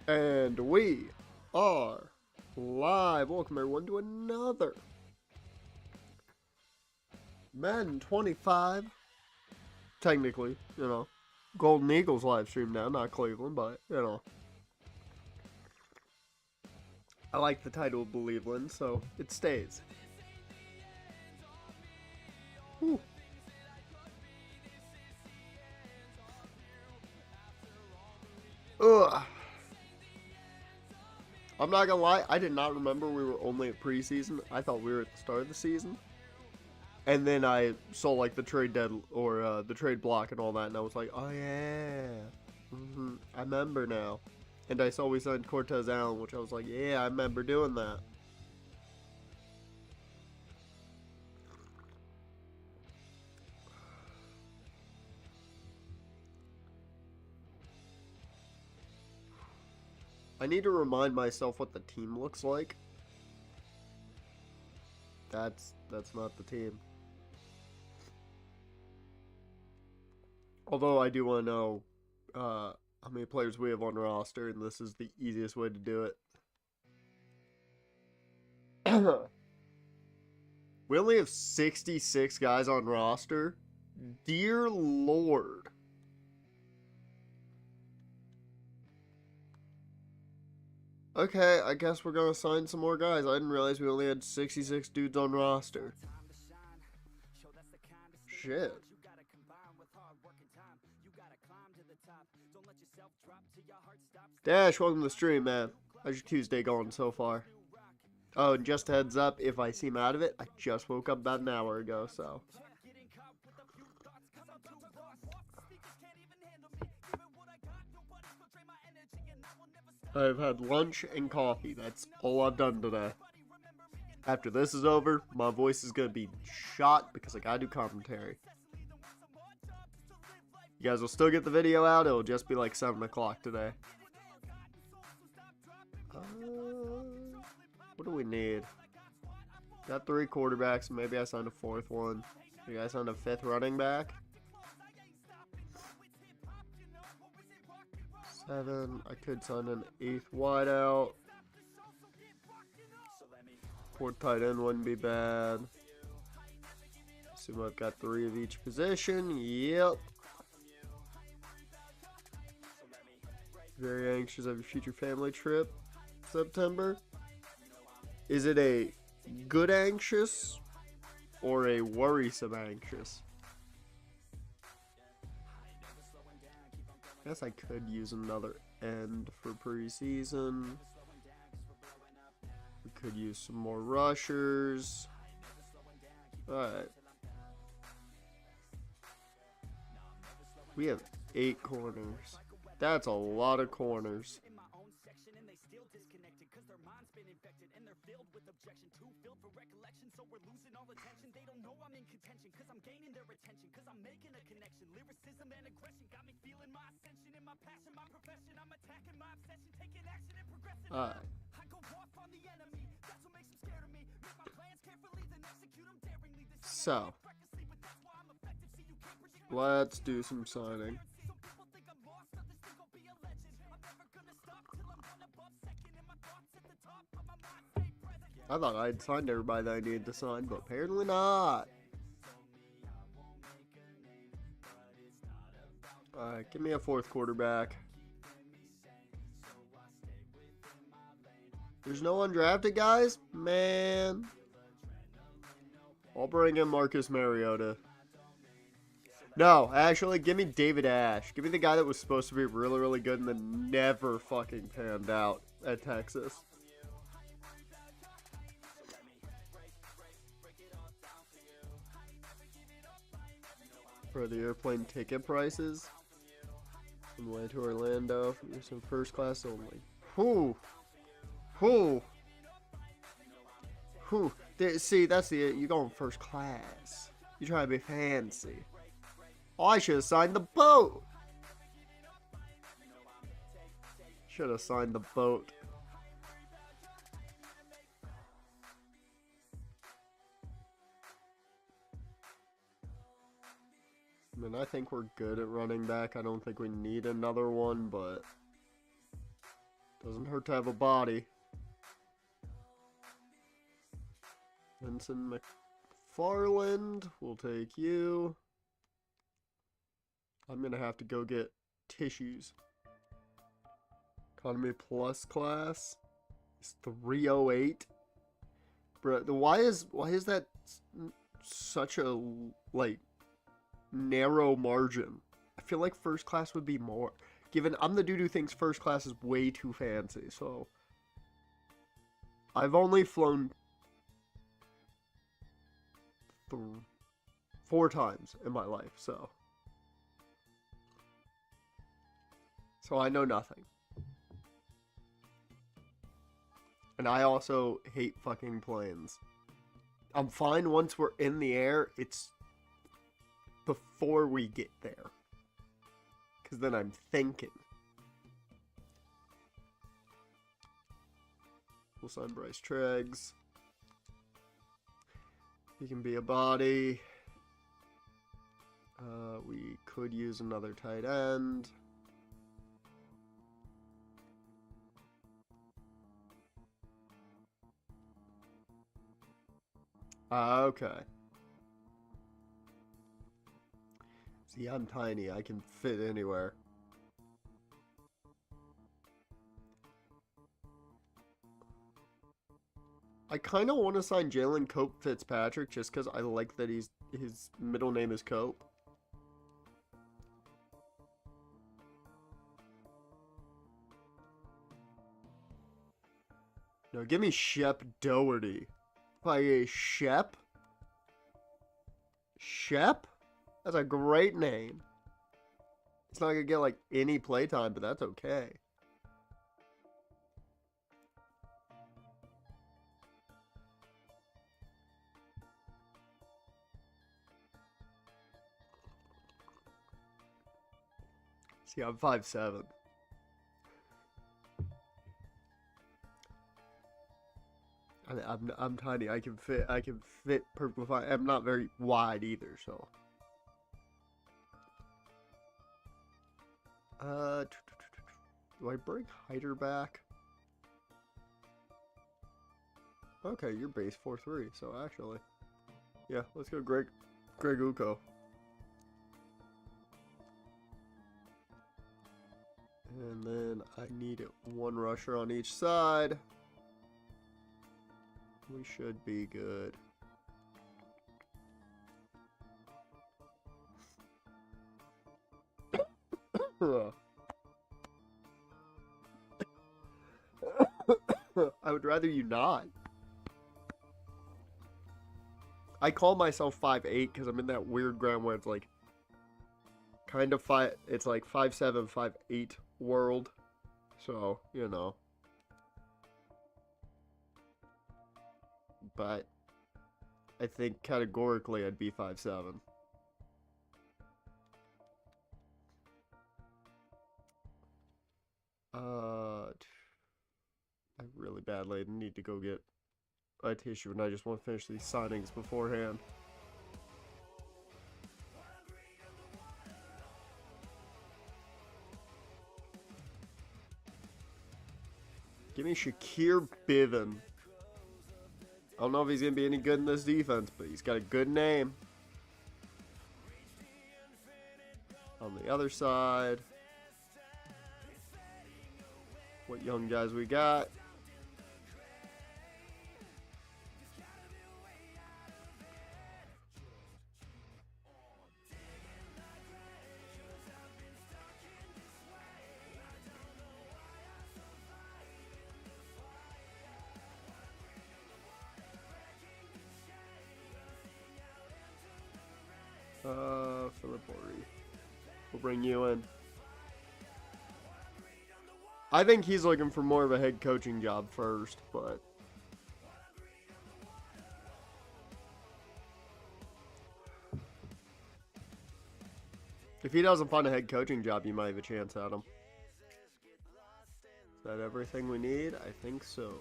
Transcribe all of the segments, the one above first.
And we are live. Welcome everyone to another Madden 25. Technically, Golden Eagles live stream now, not Cleveland, but I like the title of Believeland, so it stays. Whew. Ugh. I'm not gonna lie, I did not remember we were only at preseason. I thought we were at the start of the season. And then I saw like the trade the trade block and all that, and I was like, oh yeah, I remember now. And I saw we signed Cortez Allen, which I was like, yeah, I remember doing that. I need to remind myself what the team looks like. That's not the team. Although I do want to know how many players we have on roster, and this is the easiest way to do it. We only have 66 guys on roster. Dear Lord. Okay, I guess we're gonna sign some more guys. I didn't realize we only had 66 dudes on roster. Shit. Dash, welcome to the stream, man. How's your Tuesday going so far? Oh, and just a heads up, if I seem out of it, I just woke up about an hour ago, so. I've had lunch and coffee. That's all I've done today. After this is over, my voice is going to be shot because I gotta do commentary. You guys will still get the video out. It'll just be like 7 o'clock today. What do we need? Got 3 quarterbacks. Maybe I signed a 4th one. You guys signed a 5th running back. 7. I could sign an 8th wideout. 4th tight end wouldn't be bad. Assume I've got 3 of each position. Yep. Very anxious of your future family trip. September. Is it a good anxious or a worrisome anxious? I guess I could use another end for preseason. We could use some more rushers. Alright. We have 8 corners. That's a lot of corners. Alright. So, let's do some signing. I thought I'd signed everybody that I needed to sign, but apparently not. Alright, give me a 4th quarterback. There's no undrafted guys? Man. I'll bring in Marcus Mariota. No, actually, give me David Ash. Give me the guy that was supposed to be really, really good and then never fucking panned out at Texas. For the airplane ticket prices. On the way to Orlando. There's some first class only. Whew. Whew. Whew. See, that's you're going first class. You're trying to be fancy. Oh, I should have signed the boat. Should have signed the boat. I mean, I think we're good at running back. I don't think we need another one, but Doesn't hurt to have a body. Vincent McFarland, we'll take you. I'm gonna have to go get tissues. Economy Plus class is 308. Bro, why is that such a like narrow margin? I feel like first class would be more. Given I'm the dude who thinks first class is way too fancy, so I've only flown 4 times in my life, so I know nothing. And I also hate fucking planes. I'm fine once we're in the air. It's before we get there. Because then I'm thinking. We'll sign Bryce Treggs. He can be a body. We could use another tight end. Okay. See, I'm tiny. I can fit anywhere. I kind of want to sign Jalen Cope Fitzpatrick just because I like that his middle name is Cope. No, give me Shep Doherty. By Shep? Shep? That's a great name. It's not gonna get like any playtime, but that's okay. See, I'm 5'7". I'm tiny. I can fit perfectly fine. I'm not very wide either, so. Do I bring Hyder back? Okay, you're base 4-3, so actually. Yeah, let's go Greg Uko. And then I need 1 rusher on each side. We should be good. I would rather you not. I call myself 5'8" because I'm in that weird ground where it's like kind of it's like 5'7", 5'8" world. So, you know. But I think categorically I'd be 5'7". I really badly need to go get a tissue, and I just want to finish these signings beforehand. Give me Shakir Bivin. I don't know if he's going to be any good in this defense, but he's got a good name. On the other side, what young guys we got? Philip Ori. We'll bring you in. I think he's looking for more of a head coaching job first, but if he doesn't find a head coaching job, you might have a chance at him. Is that everything we need? I think so.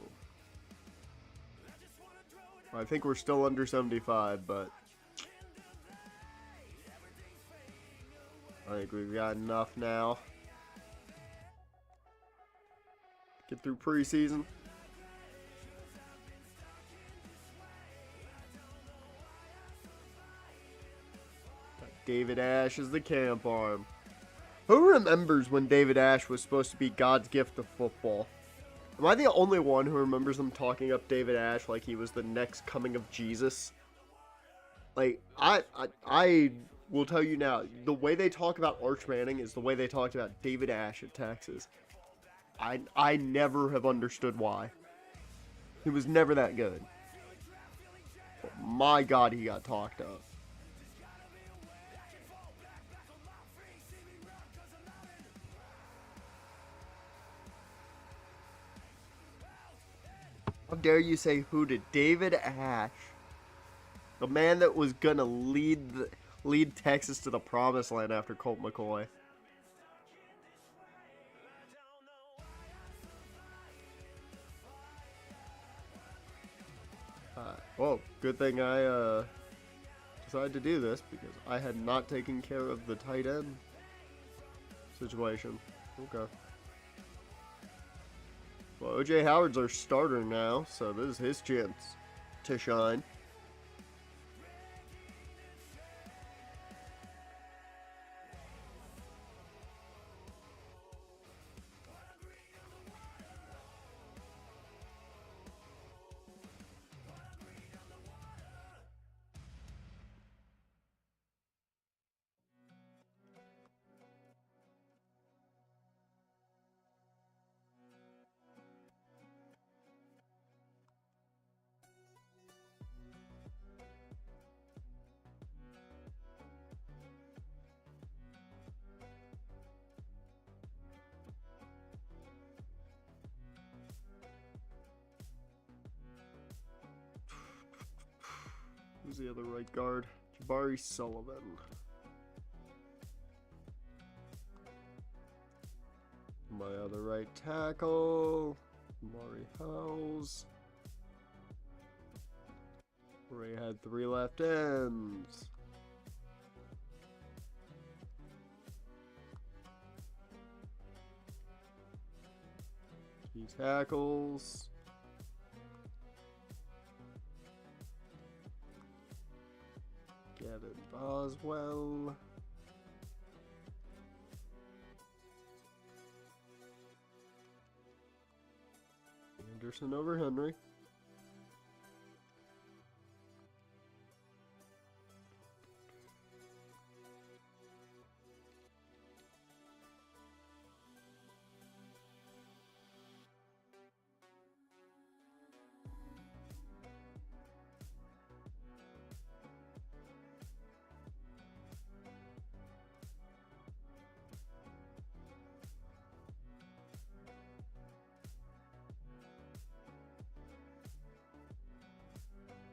I think we're still under 75, but I think we've got enough now. Get through preseason. David Ash is the camp arm. Who remembers when David Ash was supposed to be God's gift to football? Am I the only one who remembers them talking up David Ash like he was the next coming of Jesus? Like, I will tell you now, the way they talk about Arch Manning is the way they talked about David Ash at Texas. I never have understood why. He was never that good. But my God, he got talked up. How dare you say who to David Ash? The man that was gonna lead Texas to the promised land after Colt McCoy. Well, good thing I decided to do this because I had not taken care of the tight end situation. Okay. Well, OJ Howard's our starter now, so this is his chance to shine. Who's the other right guard? Jabari Sullivan. My other right tackle, Maury Howes. Ray had 3 left ends. Key tackles. Gavin Boswell. Anderson over Henry.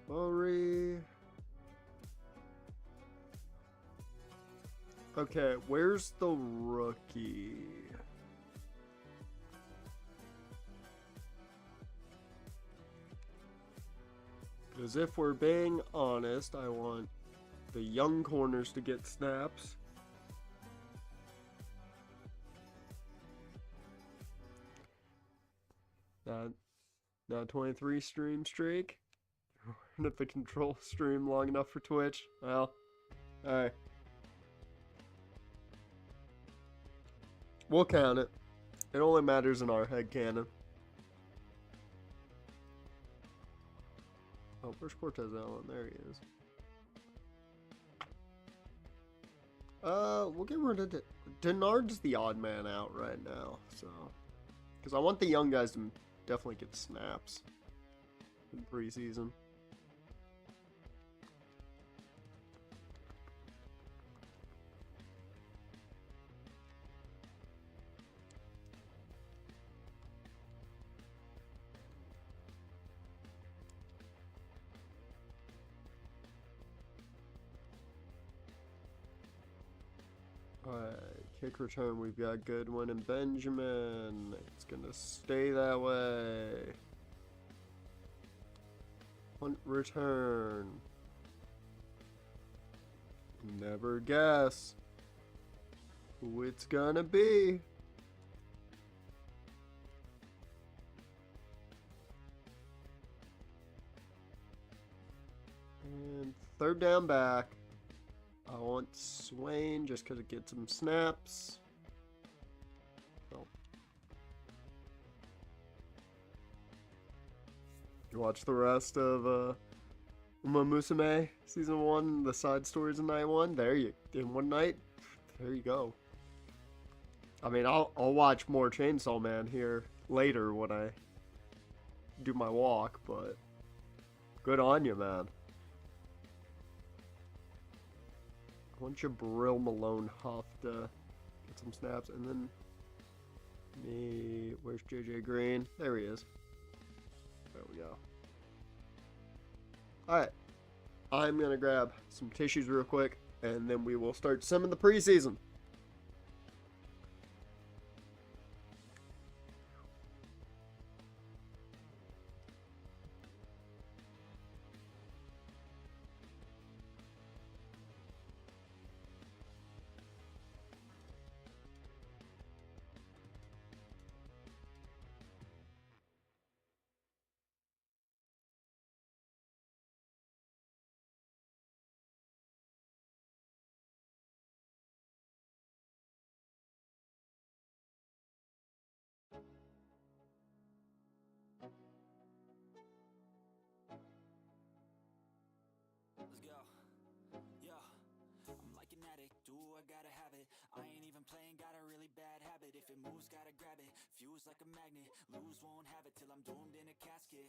Murray. Okay, where's the rookie? Because if we're being honest, I want the young corners to get snaps. Now 23 stream streak. If the control stream long enough for Twitch, well, alright. We'll count it. It only matters in our headcanon. Oh, where's Cortez Allen? There he is. We'll get rid of Denard's the odd man out right now, so. Because I want the young guys to definitely get snaps in preseason. Alright, kick return, we've got Goodwin and Benjamin. It's gonna stay that way. Punt return. Never guess who it's gonna be. third down back. I want Swain just because it gets some snaps. Oh. You watch the rest of Uma Musume season 1, the side stories in night 1. In one night. There you go. I mean, I'll watch more Chainsaw Man here later when I do my walk, but good on you, man. I want Jabril Malone Huff to get some snaps, and then where's JJ Green? There he is. There we go. Alright, I'm gonna grab some tissues real quick, and then we will start simming the preseason. Let's go. Yo, I'm like an addict, do I gotta have it. I ain't even playing, got a really bad habit. If it moves, gotta grab it. Fuse like a magnet, lose, won't have it till I'm doomed in a casket.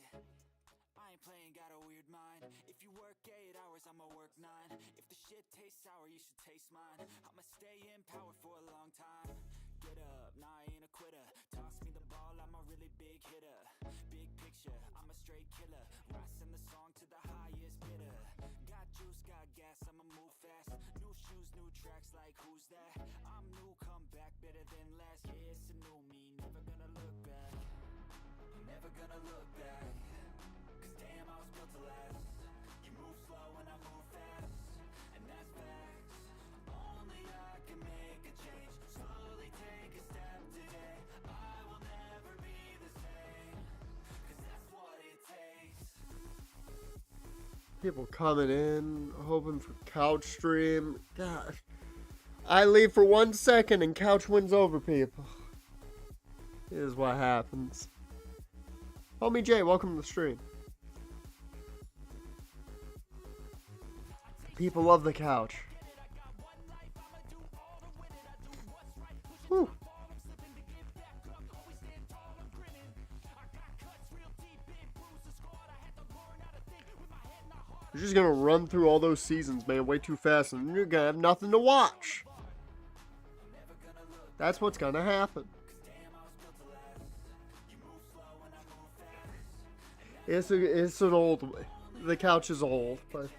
I ain't playing, got a weird mind. If you work 8 hours, I'ma work 9. If the shit tastes sour, you should taste mine. I'ma stay in power for a long time. Get up, nah, I ain't a quitter. Toss me the ball, I'm a really big hitter. Big picture, I'm a straight killer. I send the song to the highest bidder. Got juice, got gas, I'ma move fast. New shoes, new tracks, like who's that? I'm new, come back, better than last. Yeah, it's a new me, never gonna look back. Never gonna look back. Cause damn, I was built to last. You move slow and I move fast, and that's facts. Only I can make a change. Slowly take a step today. I will never be the same. Cause that's what it takes. People coming in, hoping for Couch stream. God. I leave for 1 second and Couch wins over people. Here's what happens. Homie Jay, welcome to the stream. People love the Couch. Whew. You're just gonna run through all those seasons, man, way too fast, and you're gonna have nothing to watch. That's what's gonna happen. It's an old. The Couch is old, but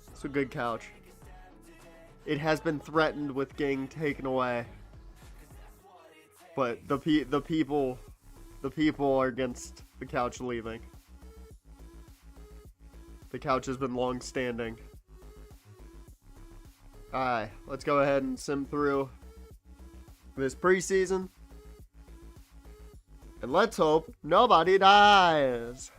it's a good couch. It has been threatened with getting taken away, but the people are against the Couch leaving. The Couch has been long standing. Alright, let's go ahead and sim through this preseason. And let's hope nobody dies.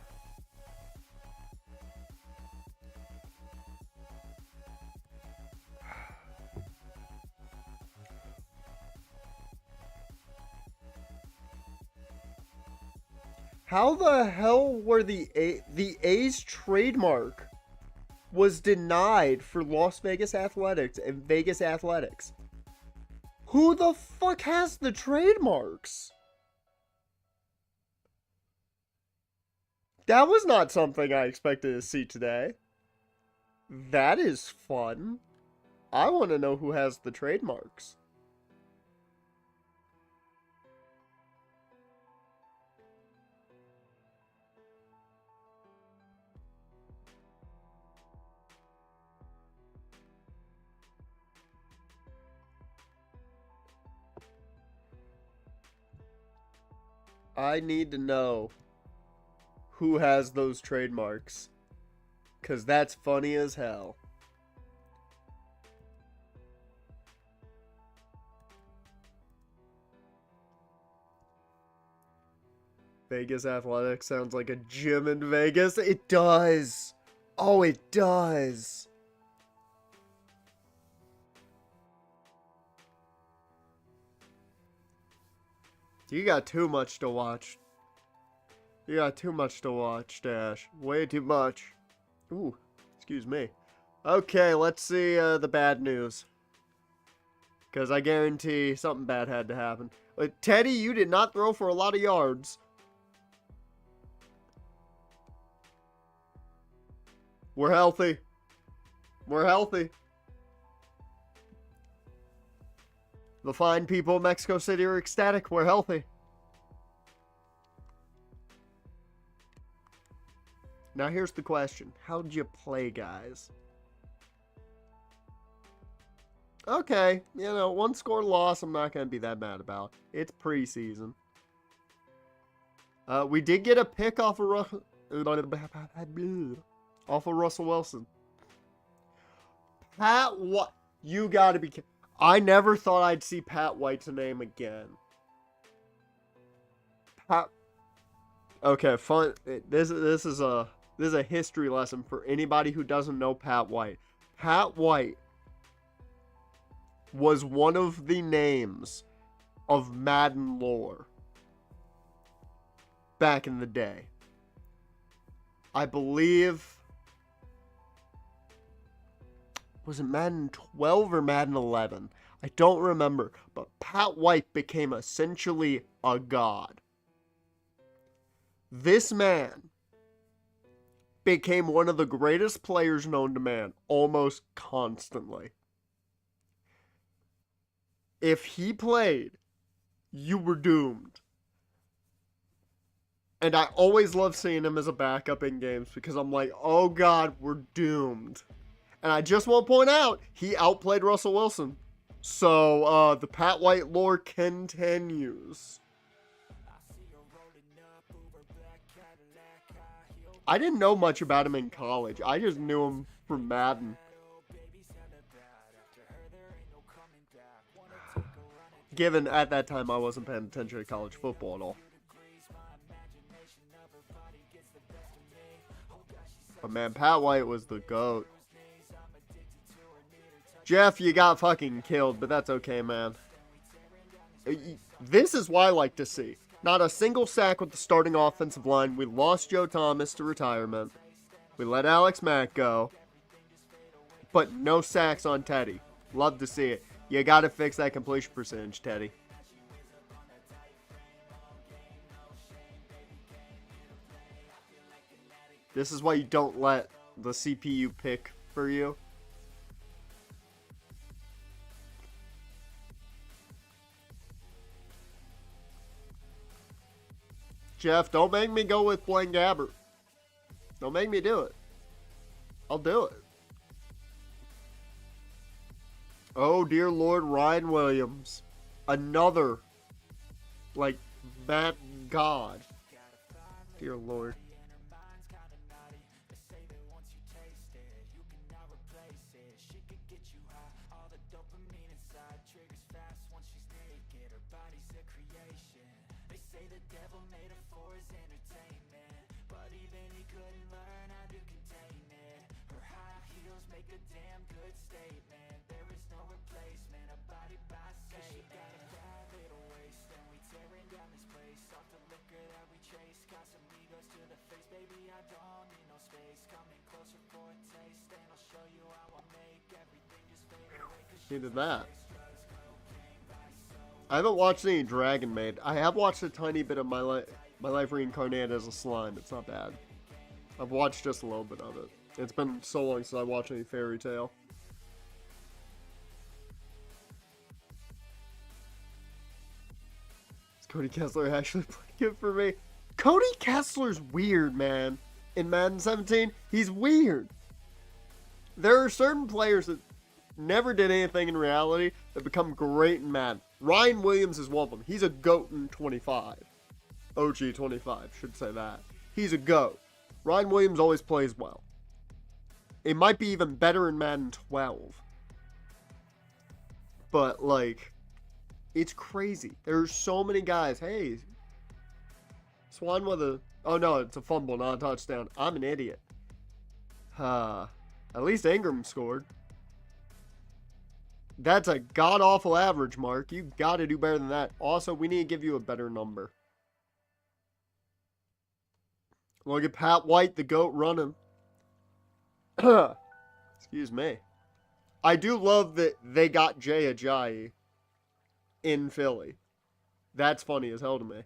How the hell were the A's trademark was denied for Las Vegas Athletics and Vegas Athletics? Who the fuck has the trademarks? That was not something I expected to see today. That is fun. I want to know who has the trademarks. I need to know who has those trademarks, 'cause that's funny as hell. Vegas Athletics sounds like a gym in Vegas. It does. Oh, it does. You got too much to watch. You got too much to watch, Dash. Way too much. Ooh, excuse me. Okay, let's see the bad news. Because I guarantee something bad had to happen. Teddy, you did not throw for a lot of yards. We're healthy. We're healthy. The fine people of Mexico City are ecstatic. We're healthy. Now here's the question. How'd you play, guys? Okay, you know, 1-score loss I'm not going to be that mad about. It's preseason. We did get a pick off of Russell Wilson. Pat White. You got to be kidding. I never thought I'd see Pat White's name again. Pat. Okay, fun. This is a history lesson for anybody who doesn't know Pat White. Pat White was one of the names of Madden lore back in the day. I believe, was it Madden 12 or Madden 11? I don't remember, but Pat White became essentially a god. This man became one of the greatest players known to man almost constantly. If he played, you were doomed. And I always love seeing him as a backup in games because I'm like, oh god, we're doomed. And I just want to point out, he outplayed Russell Wilson. So, the Pat White lore continues. I didn't know much about him in college. I just knew him from Madden. Given at that time I wasn't paying attention to college football at all. But man, Pat White was the GOAT. Jeff, you got fucking killed, but that's okay, man. This is what I like to see. Not a single sack with the starting offensive line. We lost Joe Thomas to retirement. We let Alex Mack go. But no sacks on Teddy. Love to see it. You gotta fix that completion percentage, Teddy. This is why you don't let the CPU pick for you. Jeff, don't make me go with Blaine Gabbert. Don't make me do it. I'll do it. Oh, dear Lord, Ryan Williams. Another, like, Matt God. Dear Lord. Needed that. I haven't watched any Dragon Maid. I have watched a tiny bit of My Life Reincarnated as a Slime. It's not bad. I've watched just a little bit of it. It's been so long since I watched any Fairy Tail. Is Cody Kessler actually playing it for me? Cody Kessler's weird, man. In Madden 17, he's weird. There are certain players that never did anything in reality that become great in Madden. Ryan Williams is one of them. He's a GOAT in 25. OG 25, should say that. He's a GOAT. Ryan Williams always plays well. It might be even better in Madden 12. But, like, it's crazy. There's so many guys. Hey, Swan with a... Oh, no, it's a fumble, not a touchdown. I'm an idiot. At least Ingram scored. That's a god-awful average, Mark. You gotta do better than that. Also, we need to give you a better number. Look at Pat White, the GOAT, running. Excuse me. I do love that they got Jay Ajayi in Philly. That's funny as hell to me.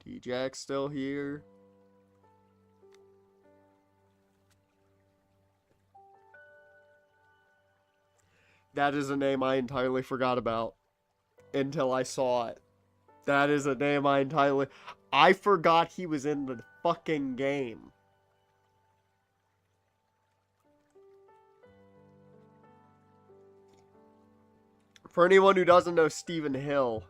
D-Jack's still here. That is a name I entirely forgot about until I saw it. That is a name I entirely... I forgot he was in the fucking game. For anyone who doesn't know Stephen Hill,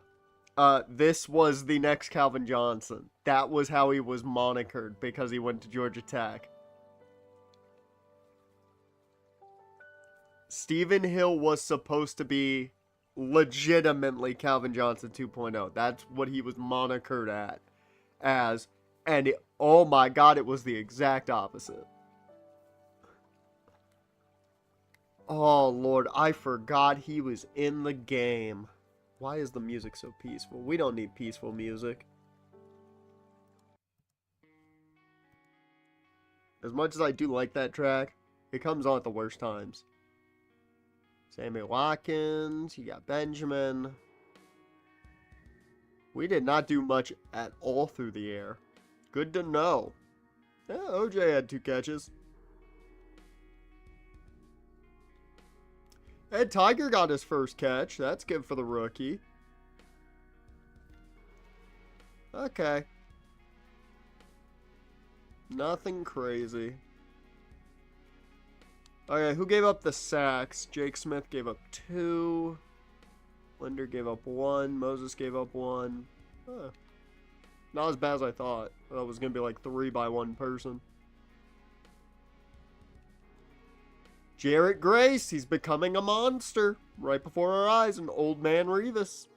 this was the next Calvin Johnson. That was how he was monikered because he went to Georgia Tech. Stephen Hill was supposed to be legitimately Calvin Johnson 2.0. That's what he was monikered as. And oh my god, it was the exact opposite. Oh lord, I forgot he was in the game. Why is the music so peaceful? We don't need peaceful music. As much as I do like that track, it comes on at the worst times. Sammy Watkins, you got Benjamin. We did not do much at all through the air. Good to know. Yeah, OJ had 2 catches. Ed Tiger got his first catch. That's good for the rookie. Okay. Nothing crazy. Okay, who gave up the sacks? Jake Smith gave up 2. Linder gave up 1. Moses gave up 1. Huh. Not as bad as I thought. I thought it was going to be like 3 by 1 person. Jarrett Grace, he's becoming a monster. Right before our eyes, an old man Revis.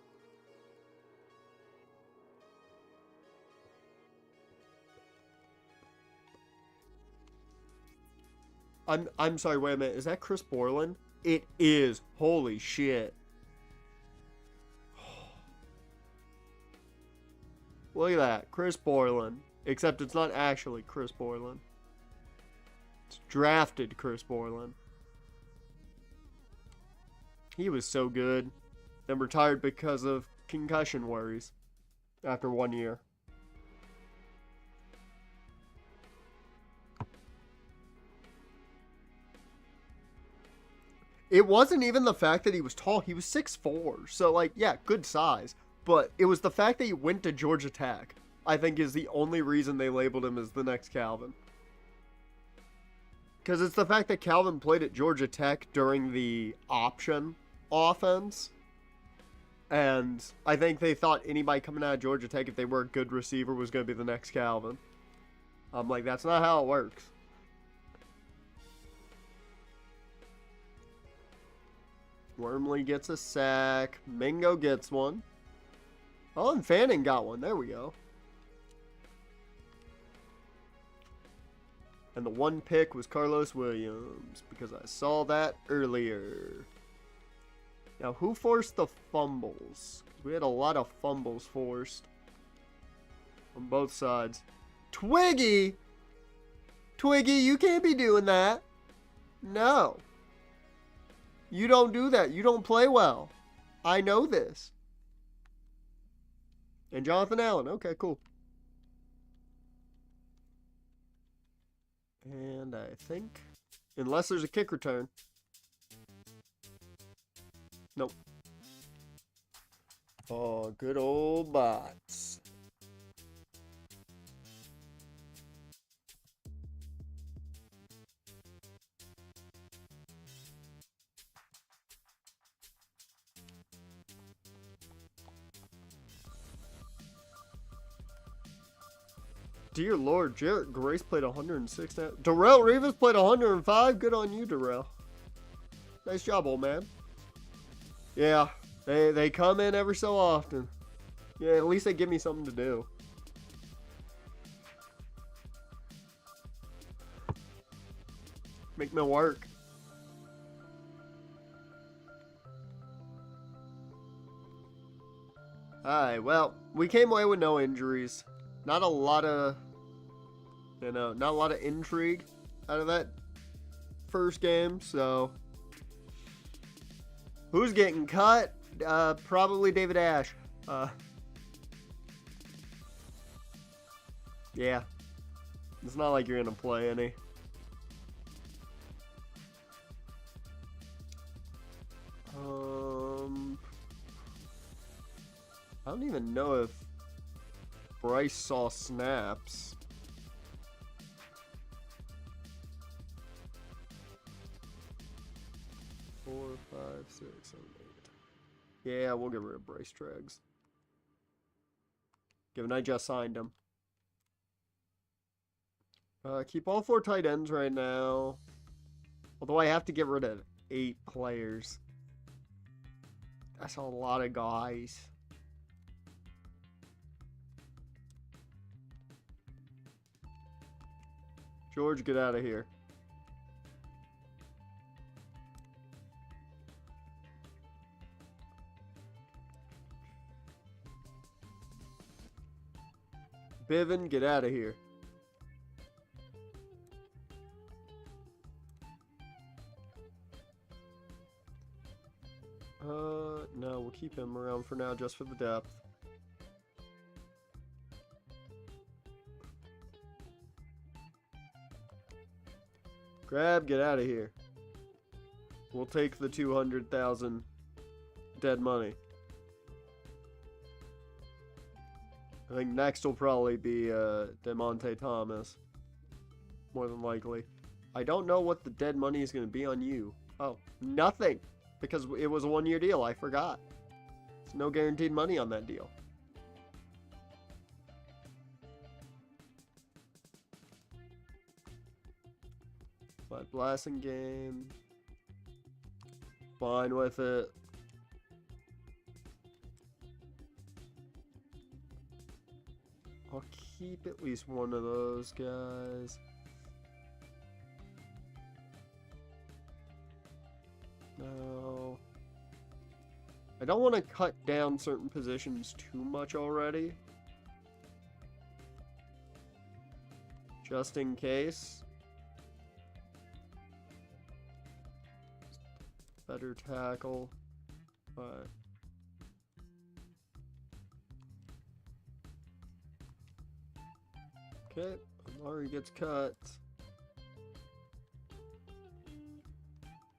I'm sorry, wait a minute. Is that Chris Borland? It is. Holy shit. Look at that. Chris Borland. Except it's not actually Chris Borland. It's drafted Chris Borland. He was so good. Then retired because of concussion worries. After 1 year. It wasn't even the fact that he was tall. He was 6'4". So, like, yeah, good size. But it was the fact that he went to Georgia Tech, I think, is the only reason they labeled him as the next Calvin. Because it's the fact that Calvin played at Georgia Tech during the option offense. And I think they thought anybody coming out of Georgia Tech, if they were a good receiver, was going to be the next Calvin. I'm like, that's not how it works. Wormley gets a sack. Mingo gets one. Oh, and Fanning got one. There we go. And the 1 pick was Carlos Williams, because I saw that earlier. Now, who forced the fumbles? 'Cause we had a lot of fumbles forced on both sides. Twiggy! Twiggy, you can't be doing that. No. You don't do that. You don't play well. I know this. And Jonathan Allen. Okay, cool. And I think, unless there's a kick return. Nope. Oh, good old bots. Dear Lord, Jarrett Grace played 106 now. Darrell Rivas played 105. Good on you, Darrell. Nice job, old man. Yeah, they come in every so often. Yeah, at least they give me something to do. Make me work. Alright, well, we came away with no injuries. Not a lot of, not a lot of intrigue out of that first game, so. Who's getting cut? Probably David Ash. Yeah. It's not like you're gonna play any. I don't even know if Bryce saw snaps. Four, 5, 6, 7, 8. Yeah, we'll get rid of Bryce Treggs. Given I just signed him. Keep all 4 tight ends right now. Although I have to get rid of 8 players. That's a lot of guys. George, get out of here. Bivin, get out of here. No, we'll keep him around for now just for the depth. Grab, get out of here. We'll take the 200,000 dead money. I think next will probably be DeMonte Thomas. More than likely. I don't know what the dead money is going to be on you. Oh, nothing. Because it was a 1-year deal. I forgot. There's no guaranteed money on that deal. But blasting game. Fine with it. I'll keep at least one of those guys. No. I don't want to cut down certain positions too much already. Just in case. Better tackle. But okay, Amari gets cut.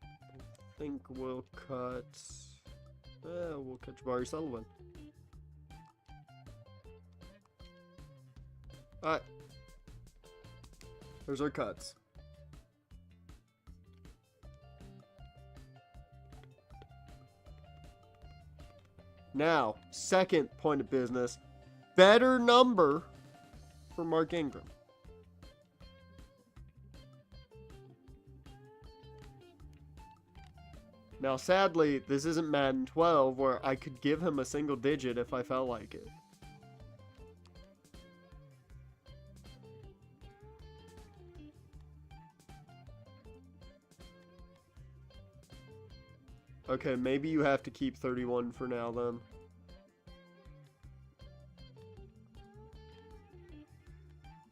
I think we'll cut. We'll cut Jabari Sullivan. Alright. There's our cuts. Now, second point of business. Better number for Mark Ingram. Now, sadly, this isn't Madden 12 where I could give him a single digit if I felt like it. Okay, maybe you have to keep 31 for now then.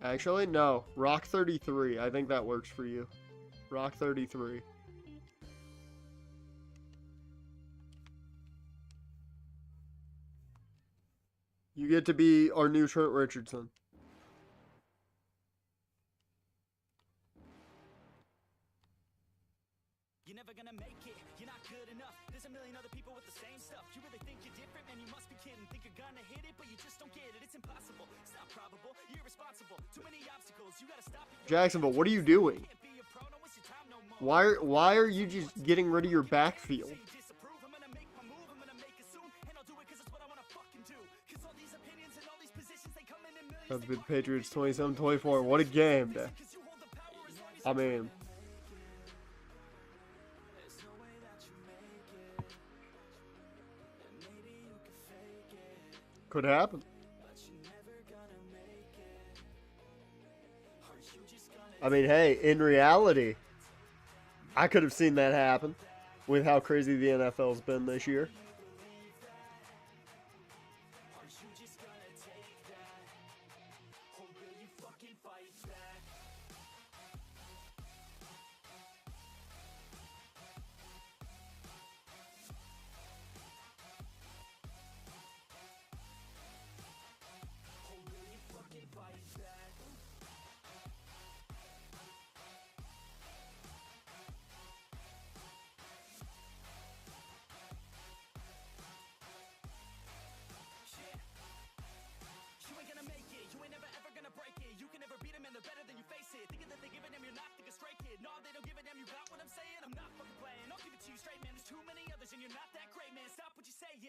Actually, no. Rock 33. I think that works for you. Rock 33. You get to be our new Trent Richardson. You're never gonna make it, you're not good enough. There's a million other people with the same stuff. You really think you're different, man, you must be kidding. Think you're gonna hit it, but you just don't get it. It's impossible, it's not probable, you're irresponsible. Too many obstacles, you gotta stop it. Jacksonville, what are you doing? Why are you just getting rid of your backfield? That's the Patriots 27-24. What a game, dude. I mean, could happen. I mean, hey, in reality, I could have seen that happen with how crazy the NFL's been this year.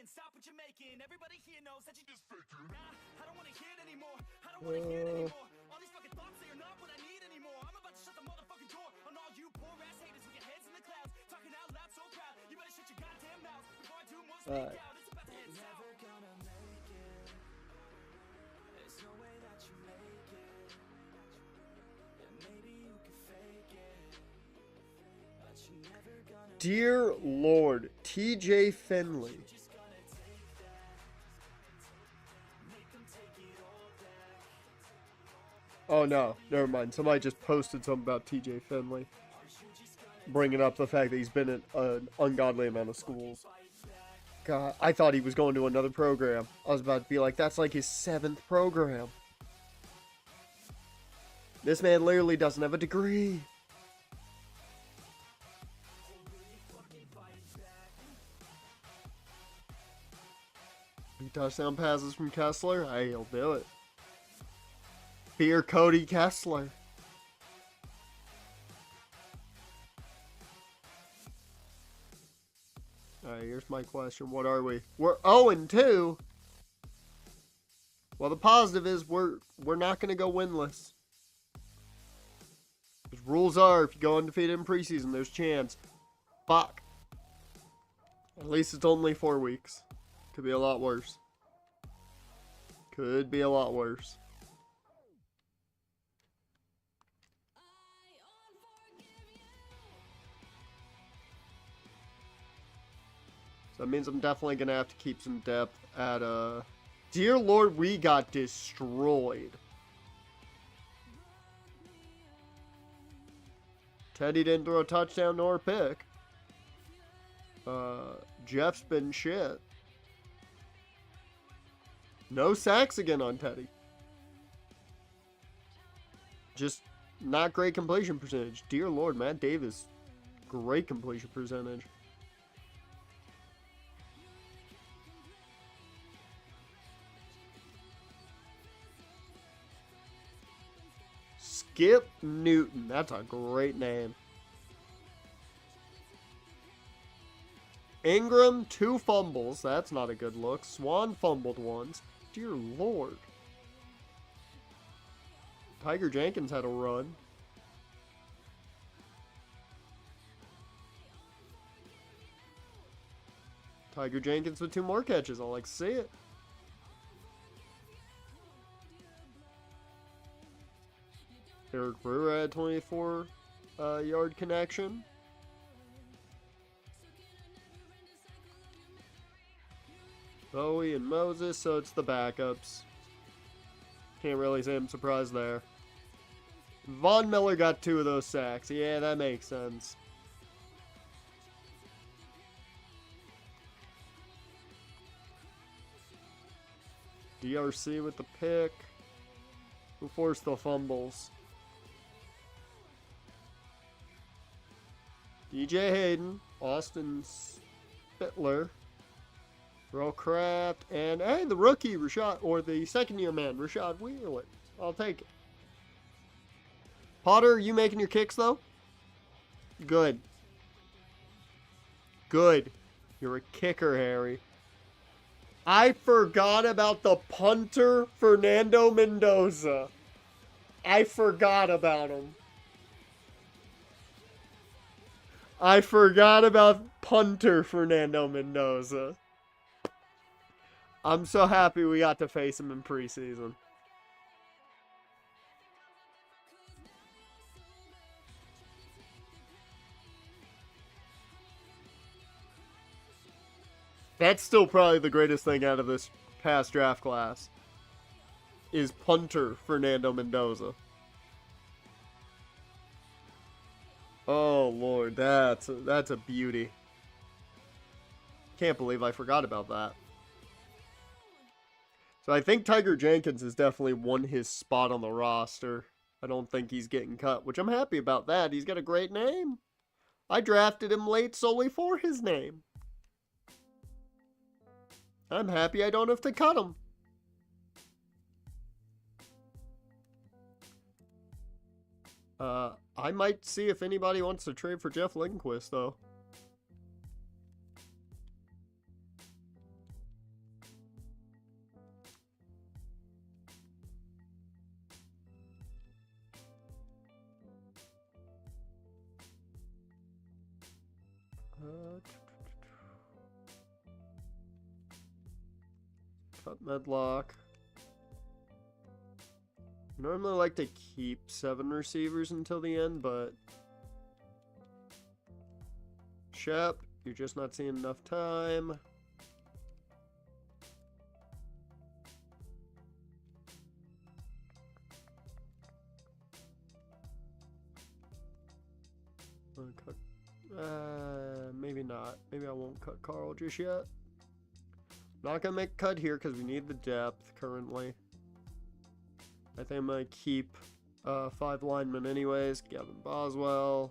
Stop what you're making. Everybody here knows that you just faking. Nah, I don't wanna hear it anymore. I don't wanna hear it anymore. All these fucking thoughts, they are not what I need anymore. I'm about to shut the motherfucking door on all you poor ass haters with your heads in the clouds, talking out loud so proud. You better shut your goddamn mouth before I do more speak out. It's about to end south. Never gonna make it. There's no way that you make it. And maybe you can fake it, but you're never gonna. Dear Lord, TJ Finley. Oh no, never mind. Somebody just posted something about TJ Finley, bringing up the fact that he's been in an ungodly amount of schools. God, I thought he was going to another program. I was about to be like, that's like his 7th program. This man literally doesn't have a degree. Touchdown passes from Kessler. Hey, he'll do it. Fear Cody Kessler. Alright, here's my question. What are we? We're 0-2. Well, the positive is we're not going to go winless. Because rules are, if you go undefeated in preseason, there's a chance. Fuck. At least it's only 4 weeks. Could be a lot worse. Could be a lot worse. So that means I'm definitely going to have to keep some depth at, Dear Lord, we got destroyed. Teddy didn't throw a touchdown nor a pick. Jeff's been shit. No sacks again on Teddy. Just not great completion percentage. Dear Lord, Matt Davis, great completion percentage. Skip Newton. That's a great name. Ingram, 2 fumbles. That's not a good look. Swan fumbled once. Dear Lord. Tiger Jenkins had a run. Tiger Jenkins with 2 more catches. I like to see it. Eric Brewer had 24 yard connection. Bowie and Moses, so it's the backups. Can't really say I'm surprised there. Von Miller got 2 of those sacks. Yeah, that makes sense. DRC with the pick. Who forced the fumbles? DJ Hayden, Austin Spittler, Earl Kraft, and hey, the rookie Rashad, or the second-year man Rashad Wheeler. I'll take it. Potter, are you making your kicks though? Good. Good. You're a kicker, Harry. I forgot about the punter Fernando Mendoza. I forgot about him. I forgot about punter Fernando Mendoza. I'm so happy we got to face him in preseason. That's still probably the greatest thing out of this past draft class. Is punter Fernando Mendoza. Oh Lord, that's a beauty. Can't believe I forgot about that. So I think Tiger Jenkins has definitely won his spot on the roster. I don't think he's getting cut, which I'm happy about that. He's got a great name. I drafted him late solely for his name. I'm happy I don't have to cut him. I might see if anybody wants to trade for Jeff Lindquist, though. Cut Medlock. Normally like to keep 7 receivers until the end, but Shep, you're just not seeing enough time. Maybe not. Maybe I won't cut Carl just yet. Not gonna make a cut here because we need the depth currently. I think I'm gonna keep 5 linemen anyways. Gavin Boswell.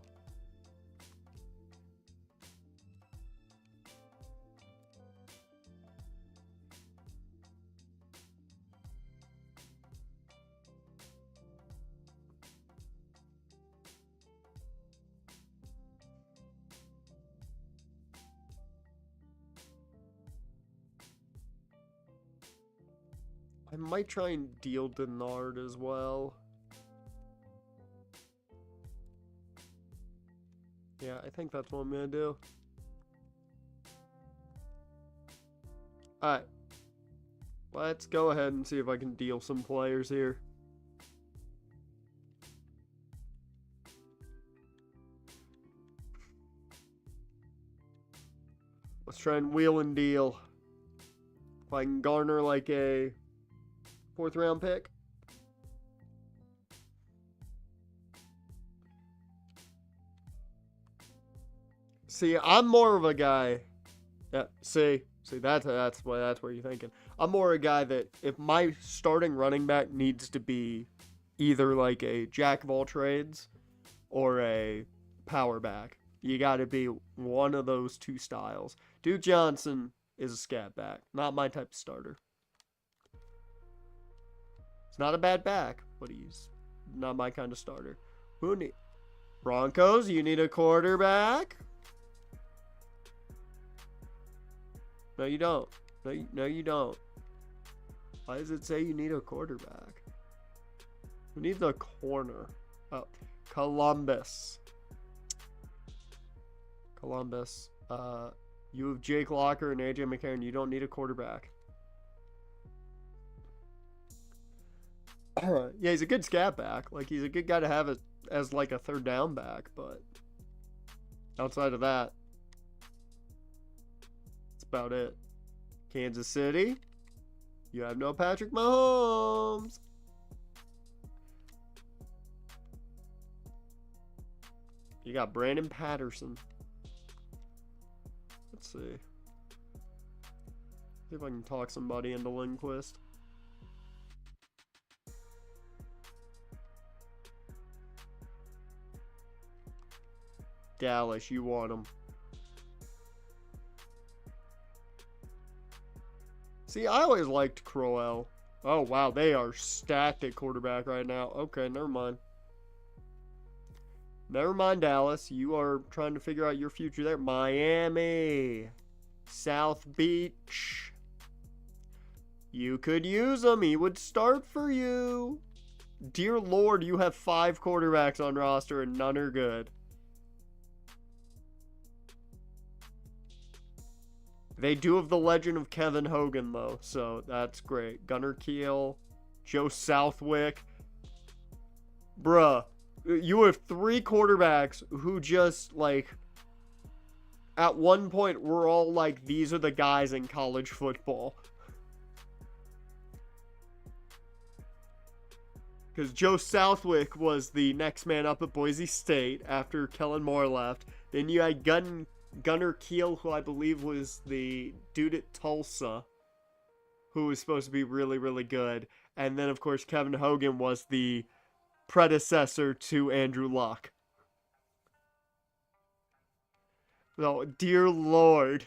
I might try and deal Denard as well. Yeah, I think that's what I'm going to do. Alright. Let's go ahead and see if I can deal some players here. Let's try and wheel and deal. If I can garner like a 4th round pick. See, I'm more of a guy. Yeah, see, that's where you're thinking. I'm more a guy that if my starting running back needs to be either like a jack of all trades or a power back, you got to be one of those 2 styles. Duke Johnson is a scat back, not my type of starter. It's not a bad back, but he's not my kind of starter. Who need Broncos? You need a quarterback? No, you don't. No, you don't. Why does it say you need a quarterback? Who needs a corner? Oh, Columbus. You have Jake Locker and AJ McCarron. You don't need a quarterback. Yeah, he's a good scat back. Like, he's a good guy to have it as like a 3rd down back, but outside of that, that's about it. Kansas City, you have no Patrick Mahomes. You got Brandon Patterson. Let's see. See if I can talk somebody into Lindquist. Dallas, you want him. See, I always liked Crowell. Oh, wow, they are stacked at quarterback right now. Okay, never mind. Never mind, Dallas. You are trying to figure out your future there. Miami. South Beach. You could use him. He would start for you. Dear Lord, you have 5 quarterbacks on roster and none are good. They do have the legend of Kevin Hogan, though, so that's great. Gunnar Keel, Joe Southwick. Bruh, you have 3 quarterbacks who just, like, At one point, we're all like, these are the guys in college football. Because Joe Southwick was the next man up at Boise State after Kellen Moore left. Then you had Gunnar Kiel, who I believe was the dude at Tulsa, who was supposed to be really, really good. And then, of course, Kevin Hogan was the predecessor to Andrew Luck. Oh, dear Lord.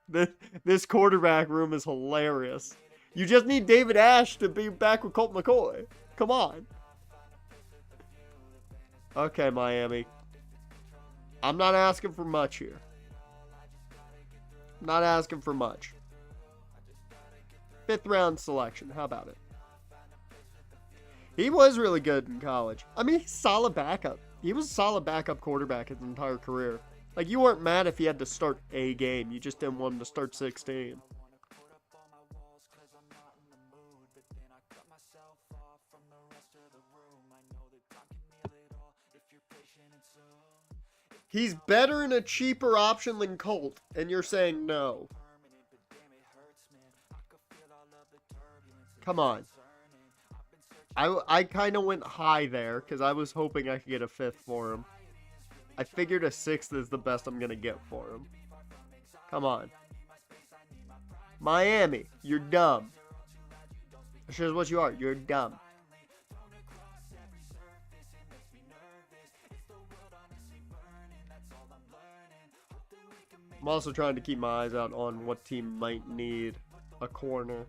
This quarterback room is hilarious. You just need David Ash to be back with Colt McCoy. Come on. Okay, Miami. I'm not asking for much here. I'm not asking for much. 5th round selection. How about it? He was really good in college. I mean, he's solid backup. He was a solid backup quarterback his entire career. Like, you weren't mad if he had to start a game. You just didn't want him to start 16. He's better in a cheaper option than Colt, and you're saying no. Come on. I kind of went high there, because I was hoping I could get a 5th for him. I figured a 6th is the best I'm going to get for him. Come on. Miami, you're dumb. That's just what you are. You're dumb. I'm also trying to keep my eyes out on what team might need a corner.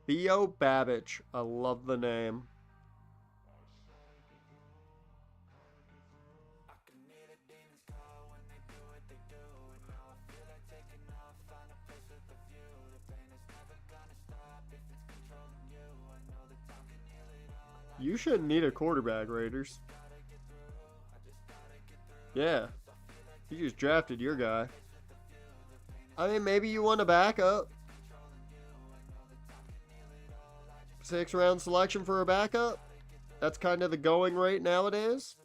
Theo Babbage. I love the name. You shouldn't need a quarterback, Raiders. Yeah. You just drafted your guy. I mean, maybe you want a backup. 6th round selection for a backup. That's kind of the going rate nowadays.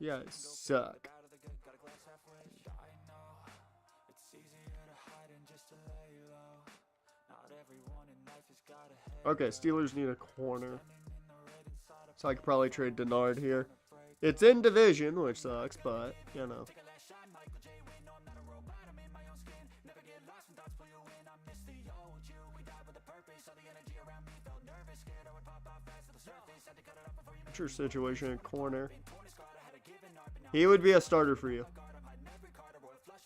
Yeah, it suck. Okay, Steelers need a corner. So I could probably trade Denard here. It's in division, which sucks, but, you know. What's your situation in corner? He would be a starter for you.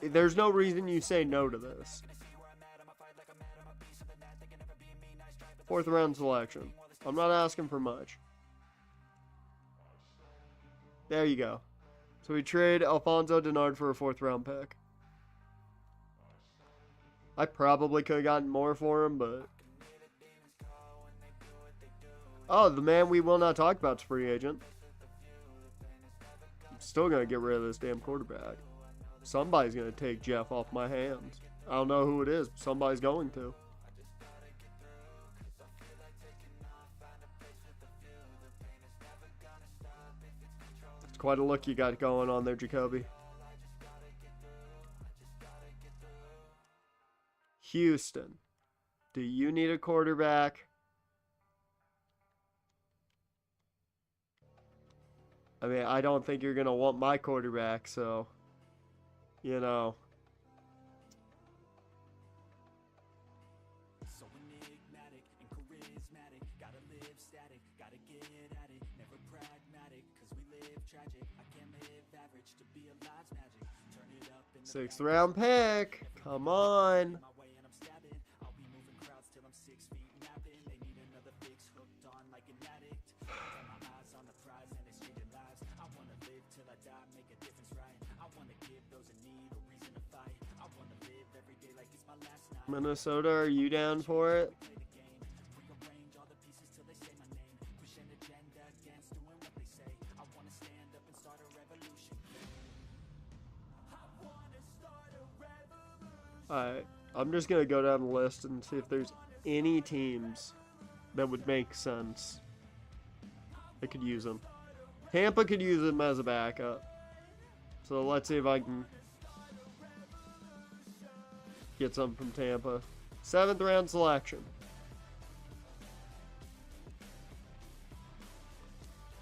There's no reason you say no to this. 4th round selection. I'm not asking for much. There you go. So we trade Alfonso Denard for a 4th round pick. I probably could have gotten more for him, but... Oh, the man we will not talk about is free agent. I'm still going to get rid of this damn quarterback. Somebody's going to take Jeff off my hands. I don't know who it is, but somebody's going to. It's quite a look you got going on there, Jacoby. Houston. Do you need a quarterback? I mean, I don't think you're going to want my quarterback, so, you know. So enigmatic and charismatic, gotta live static, gotta get at it, never pragmatic, cause we live tragic, I can't live average, to be alive's magic, turn it up in the 6th round pick, come on. my way and I'm stabbing, I'll be moving crowds till I'm 6 feet napping, they need another fix, hooked on like an addict, turn my eyes on the prize and it's changing lives, I wanna live till I die, make a difference right, I wanna give those in need a reason to fight, I wanna live every day like it's my last night. Minnesota, are you down for it? Rearrange all the pieces till they say my name. Push an agenda against doing what they say. I wanna stand up and start a revolution. I wanna start a revolution. Alright, I'm just gonna go down the list and see if there's any teams that would make sense. I could use them. Tampa could use him as a backup. So let's see if I can get some from Tampa. 7th round selection.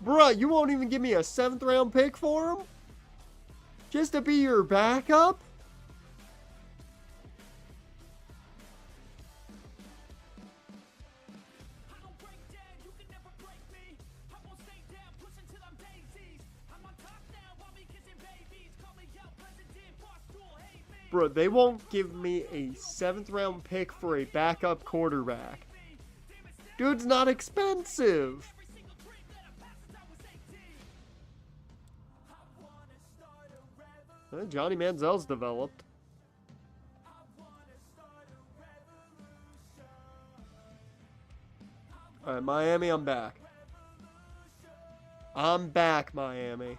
Bruh, you won't even give me a 7th round pick for him? Just to be your backup? Bro, they won't give me a 7th round pick for a backup quarterback. Dude's not expensive. Johnny Manziel's developed. Alright, Miami, I'm back. I'm back, Miami.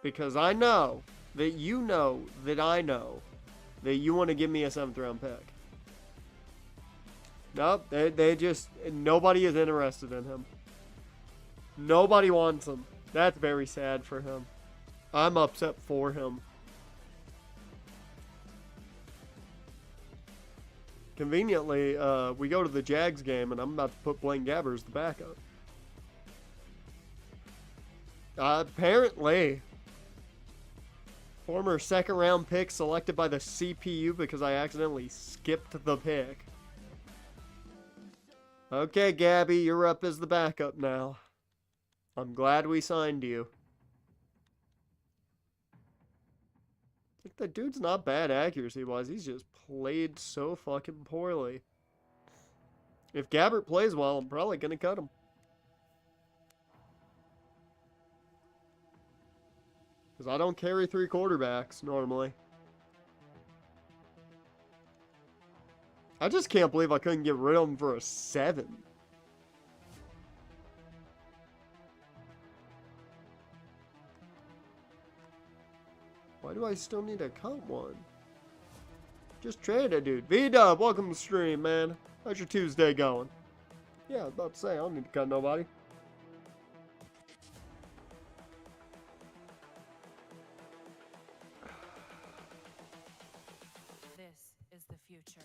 Because I know that you know that I know that you want to give me a 7th round pick. Nope, they just, nobody is interested in him. Nobody wants him. That's very sad for him. I'm upset for him. Conveniently, we go to the Jags game and I'm about to put Blaine Gabbert as the backup. Apparently. Former 2nd round pick selected by the CPU because I accidentally skipped the pick. Okay, Gabby, you're up as the backup now. I'm glad we signed you. Like, the dude's not bad accuracy-wise. He's just played so fucking poorly. If Gabbert plays well, I'm probably going to cut him. Because I don't carry 3 quarterbacks, normally. I just can't believe I couldn't get rid of him for a 7. Why do I still need to cut one? Just trade a dude. V-Dub, welcome to the stream, man. How's your Tuesday going? Yeah, I was about to say, I don't need to cut nobody. This is the future.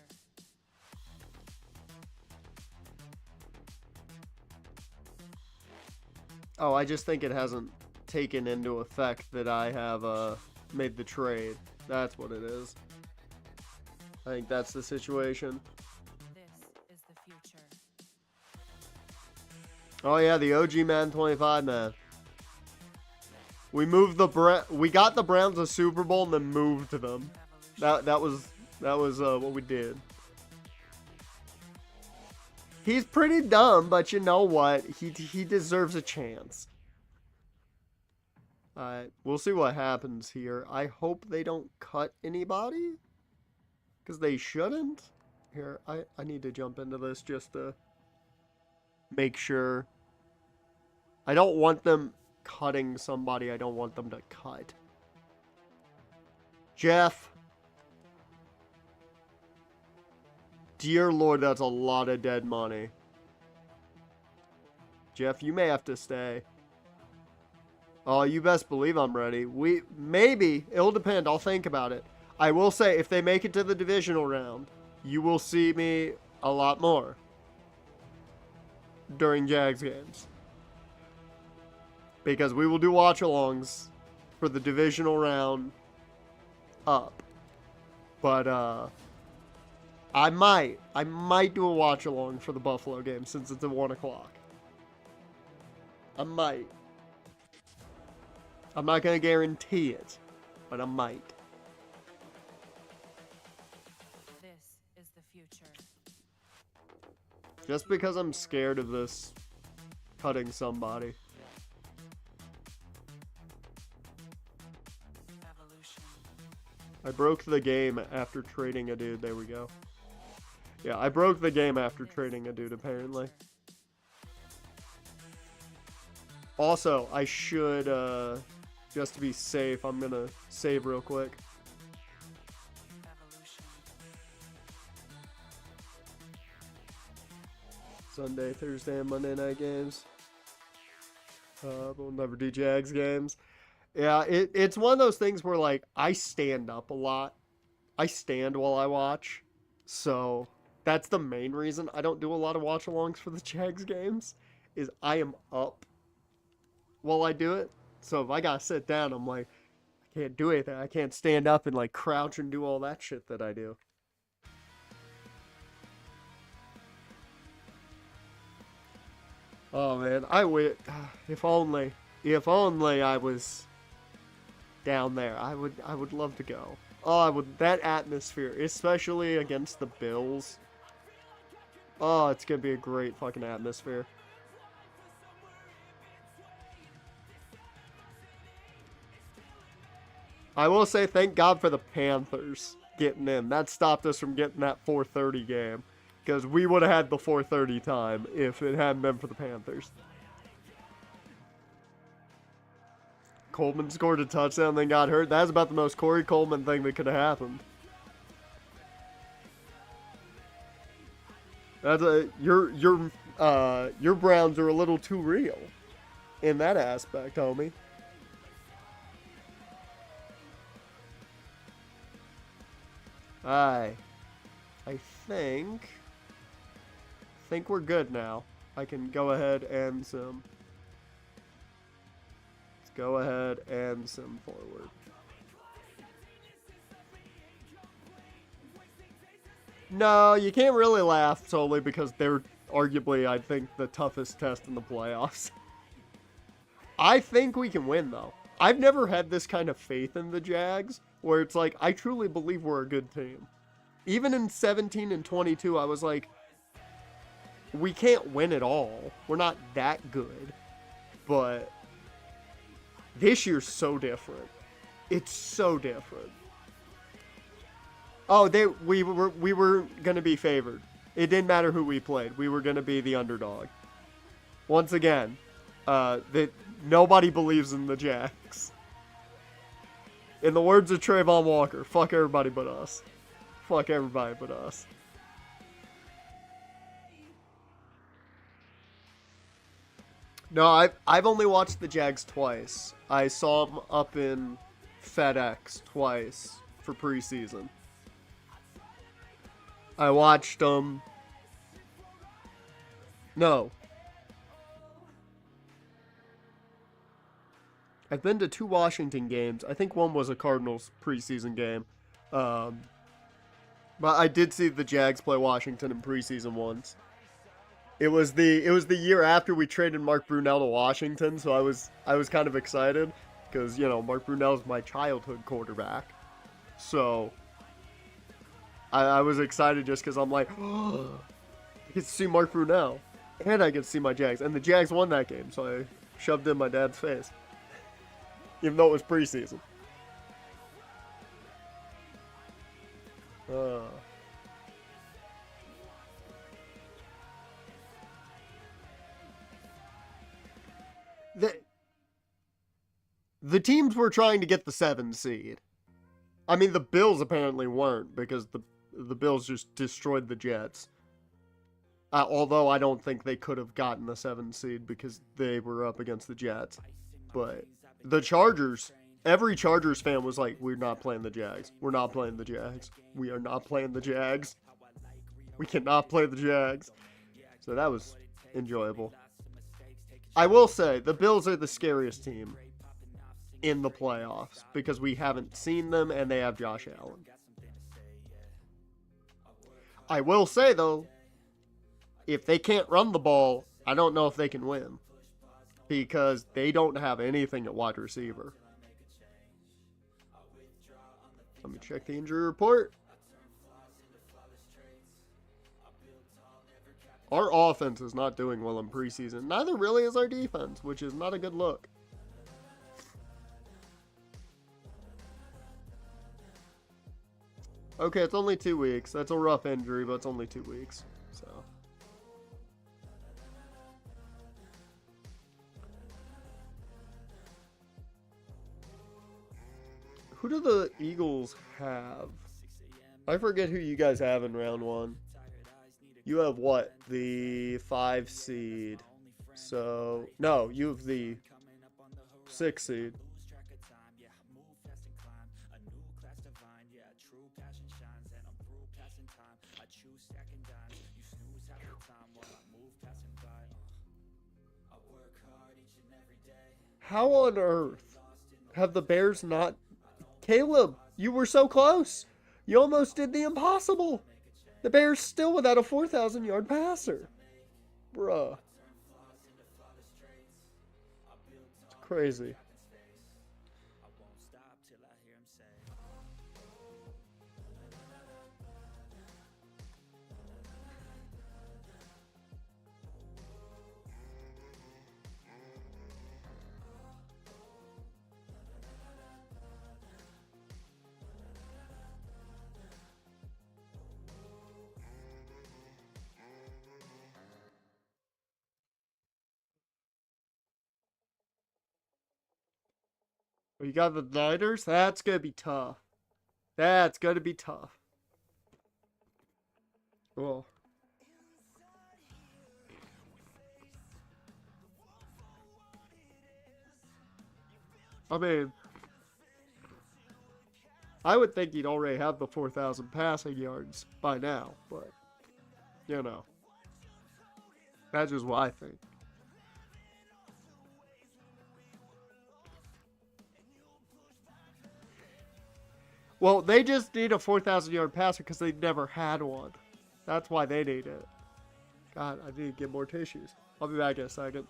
Oh, I just think it hasn't taken into effect that I have made the trade. That's what it is. I think that's the situation. This is the future. Oh yeah, the OG Man 25 man. We moved we got the Browns a Super Bowl and then moved them. That was what we did. He's pretty dumb, but you know what? He deserves a chance. We'll see what happens here. I hope they don't cut anybody. Because they shouldn't. Here, I need to jump into this just to make sure. I don't want them cutting somebody I don't want them to cut. Jeff. Dear Lord, that's a lot of dead money. Jeff, you may have to stay. Oh, you best believe I'm ready. Maybe. It'll depend. I'll think about it. I will say, if they make it to the divisional round, you will see me a lot more during Jags games. Because we will do watch-alongs for the divisional round up. But, I might do a watch-along for the Buffalo game since it's at 1 o'clock. I might. I'm not going to guarantee it, but I might. This is the future. Just because I'm scared of this cutting somebody. Evolution. I broke the game after trading a dude. There we go. Yeah, I broke the game after trading a dude, apparently. Also, I should, just to be safe, I'm gonna save real quick. Sunday, Thursday, and Monday night games. We'll never do Jags games. Yeah, it's one of those things where, like, I stand up a lot. I stand while I watch. So, that's the main reason I don't do a lot of watch-alongs for the Jags games, is I am up while I do it. So, if I gotta sit down, I'm like, I can't do anything. I can't stand up and, like, crouch and do all that shit that I do. Oh, man, if only I was down there. I would love to go. Oh, that atmosphere, especially against the Bills. Oh, it's gonna be a great fucking atmosphere. I will say thank God for the Panthers getting in. That stopped us from getting that 4:30 game. Because we would have had the 4:30 time if it hadn't been for the Panthers. Coleman scored a touchdown, then got hurt. That's about the most Corey Coleman thing that could have happened. Your Browns are a little too real in that aspect, homie. I think we're good now. I can go ahead and some. Let's go ahead and some forward. No, you can't really laugh solely because they're arguably, I think, the toughest test in the playoffs. I think we can win, though. I've never had this kind of faith in the Jags, where it's like, I truly believe we're a good team. Even in 17 and 22, I was like, we can't win it all. We're not that good. But this year's so different. It's so different. Oh, we were going to be favored. It didn't matter who we played. We were going to be the underdog. Once again, nobody believes in the Jags. In the words of Trayvon Walker, fuck everybody but us. Fuck everybody but us. No, I've only watched the Jags twice. I saw them up in FedEx twice for preseason. I watched them. No. I've been to 2 Washington games. I think one was a Cardinals preseason game. But I did see the Jags play Washington in preseason once. It was the year after we traded Mark Brunell to Washington, so I was kind of excited because, you know, Mark Brunell's my childhood quarterback. So I was excited just because I'm like, oh, I get to see Mark Brunell, and I get to see my Jags, and the Jags won that game, so I shoved it in my dad's face, even though it was preseason. The teams were trying to get the 7 seed. I mean, the Bills apparently weren't because the Bills just destroyed the Jets. Although I don't think they could have gotten the 7 seed because they were up against the Jets. But the Chargers, every Chargers fan was like, we're not playing the Jags. We're not playing the Jags. We are not playing the Jags. We cannot play the Jags. So that was enjoyable. I will say, the Bills are the scariest team in the playoffs because we haven't seen them and they have Josh Allen. I will say, though, if they can't run the ball, I don't know if they can win because they don't have anything at wide receiver. Let me check the injury report. Our offense is not doing well in preseason. Neither really is our defense, which is not a good look. Okay, it's only 2 weeks. That's a rough injury, but it's only 2 weeks. So. Who do the Eagles have? I forget who you guys have in round 1. You have what? The 5 seed. So, no, you have the 6 seed. How on earth have the Bears not... Caleb, you were so close. You almost did the impossible. The Bears still without a 4,000-yard passer. Bruh. It's crazy. You got the Niners? That's going to be tough. That's going to be tough. Well, I mean, I would think he'd already have the 4,000 passing yards by now, but, you know, that's just what I think. Well, they just need a 4,000-yard passer because they've never had one. That's why they need it. God, I need to get more tissues. I'll be back in a second.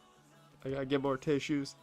I gotta get more tissues.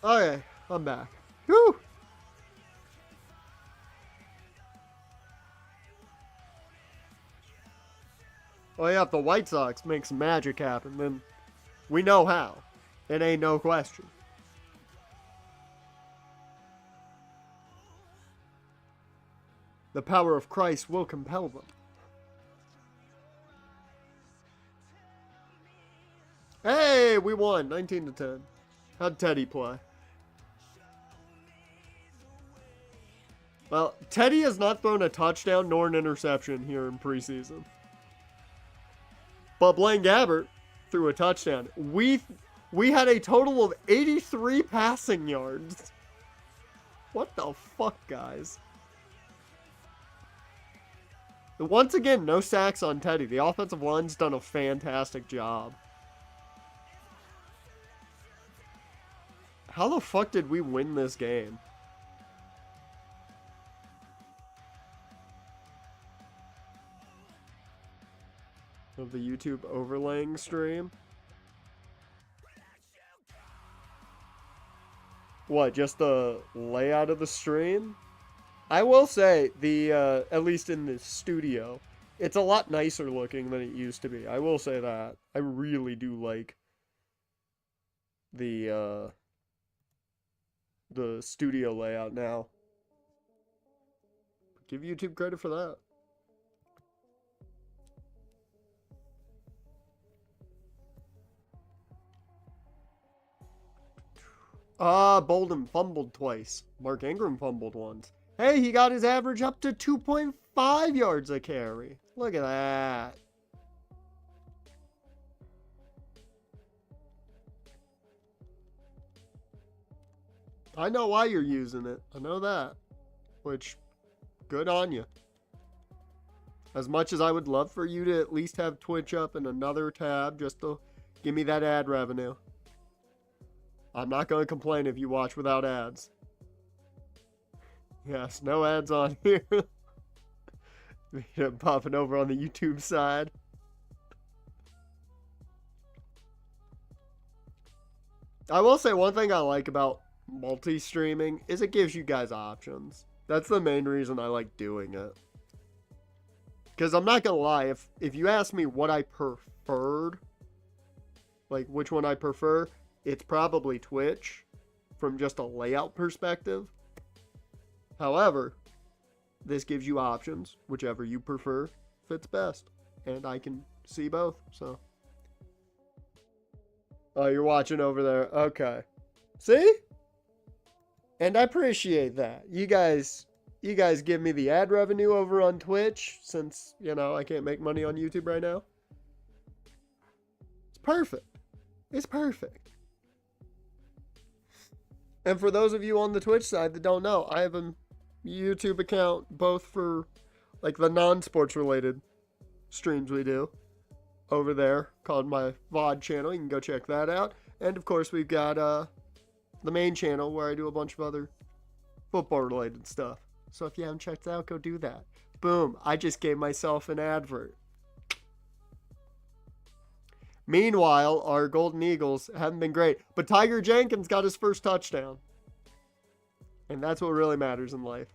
Okay, I'm back. Whew! Oh yeah, if the White Sox makes magic happen, then we know how. It ain't no question. The power of Christ will compel them. Hey, we won, 19-10. How'd Teddy play? Well, Teddy has not thrown a touchdown nor an interception here in preseason. But Blaine Gabbert threw a touchdown. We had a total of 83 passing yards. What the fuck, guys? Once again, no sacks on Teddy. The offensive line's done a fantastic job. How the fuck did we win this game? Of the YouTube overlaying stream? What, just the layout of the stream? I will say, at least in the studio, it's a lot nicer looking than it used to be. I will say that. I really do like the studio layout now. Give YouTube credit for that. Bolden fumbled twice. Mark Ingram fumbled once. Hey, he got his average up to 2.5 yards a carry. Look at that. I know why you're using it. I know that. Which, good on you. As much as I would love for you to at least have Twitch up in another tab just to give me that ad revenue, I'm not going to complain if you watch without ads. Yes, no ads on here. Popping over on the YouTube side. I will say one thing I like about multi-streaming is it gives you guys options. That's the main reason I like doing it. Because I'm not going to lie, if you ask me what I preferred, like which one I prefer, it's probably Twitch from just a layout perspective. However, this gives you options, whichever you prefer fits best. And I can see both, so. Oh, you're watching over there. Okay. See? And I appreciate that. You guys give me the ad revenue over on Twitch since, I can't make money on YouTube right now. It's perfect. It's perfect. And for those of you on the Twitch side that don't know, I have a YouTube account both for like the non-sports related streams we do over there called my VOD channel. You can go check that out. And of course we've got the main channel where I do a bunch of other football related stuff. So if you haven't checked it out, go do that. Boom, I just gave myself an advert. Meanwhile, our Golden Eagles haven't been great, but Tiger Jenkins got his first touchdown. And that's what really matters in life.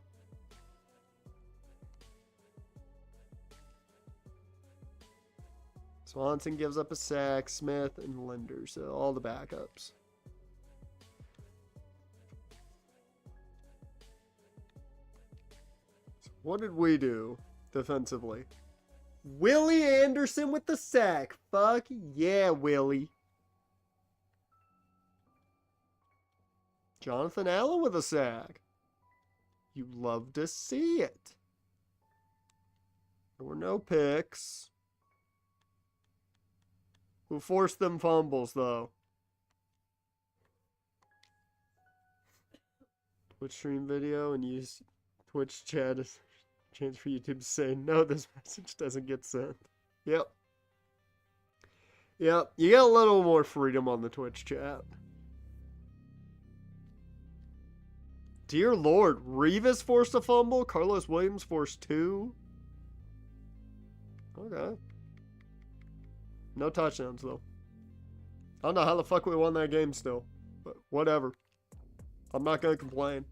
Swanson gives up a sack, Smith and Linder, so all the backups. So what did we do defensively? Willie Anderson with the sack. Fuck yeah, Willie. Jonathan Allen with a sack. You love to see it. There were no picks. Who forced them fumbles, though? Twitch stream video and use Twitch chat as a chance for YouTube to say, no, this message doesn't get sent. Yep. Yep, you get a little more freedom on the Twitch chat. Dear Lord, Revis forced a fumble. Carlos Williams forced 2. Okay. No touchdowns, though. I don't know how the fuck we won that game still. But whatever. I'm not going to complain.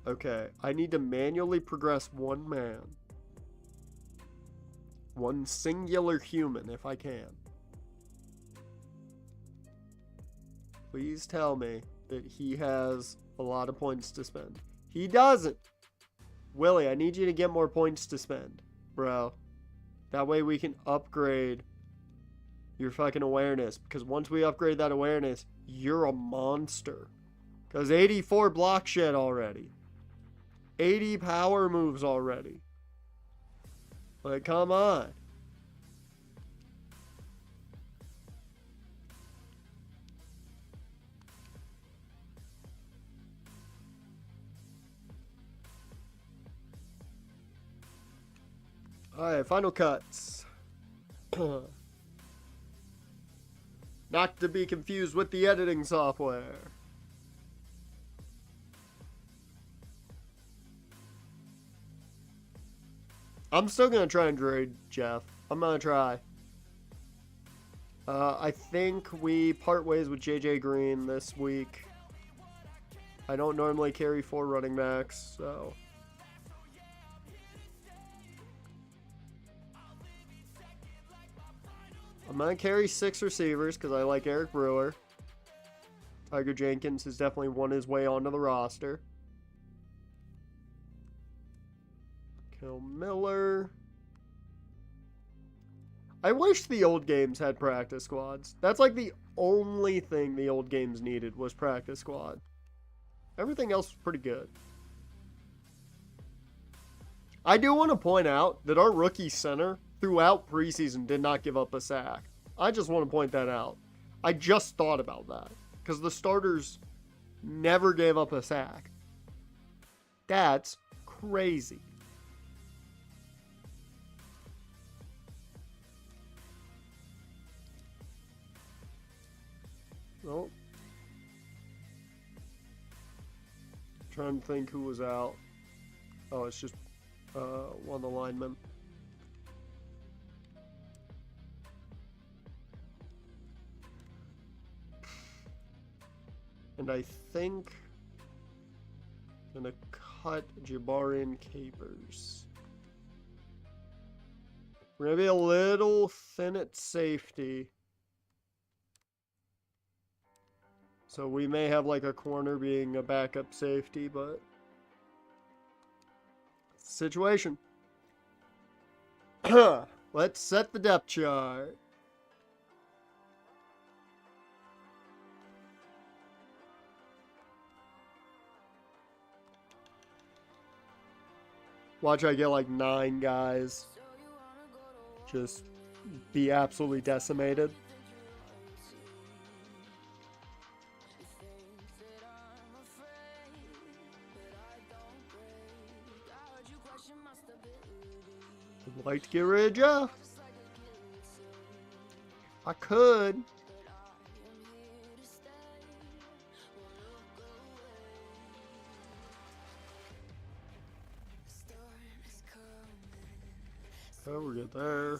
Okay, I need to manually progress one man. One singular human, if I can. Please tell me that he has a lot of points to spend. He doesn't! Willie, I need you to get more points to spend, bro. That way we can upgrade your fucking awareness. Because once we upgrade that awareness, you're a monster. Because 84 block shed already. 80 power moves already. Like, come on. Alright, final cuts. Not to be confused with the editing software. I'm still going to try and trade Jeff. I'm going to try. I think we part ways with JJ Green this week. I don't normally carry 4 running backs, so... I'm going to carry 6 receivers because I like Eric Brewer. Tiger Jenkins has definitely won his way onto the roster. Kill Miller. I wish the old games had practice squads. That's like the only thing the old games needed was practice squad. Everything else was pretty good. I do want to point out that our rookie center throughout preseason did not give up a sack. I just want to point that out. I just thought about that because the starters never gave up a sack. That's crazy. Oh. Trying to think who was out. Oh, it's just one of the linemen. And I think I'm gonna cut Jabarian Capers. We're gonna be a little thin at safety. So we may have like a corner being a backup safety, but situation. Let's set the depth chart. Watch I get like 9 guys. Just be absolutely decimated. I'd like to get rid of Jeff. I could. Oh, we're good there.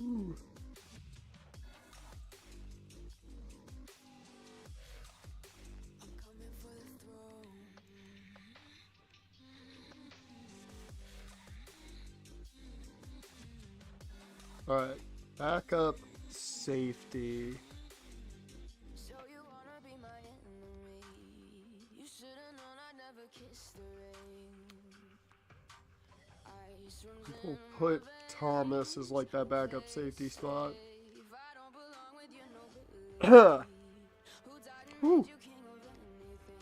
Ooh. All right, backup safety. So you wanna be my enemy? You should've known I'd never kiss the rain. Ice runs We'll in put Thomas as like that backup safety spot. if I don't belong with you, no belief. Who died and Whew. made you king of anything?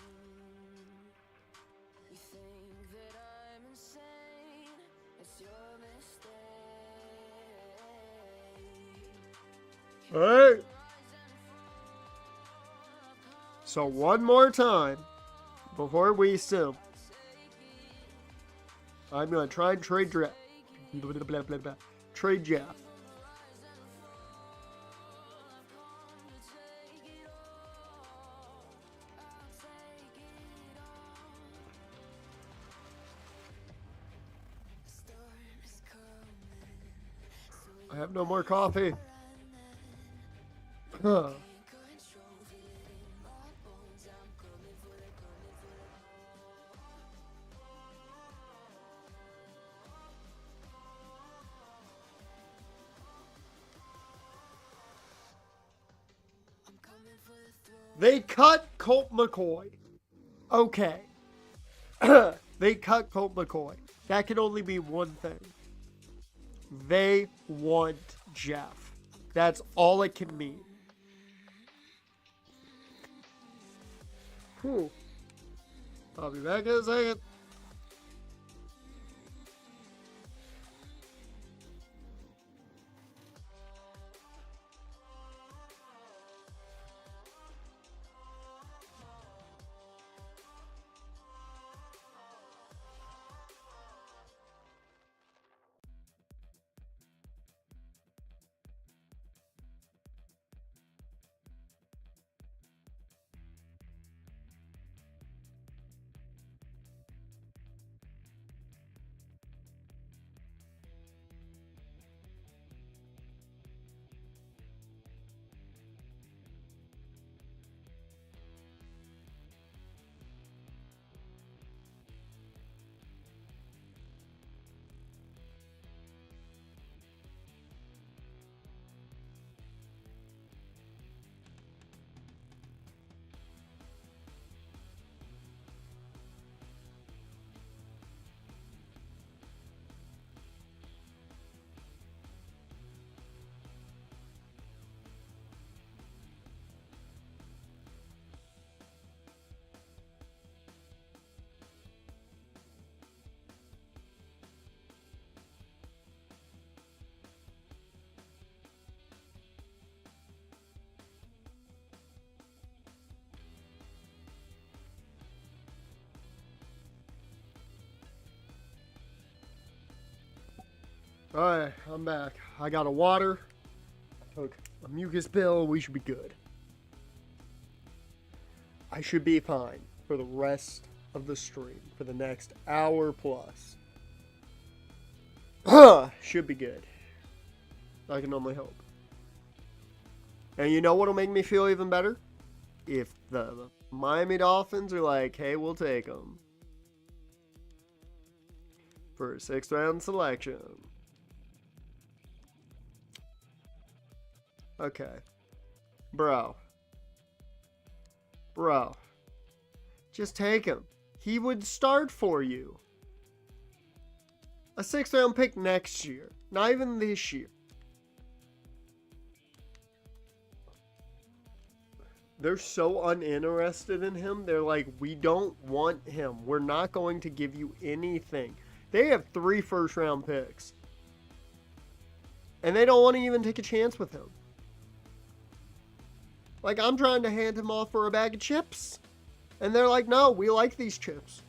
You think that I'm insane? It's your mistake. All right. So one more time before we sue. I'm gonna try and trade Jeff. Trade Jeff. I have no more coffee. Huh. They cut Colt McCoy. Okay. They cut Colt McCoy. That can only be one thing. They want Jeff. That's all it can mean. Whew. I'll be back in a second. Alright, I'm back. I got a water. Took a mucus pill. We should be good. I should be fine for the rest of the stream. For the next hour plus. Should be good. I can only hope. And you know what'll make me feel even better? If the Miami Dolphins are like, hey, we'll take them for a 6th round selection. Okay. Bro. Just take him. He would start for you. A 6th round pick next year. Not even this year. They're so uninterested in him. They're like, we don't want him. We're not going to give you anything. They have 3 first-round picks. And they don't want to even take a chance with him. Like, I'm trying to hand him off for a bag of chips. And they're like, no, we like these chips.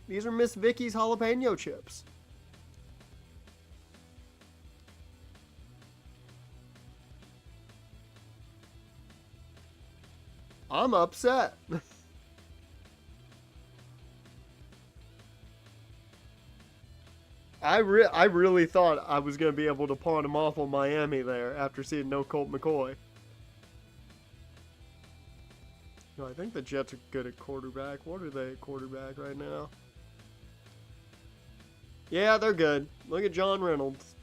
These are Miss Vicky's jalapeno chips. I'm upset. I really thought I was going to be able to pawn him off on Miami there after seeing no Colt McCoy. No, I think the Jets are good at quarterback. What are they at quarterback right now? Yeah, they're good. Look at John Reynolds.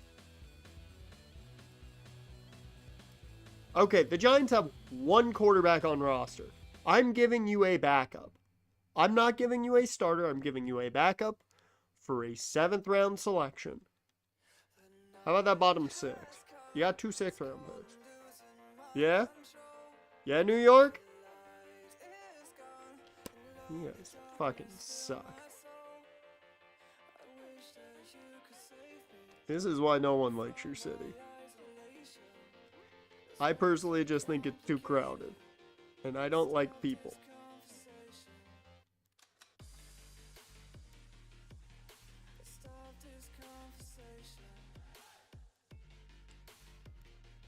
Okay, the Giants have 1 quarterback on roster. I'm giving you a backup. I'm not giving you a starter. I'm giving you a backup for a 7th round selection. How about that bottom 6? You got 2 6th round picks. Yeah? Yeah, New York? You guys fucking suck. This is why no one likes your city. I personally just think it's too crowded. And I don't like people.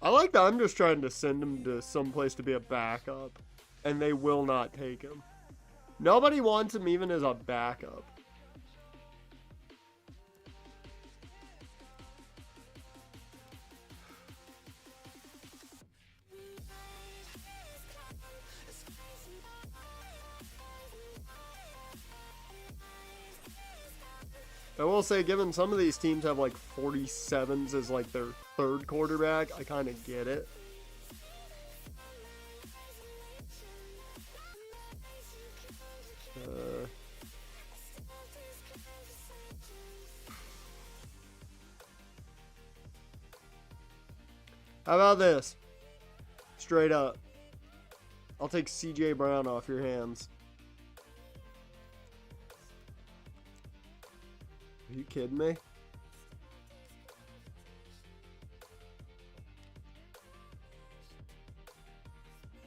I like that I'm just trying to send him to someplace to be a backup. And they will not take him. Nobody wants him even as a backup. I will say, given some of these teams have like 47s as like their 3rd quarterback, I kind of get it. How about this? Straight up. I'll take CJ Brown off your hands. Are you kidding me?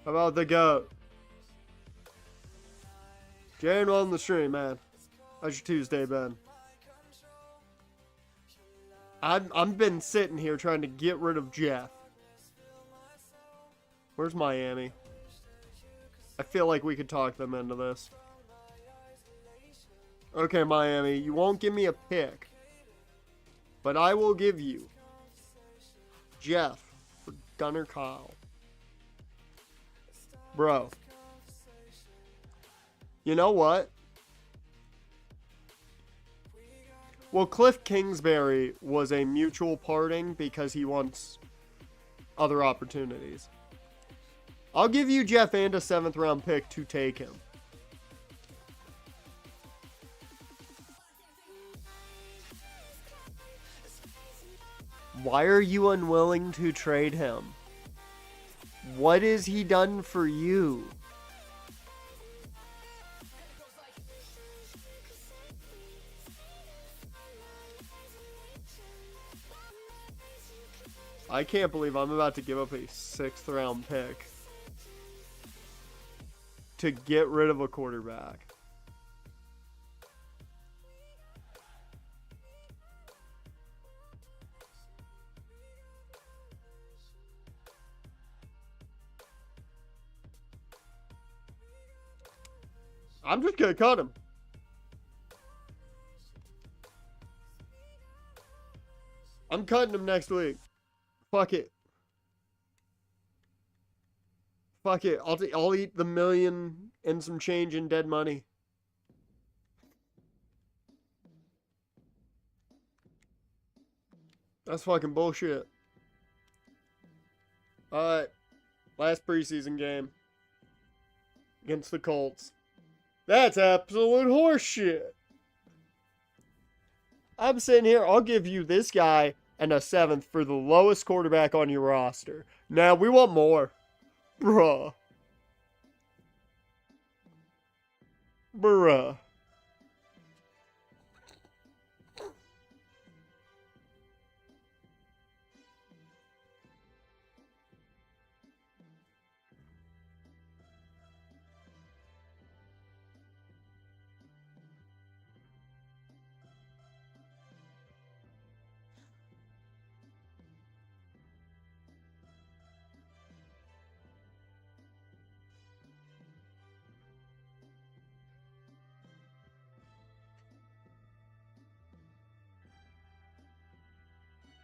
How about the GOAT? Jaren on the stream, man. How's your Tuesday been? I've been sitting here trying to get rid of Jeff. Where's Miami? I feel like we could talk them into this. Okay, Miami, you won't give me a pick. But I will give you Jeff for Gunnar Kyle. Bro. You know what? Well, Cliff Kingsbury was a mutual parting because he wants other opportunities. I'll give you Jeff and a 7th round pick to take him. Why are you unwilling to trade him? What has he done for you? I can't believe I'm about to give up a 6th round pick to get rid of a quarterback. I'm just gonna cut him. I'm cutting him next week. Fuck it. Fuck it. I'll eat the million and some change in dead money. That's fucking bullshit. Alright. Last preseason game. Against the Colts. That's absolute horseshit. I'm sitting here, I'll give you this guy and a 7th for the lowest quarterback on your roster. Now, we want more. Bruh. Bruh.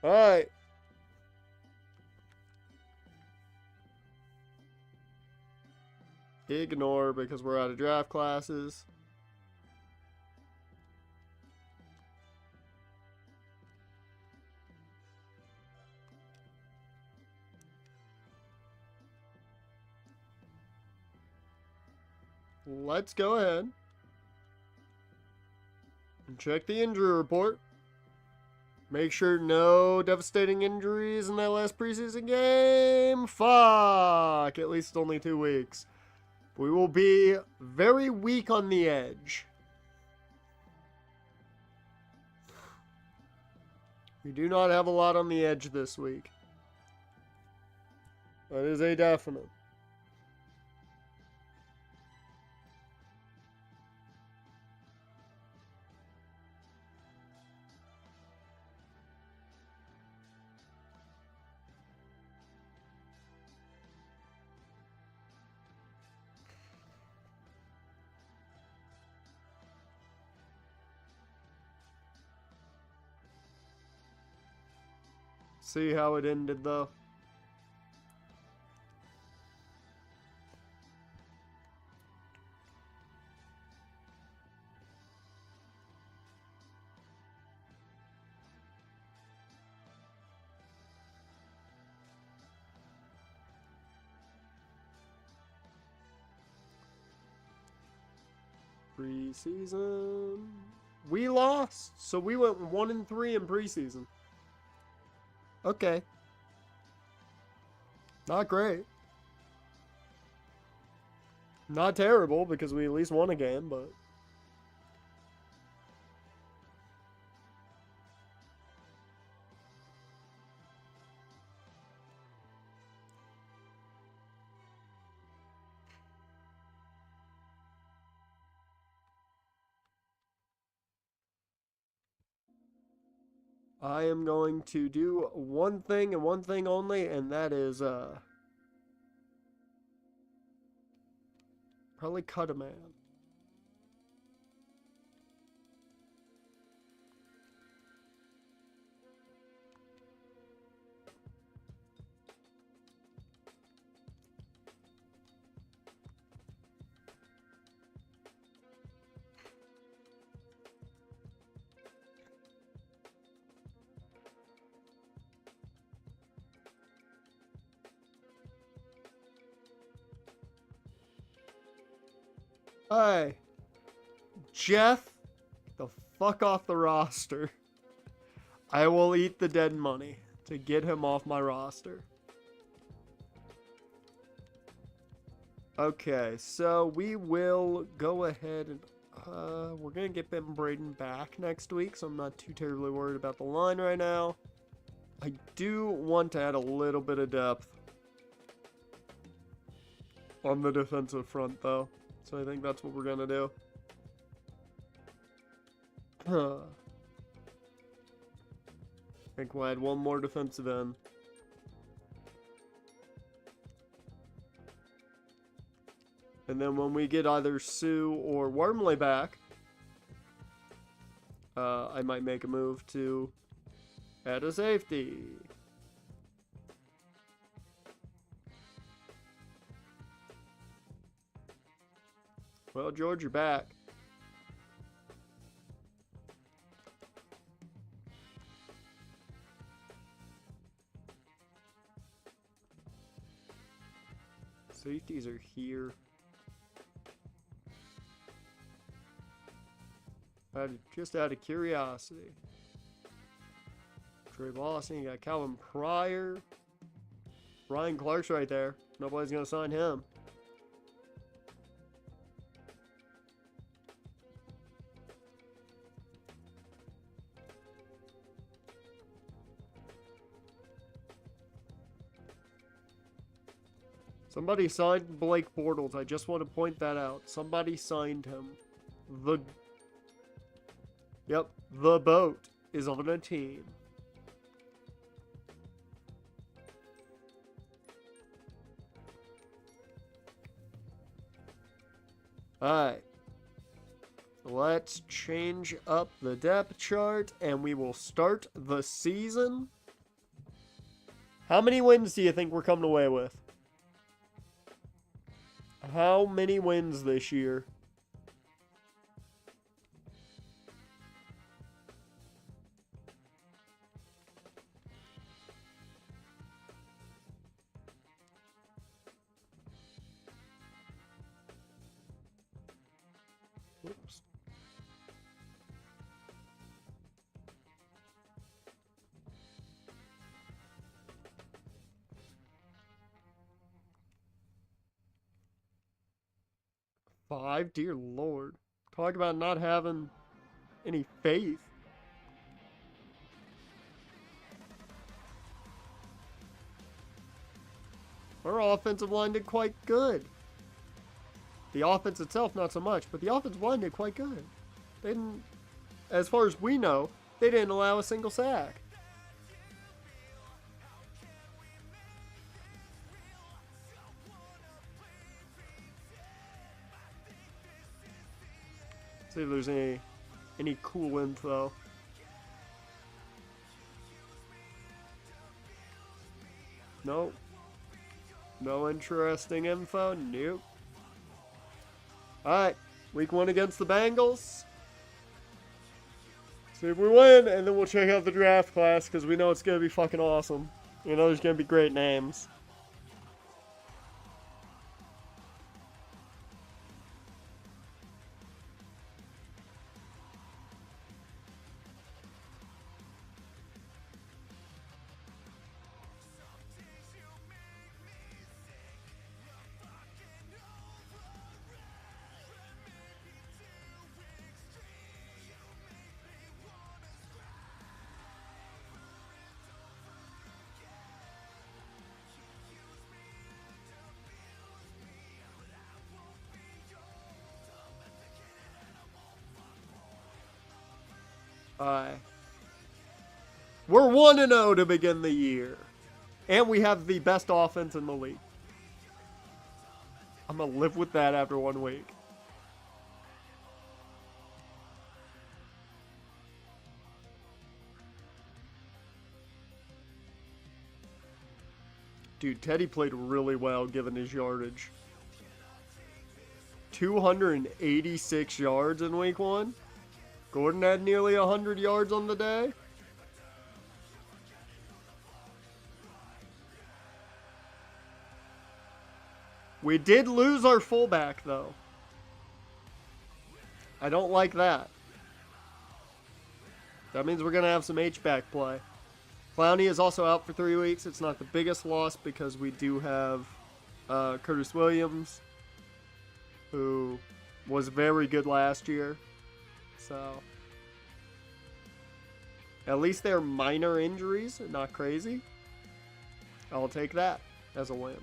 Alright. Ignore because we're out of draft classes. Let's go ahead and check the injury report. Make sure no devastating injuries in that last preseason game. Fuck! At least only 2 weeks. We will be very weak on the edge. We do not have a lot on the edge this week. That is a definite. See how it ended, though. Preseason. We lost, so we went 1-3 in preseason. Okay. Not great. Not terrible because we at least won a game, but I am going to do one thing and one thing only, and that is probably cut a man. Hey, Jeff, get the fuck off the roster. I will eat the dead money to get him off my roster. Okay, so we will go ahead and we're gonna get Ben Braden back next week, so I'm not too terribly worried about the line right now. I do want to add a little bit of depth on the defensive front, though. So I think that's what we're gonna do. I think we'll add one more defensive end. And then when we get either Sue or Wormley back, I might make a move to add a safety. Well, George, you're back. Safeties are here. Just out of curiosity. Trey Lawson, you got Calvin Pryor. Ryan Clark's right there. Nobody's going to sign him. Somebody signed Blake Bortles. I just want to point that out. Somebody signed him. Yep, the boat is on a team. Alright. Let's change up the depth chart and we will start the season. How many wins do you think we're coming away with? How many wins this year? Oops. Five? Dear Lord. Talk about not having any faith. Our offensive line did quite good. The offense itself, not so much, but the offensive line did quite good. They didn't, as far as we know, they didn't allow a single sack. See if there's any cool info. Nope. No interesting info? Nope. Alright, week 1 against the Bengals. See if we win, and then we'll check out the draft class, because we know it's going to be fucking awesome. You know there's going to be great names. We're 1-0 to begin the year. And we have the best offense in the league. I'm going to live with that after 1 week. Dude, Teddy played really well given his yardage. 286 yards in week 1. Gordon had nearly 100 yards on the day. We did lose our fullback, though. I don't like that. That means we're going to have some H-back play. Clowney is also out for 3 weeks. It's not the biggest loss because we do have Curtis Williams, who was very good last year. So, at least they're minor injuries, not crazy. I'll take that as a win.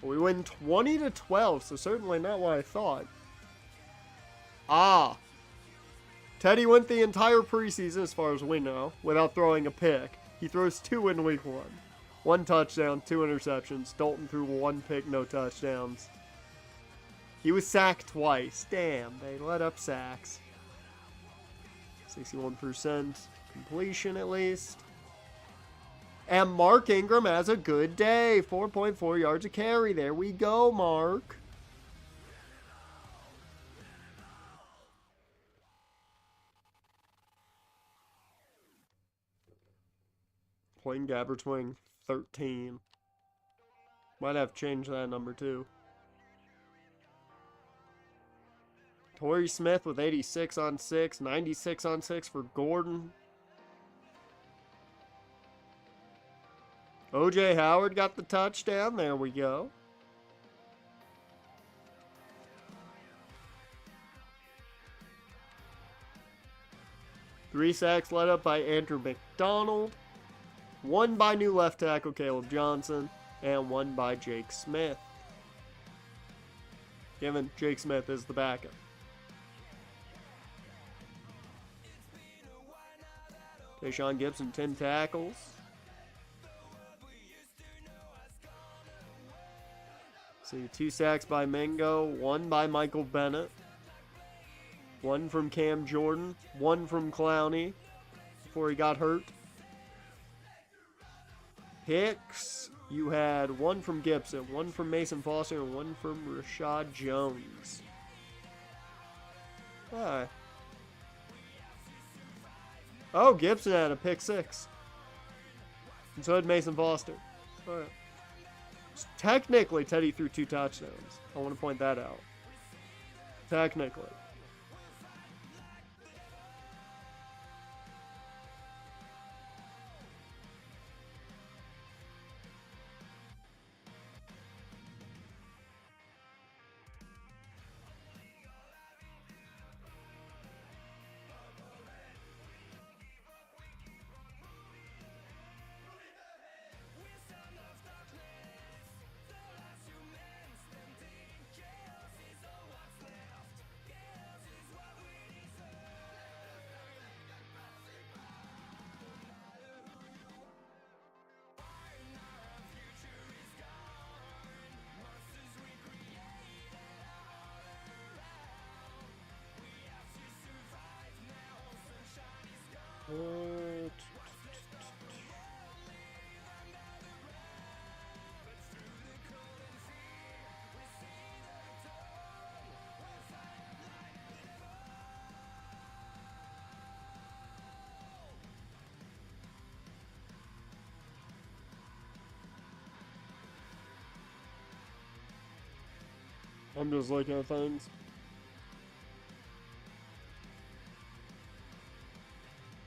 We win 20-12, so certainly not what I thought. Teddy went the entire preseason, as far as we know, without throwing a pick. He throws 2 in week 1. 1 touchdown, 2 interceptions. Dalton threw 1 pick, no touchdowns. He was sacked twice. Damn, they let up sacks. 61% completion at least. And Mark Ingram has a good day. 4.4 yards a carry. There we go, Mark. Playing Gabbard's wing, 13. Might have changed that number too. Torrey Smith with 86 on 6, 96 on 6 for Gordon. O.J. Howard got the touchdown. There we go. Three sacks led up by Andrew McDonald. 1 by new left tackle Caleb Johnson. And 1 by Jake Smith. Given Jake Smith is the backup. Tayshaun Gibson, 10 tackles. See, 2 sacks by Mingo, 1 by Michael Bennett. 1 from Cam Jordan, 1 from Clowney before he got hurt. Hicks, you had 1 from Gibson, 1 from Mason Foster, and 1 from Rashad Jones. Alright. Oh, Gibson had a pick 6. And so did Mason Foster. Alright. So technically, Teddy threw 2 touchdowns. I want to point that out. Technically. I'm just looking at things.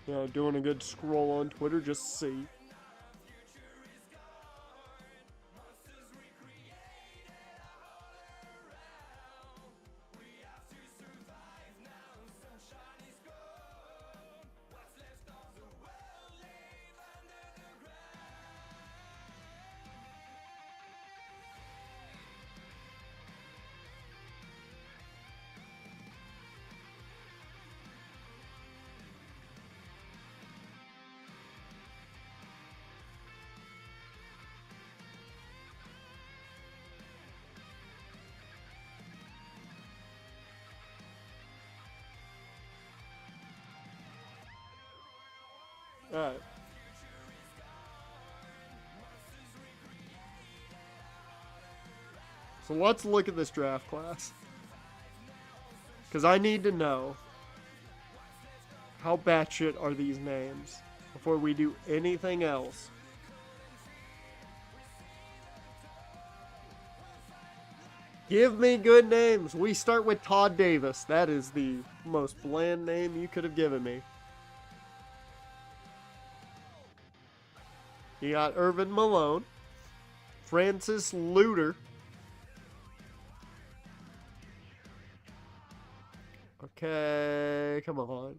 You know, doing a good scroll on Twitter just to see. Alright. So let's look at this draft class. Because I need to know how batshit are these names before we do anything else. Give me good names. We start with Todd Davis. That is the most bland name you could have given me. You got Irvin Malone, Francis Luter. Okay, come on.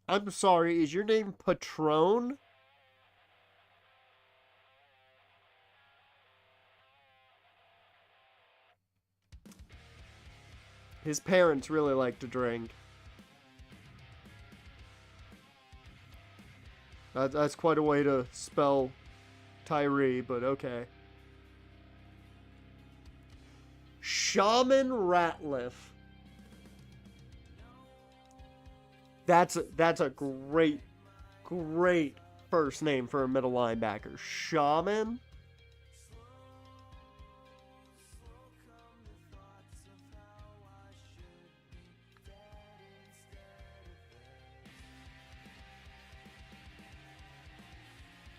I'm sorry, is your name Patron? His parents really like to drink. That's quite a way to spell Tyree, but okay. Shaman Ratliff. That's a great first name for a middle linebacker. Shaman?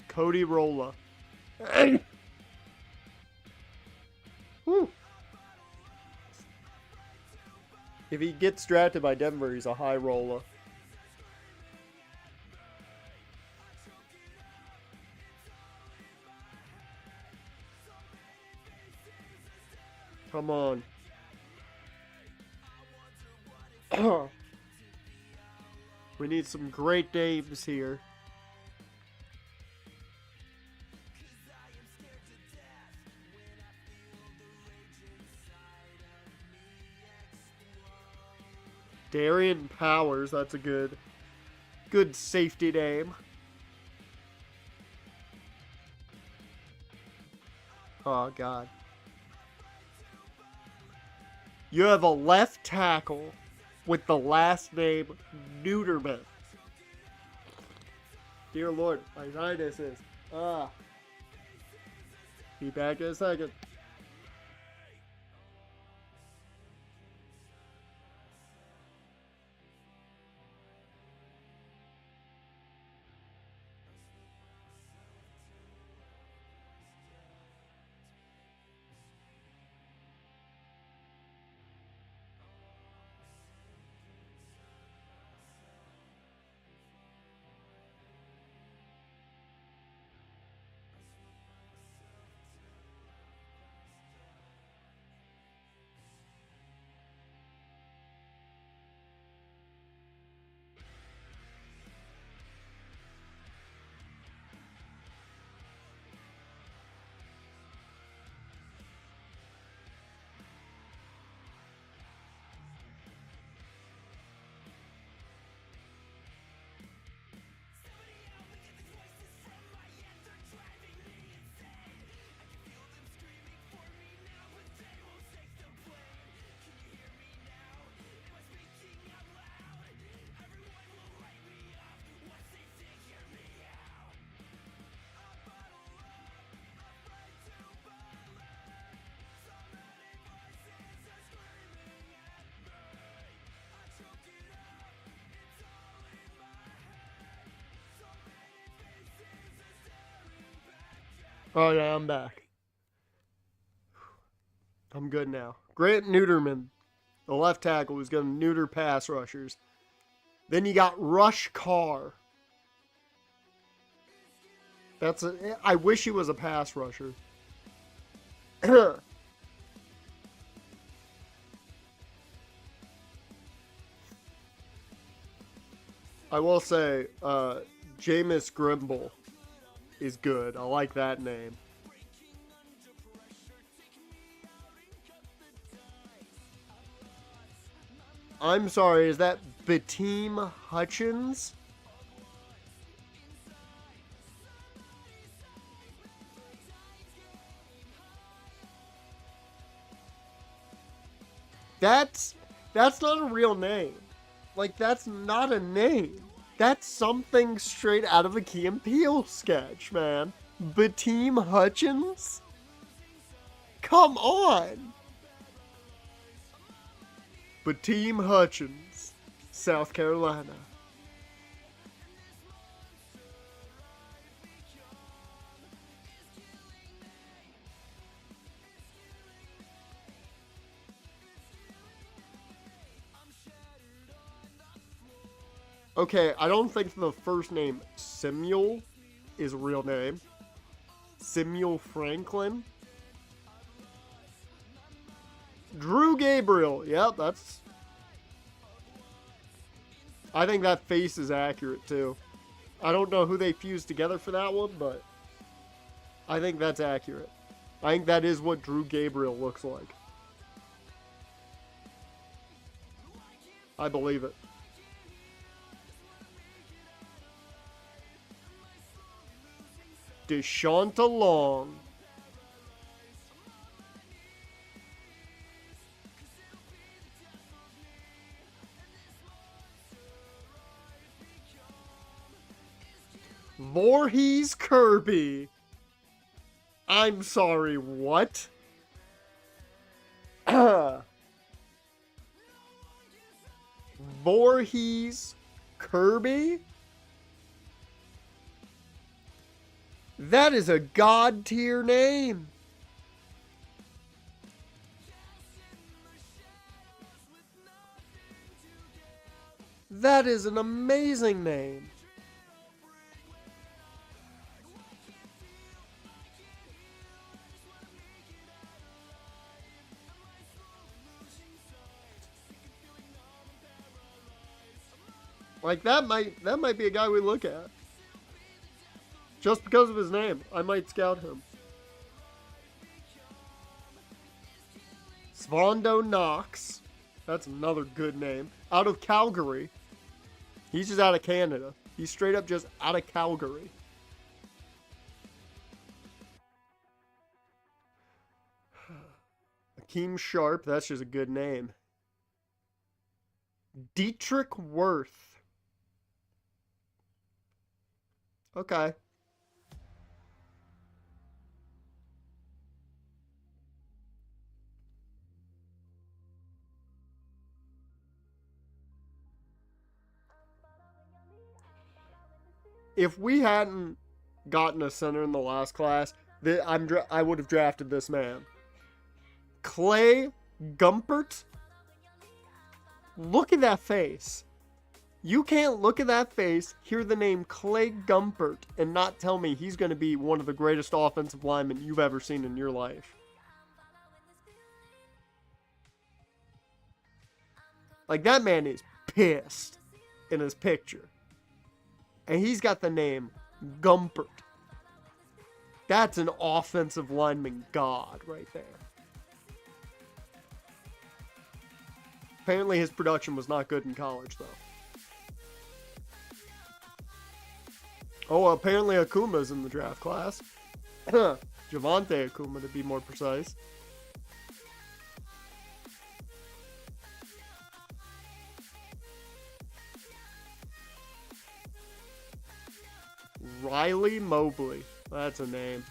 Cody Rolla. Whew. If he gets drafted by Denver, he's a high roller. Come on. We need some great names here. Darian Powers, that's a good safety name. Oh, God. You have a left tackle with the last name Neuterman. Dear Lord, my sinuses. Be back in a second. Oh yeah, I'm back. I'm good now. Grant Neuterman, the left tackle, who's going to neuter pass rushers. Then you got Rush Carr. I wish he was a pass rusher. I will say, Jameis Grimble is good. I like that name. I'm sorry, is that Bateem Hutchins? That's not a real name. Like, that's not a name. That's something straight out of a Key and Peele sketch, man. Bateem Hutchins? Come on! Bateem Hutchins, South Carolina. Okay, I don't think the first name Samuel is a real name. Samuel Franklin. Drew Gabriel. Yep, that's... I think that face is accurate, too. I don't know who they fused together for that one, but I think that's accurate. I think that is what Drew Gabriel looks like. I believe it. Deshaunta Long. Voorhees Kirby. I'm sorry, what? Voorhees Kirby? That is a god tier name. That is an amazing name. Like that might be a guy we look at. Just because of his name, I might scout him. Svondo Knox. That's another good name. Out of Calgary. He's just out of Canada. He's straight up just out of Calgary. Akeem Sharp. That's just a good name. Dietrich Worth. Okay. If we hadn't gotten a center in the last class, I would have drafted this man. Clay Gumpert. Look at that face. You can't look at that face, hear the name Clay Gumpert, and not tell me he's going to be one of the greatest offensive linemen you've ever seen in your life. Like, that man is pissed in his picture. And he's got the name Gumpert. That's an offensive lineman god right there. Apparently his production was not good in college, though. Oh, apparently Akuma's in the draft class. Javante Akuma, to be more precise. Riley Mobley. That's a name.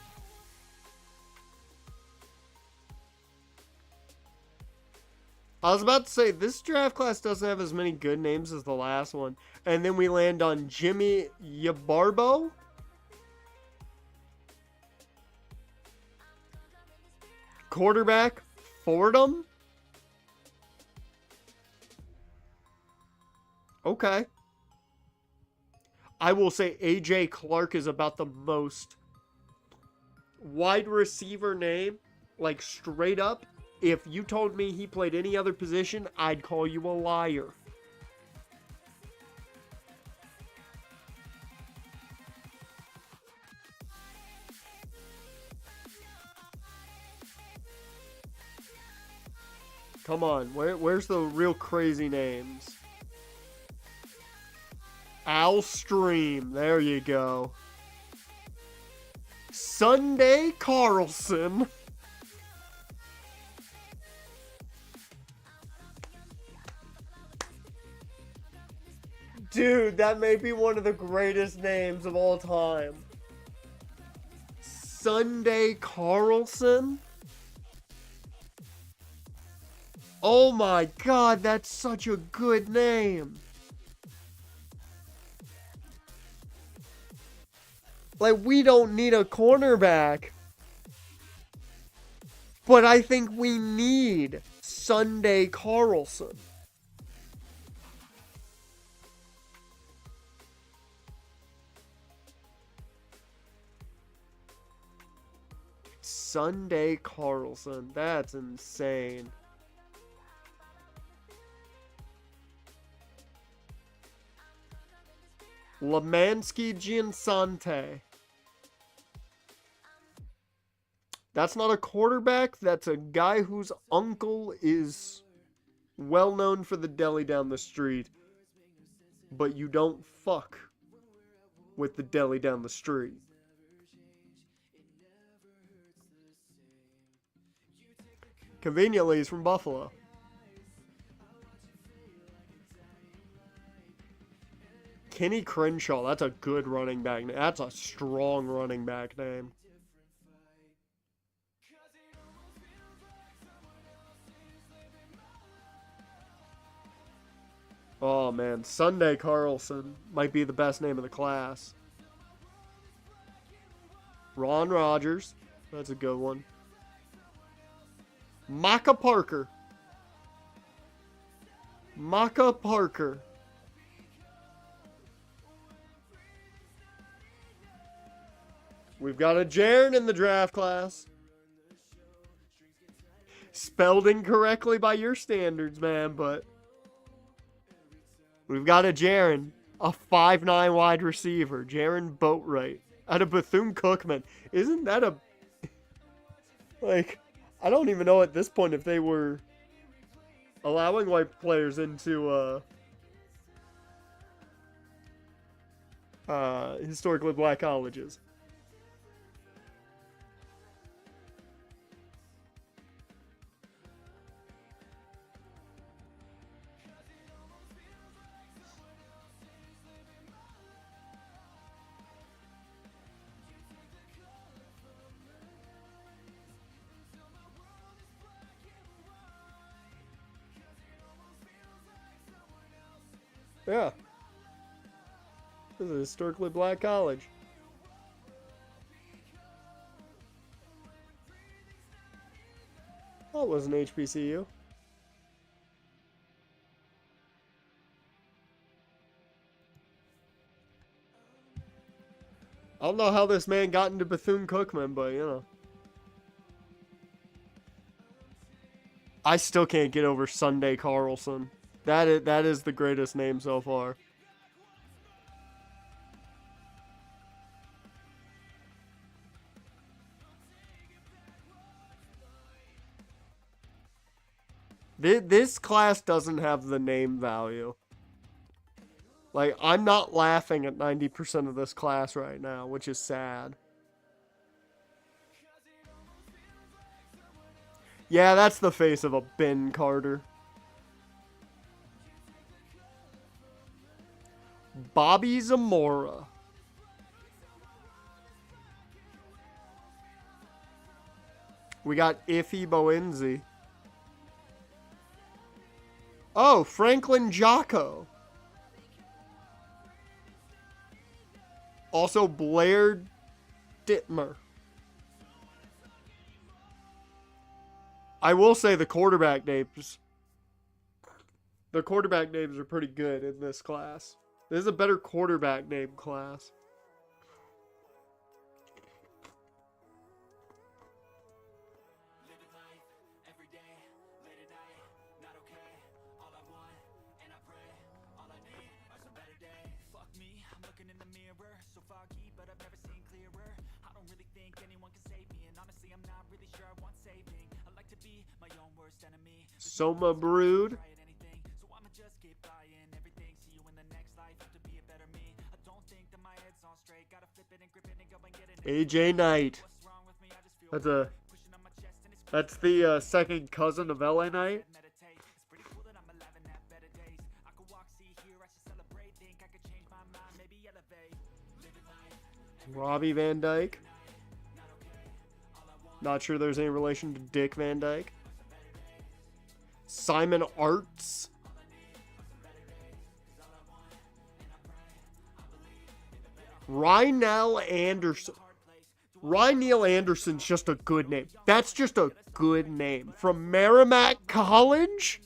I was about to say, this draft class doesn't have as many good names as the last one. And then we land on Jimmy Yabarbo. Quarterback, Fordham. Okay. I will say AJ Clark is about the most wide receiver name, like straight up. If you told me he played any other position, I'd call you a liar. Come on, where's the real crazy names? Al Stream, there you go. Sunday Carlson. Dude, that may be one of the greatest names of all time. Sunday Carlson? Oh my god, that's such a good name. Like, we don't need a cornerback. But I think we need Sunday Carlson. Sunday Carlson. That's insane. Lemansky Giansante. That's not a quarterback. That's a guy whose uncle is well known for the deli down the street, but you don't fuck with the deli down the street. Conveniently, he's from Buffalo. Kenny Crenshaw, that's a good running back name. That's a strong running back name. Oh man, Sunday Carlson might be the best name of the class. Ron Rodgers, that's a good one. Maka Parker. Maka Parker. We've got a Jaron in the draft class. Spelled incorrectly by your standards, man, but we've got a Jaron, a 5'9" wide receiver, Jaron Boatwright, out of Bethune-Cookman. Isn't that a... Like, I don't even know at this point if they were allowing white players into historically black colleges. Yeah. This is a historically black college. Oh, it was an HBCU. I don't know how this man got into Bethune-Cookman, but you know. I still can't get over Sunday Carlson. That is the greatest name so far. This class doesn't have the name value. Like, I'm not laughing at 90% of this class right now, which is sad. Yeah, that's the face of a Ben Carter. Bobby Zamora. We got Iffy Boenzi. Oh, Franklin Jocko. Also Blair Dittmer. I will say the quarterback names. The quarterback names are pretty good in this class. This is a better quarterback name class. Soma Brood. AJ Knight. That's the second cousin of LA Knight. Robbie Van Dyke. Not sure there's any relation to Dick Van Dyke. Simon Arts. Rynell Anderson. Rynell Anderson's just a good name. That's just a good name. From Merrimack College?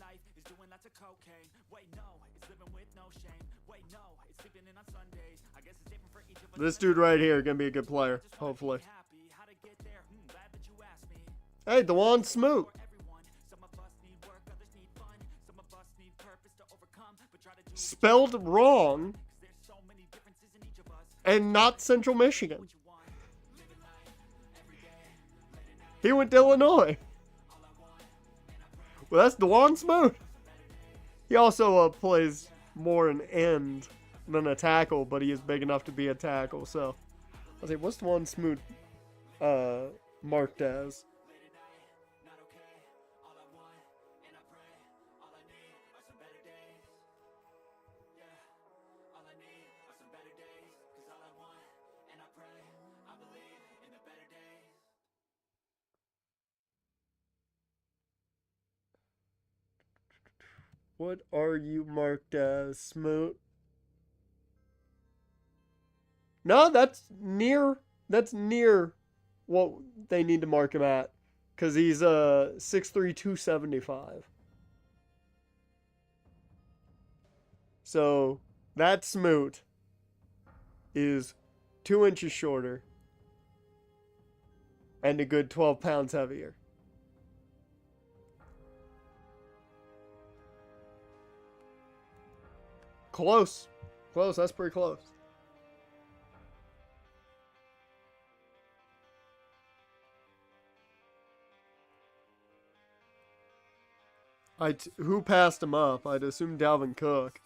This dude right here gonna be a good player, hopefully. Hey, DeJuan Smoot. Spelled wrong. And not Central Michigan. He went to Illinois. Well, that's DeJuan Smoot. He also plays more an end than a tackle, but he is big enough to be a tackle. So, I was like, what's the one Smoot marked as? What are you marked as, Smoot? No, that's near. That's near what they need to mark him at, cause he's 6'3", 275. So that Smoot is 2 inches shorter and a good 12 pounds heavier. Close. Close, that's pretty close. Who passed him up? I'd assume Dalvin Cook.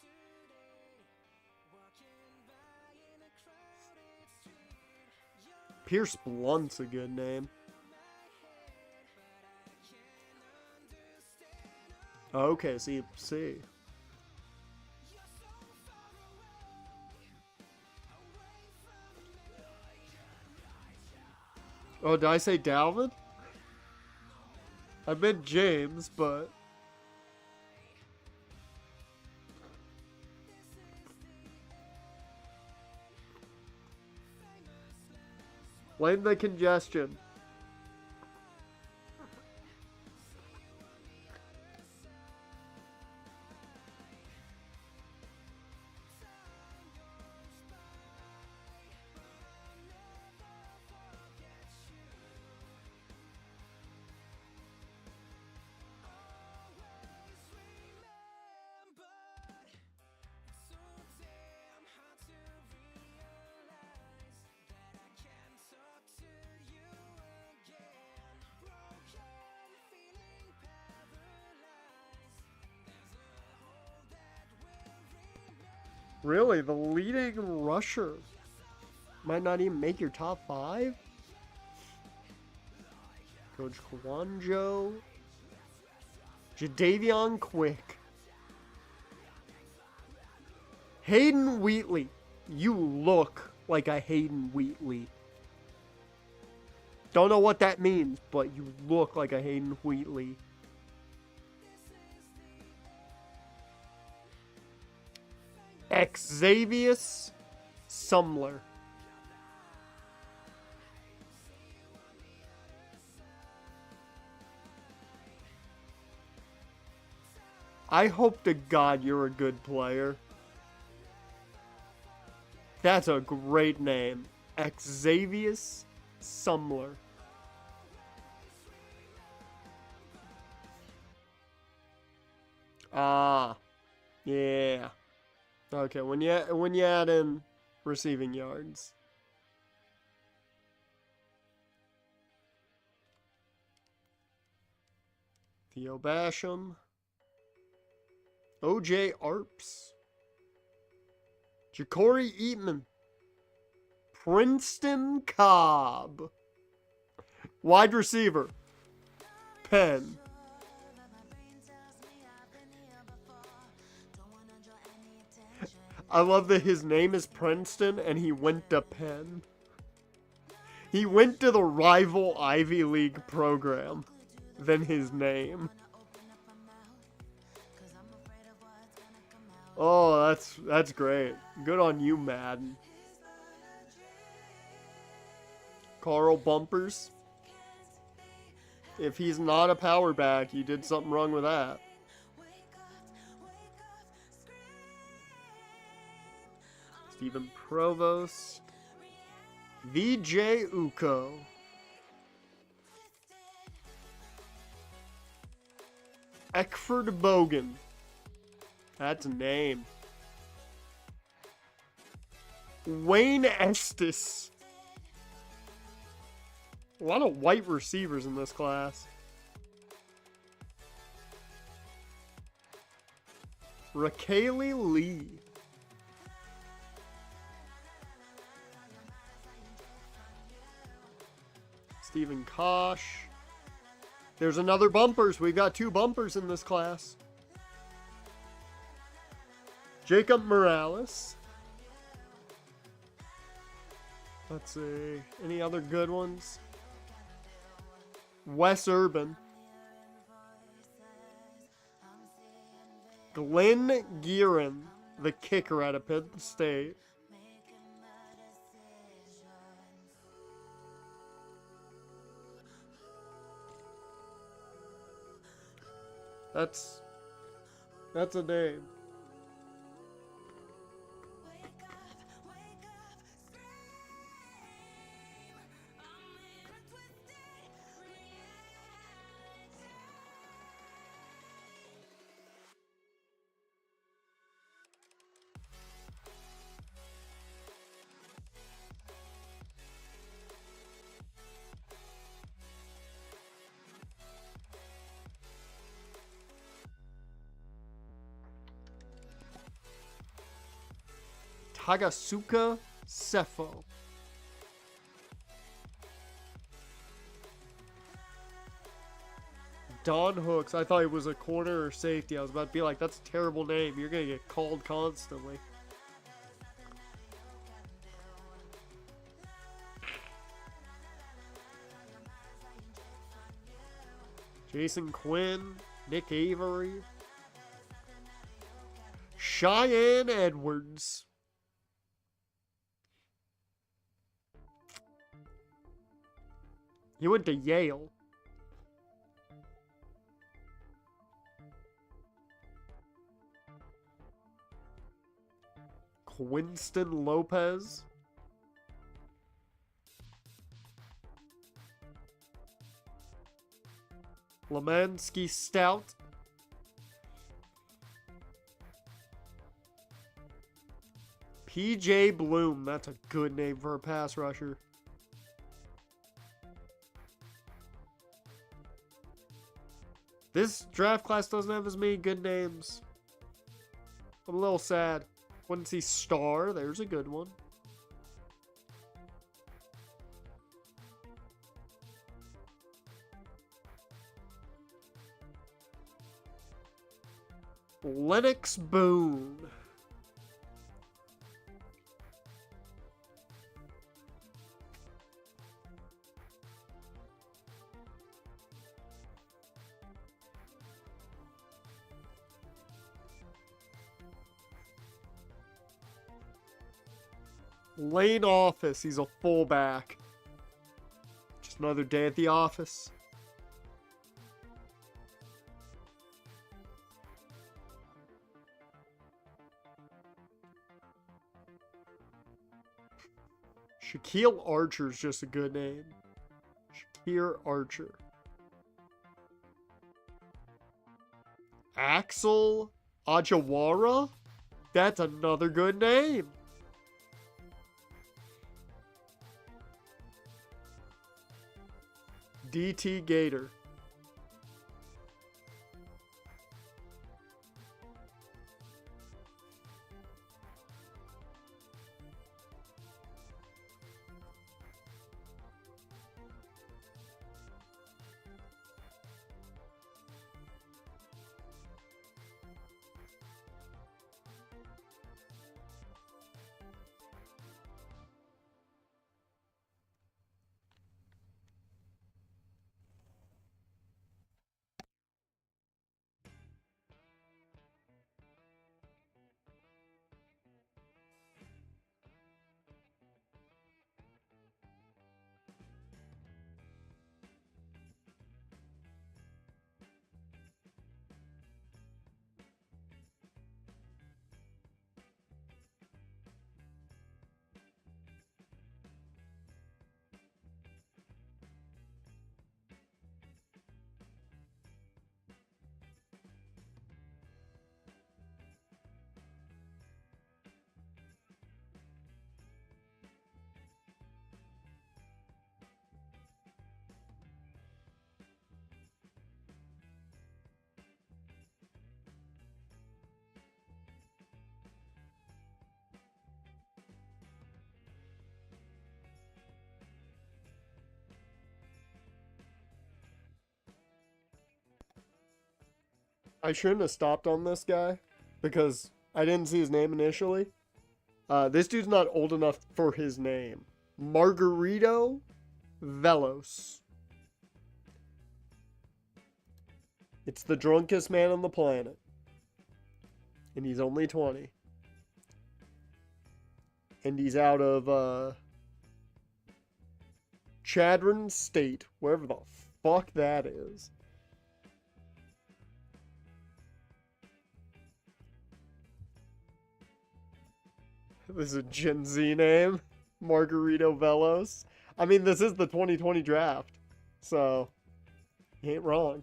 Pierce Blunt's a good name. Okay, see. Oh, did I say Dalvin? I meant James, but... blame the congestion. Really, the leading rusher might not even make your top 5? Coach Kwanjo. Jadavion Quick. Hayden Wheatley. You look like a Hayden Wheatley. Don't know what that means, but you look like a Hayden Wheatley. Xavius Sumler. I hope to God you're a good player. That's a great name. Xavius Sumler. Ah, yeah. Okay, when you add in receiving yards. Theo Basham. OJ Arps. Ja'Cory Eatman. Princeton Cobb. Wide receiver. Penn. I love that his name is Princeton and he went to Penn. He went to the rival Ivy League program than his name. Oh, that's great. Good on you, Madden. Carl Bumpers. If he's not a power back, you did something wrong with that. Stephen Provost. VJ Uko. Eckford Bogan. That's a name. Wayne Estes. A lot of white receivers in this class. Raquel Lee. Stephen Kosh. There's another bumpers. We've got 2 bumpers in this class. Jacob Morales. Let's see. Any other good ones? Wes Urban. Glenn Gearin, the kicker out of Penn State. That's a name. Tagasuka Sefo. Don Hooks. I thought he was a corner or safety. I was about to be like, that's a terrible name. You're going to get called constantly. Jason Quinn. Nick Avery. Cheyenne Edwards. He went to Yale. Quinston Lopez. Lemansky Stout. PJ Bloom. That's a good name for a pass rusher. This draft class doesn't have as many good names. I'm a little sad. Quincy Starr, there's a good one. Lennox Boone. Lane Office, he's a fullback. Just another day at the office. Shaquille Archer's just a good name. Shakir Archer. Axel Ajawara? That's another good name. DT Gator. I shouldn't have stopped on this guy because I didn't see his name initially. This dude's not old enough for his name. Margarito Velos. It's the drunkest man on the planet. And he's only 20. And he's out of, Chadron State. Wherever the fuck that is. This is a Gen Z name. Margarito Velos. I mean, this is the 2020 draft. So, you ain't wrong.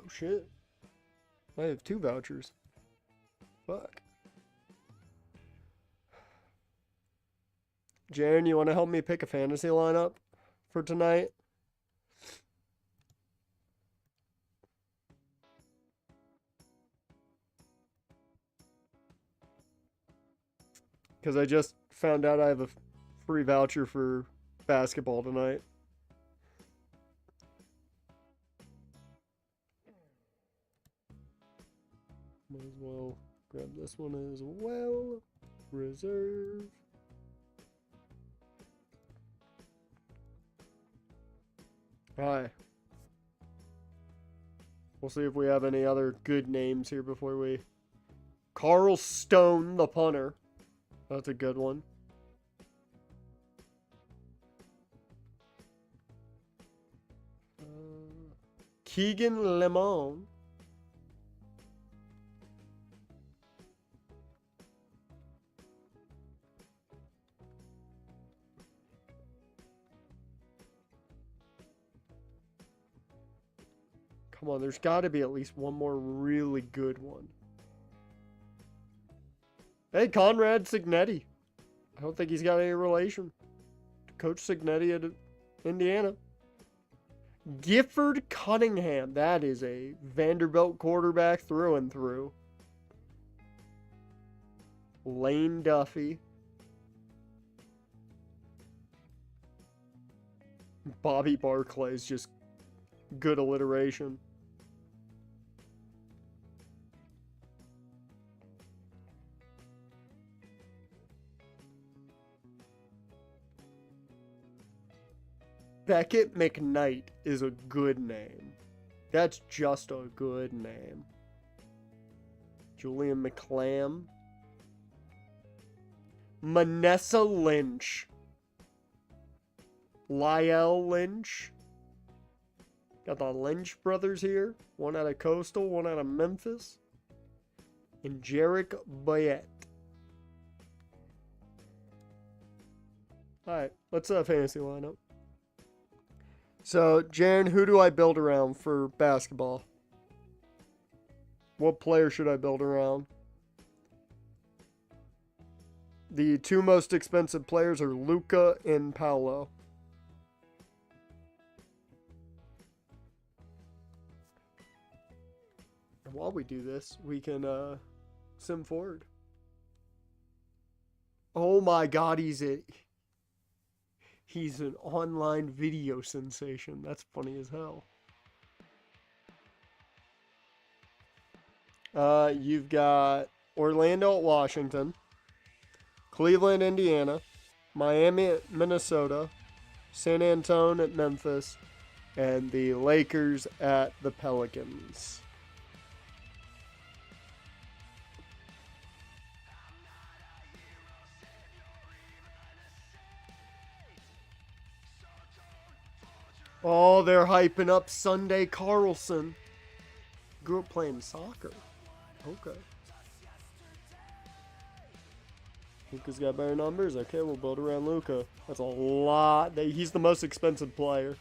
Oh shit. I have 2 vouchers. Fuck. Jaren, you want to help me pick a fantasy lineup for tonight? Because I just found out I have a free voucher for basketball tonight. Might as well grab this one as well. Reserve. Hi. We'll see if we have any other good names here before we... Carl Stone, the punter. That's a good one. Keegan Lemon. Come on, there's got to be at least one more really good one. Hey, Conrad Signetti. I don't think he's got any relation to Coach Signetti at Indiana. Gifford Cunningham. That is a Vanderbilt quarterback through and through. Lane Duffy. Bobby Barclay's just good alliteration. Beckett McKnight is a good name. That's just a good name. Julian McClam. Manessa Lynch. Lyle Lynch. Got the Lynch brothers here. One out of Coastal, one out of Memphis. And Jarek Bayette. Alright, let's fantasy lineup. So, Jaren, who do I build around for basketball? What player should I build around? The 2 most expensive players are Luka and Paolo. And while we do this, we can sim forward. Oh my god, he's an online video sensation. That's funny as hell. You've got Orlando at Washington, Cleveland, Indiana, Miami at Minnesota, San Antonio at Memphis, and the Lakers at the Pelicans. Oh, they're hyping up Sunday Carlson. Grew up playing soccer. Okay. Luka's got better numbers. Okay, we'll build around Luka. That's a lot. He's the most expensive player.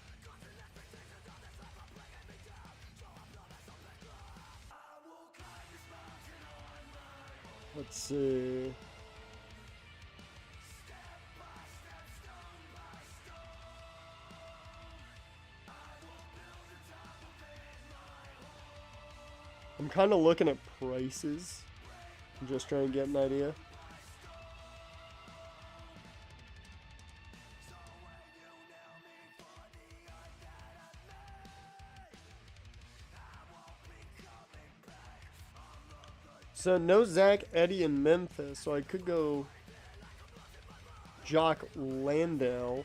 Let's see. I'm kind of looking at prices. I'm just trying to get an idea. So no Zach, Eddie, and Memphis, so I could go Jock Landale.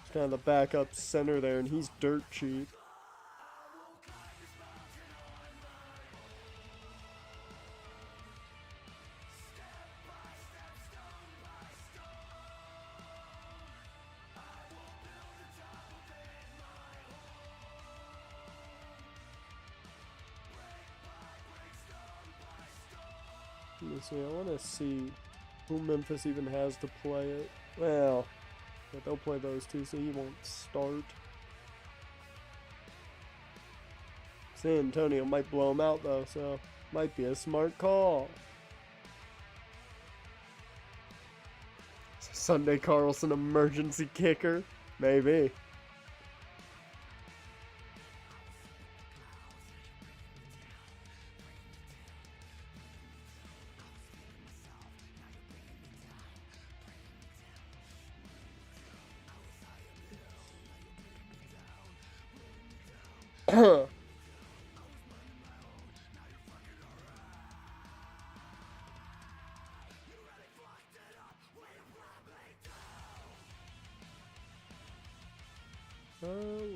He's kind of the backup center there, and he's dirt cheap. Let me see, I want to see who Memphis even has to play it. Well, but they'll play those two, so he won't start. San Antonio might blow him out, though, so might be a smart call. Sunday Carlson emergency kicker? Maybe.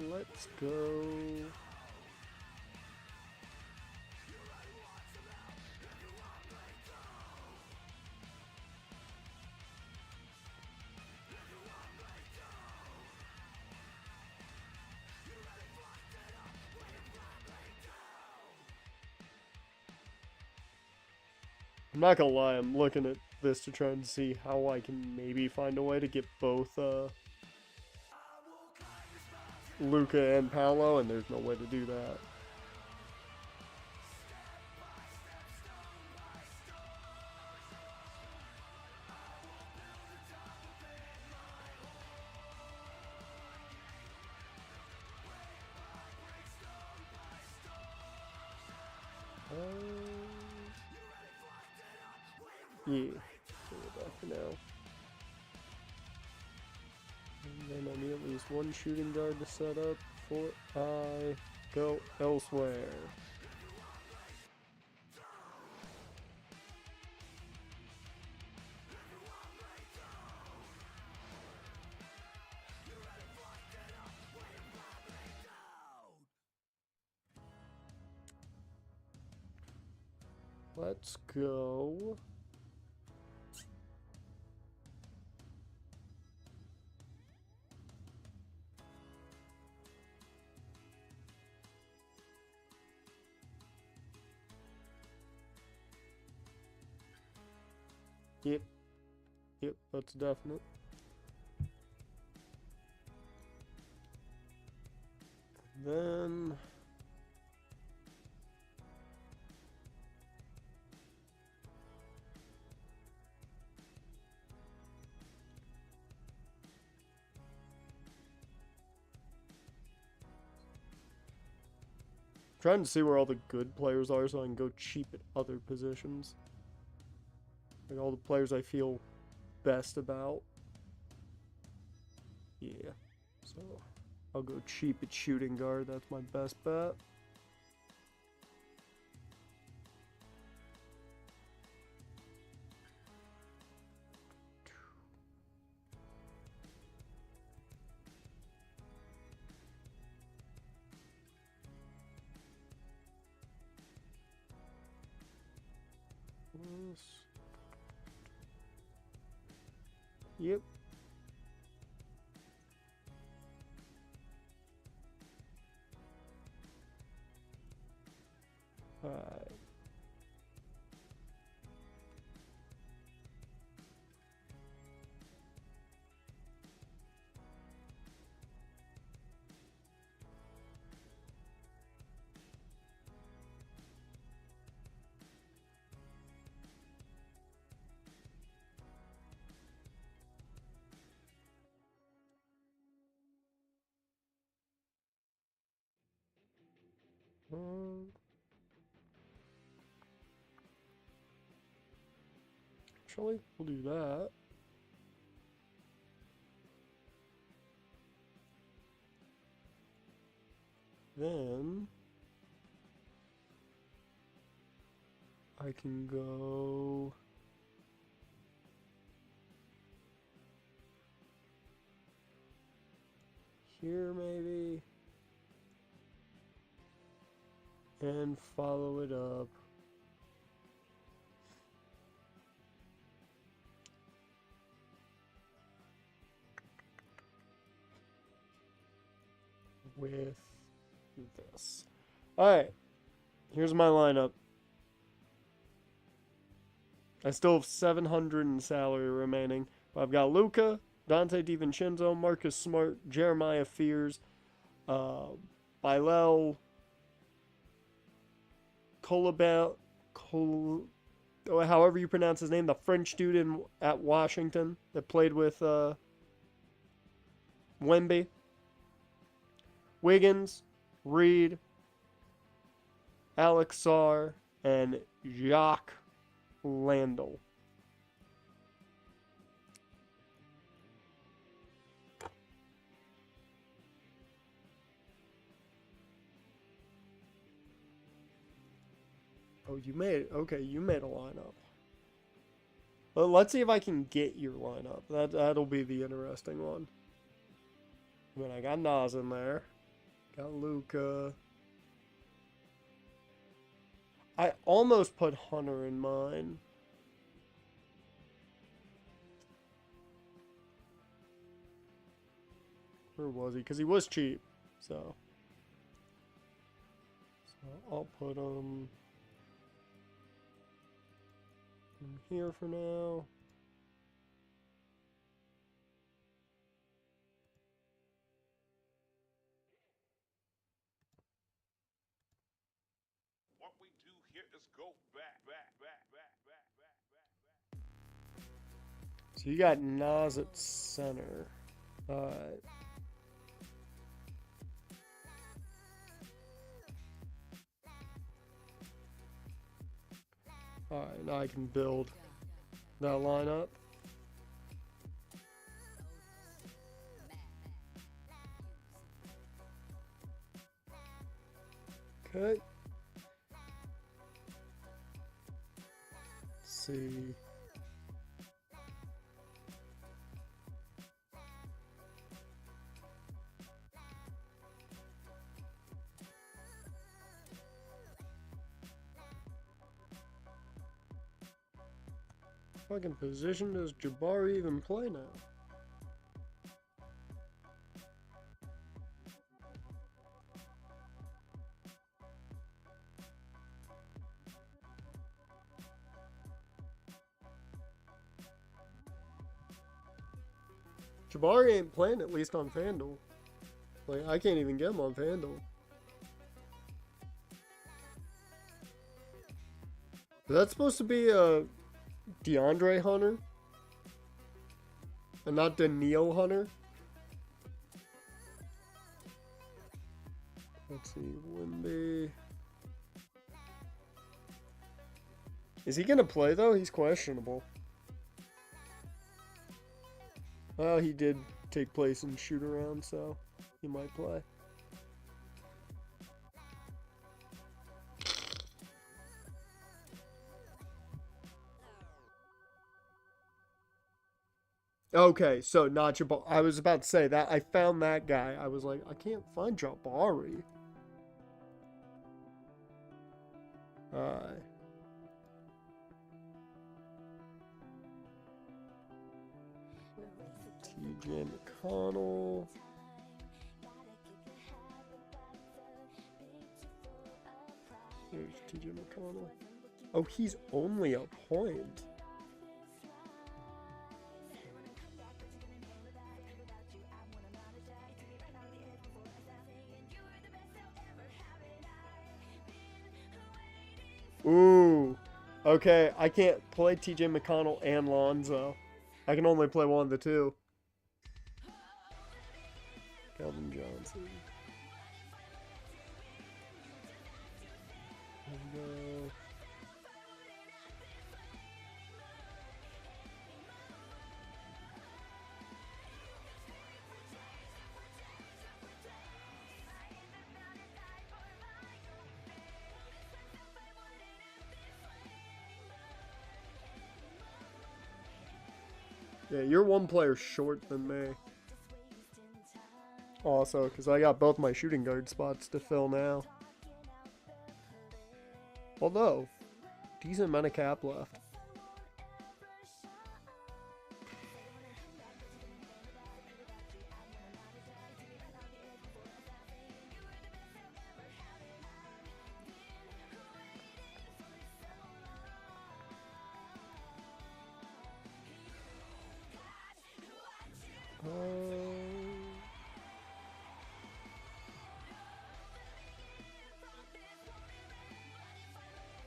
Let's go. I'm not gonna lie, I'm looking at this to try and see how I can maybe find a way to get both Luca and Paolo, and there's no way to do that. Yeah, so we're back for now. And then I need at least one shooting guard to set up before I go elsewhere. Let's go. Yep. Yep, that's definite. Then trying to see where all the good players are so I can go cheap at other positions. Like all the players I feel best about. Yeah. So I'll go cheap at shooting guard. That's my best bet. Yep. Alright. Actually, we'll do that. Then I can go here maybe and follow it up with this. Alright, here's my lineup. I still have 700 in salary remaining. I've got Luca, Dante DiVincenzo, Marcus Smart, Jeremiah Fears, Bilal Colabel, however you pronounce his name, the French dude at Washington that played with Wemby, Wiggins, Reed, Alex Sarr, and Jacques Landell. Oh, you made okay. You made a lineup. Well, let's see if I can get your lineup. That'll be the interesting one. I mean, I got Nas in there. Got Luca. I almost put Hunter in mine. Where was he? Because he was cheap. So I'll put him in here for now. What we do here is go back. So you got Nas at center. Alright. Alright, now I can build that lineup. Okay. Let's see. Fucking position does Jabari even play now? Jabari ain't playing, at least on FanDuel. Like, I can't even get him on FanDuel. Is that supposed to be a DeAndre Hunter? And not Daniil Hunter? Let's see, Wemby. Is he gonna play though? He's questionable. Well, he did take place in shoot around, so he might play. Okay, so not Jabari. I was about to say that. I found that guy. I was like, I can't find Jabari. TJ McConnell. There's TJ McConnell. Oh, he's only a point. Ooh. Okay, I can't play TJ McConnell and Lonzo. I can only play one of the two. Calvin Johnson. Yeah, you're one player short than me. Also, because I got both my shooting guard spots to fill now. Although, decent amount of cap left.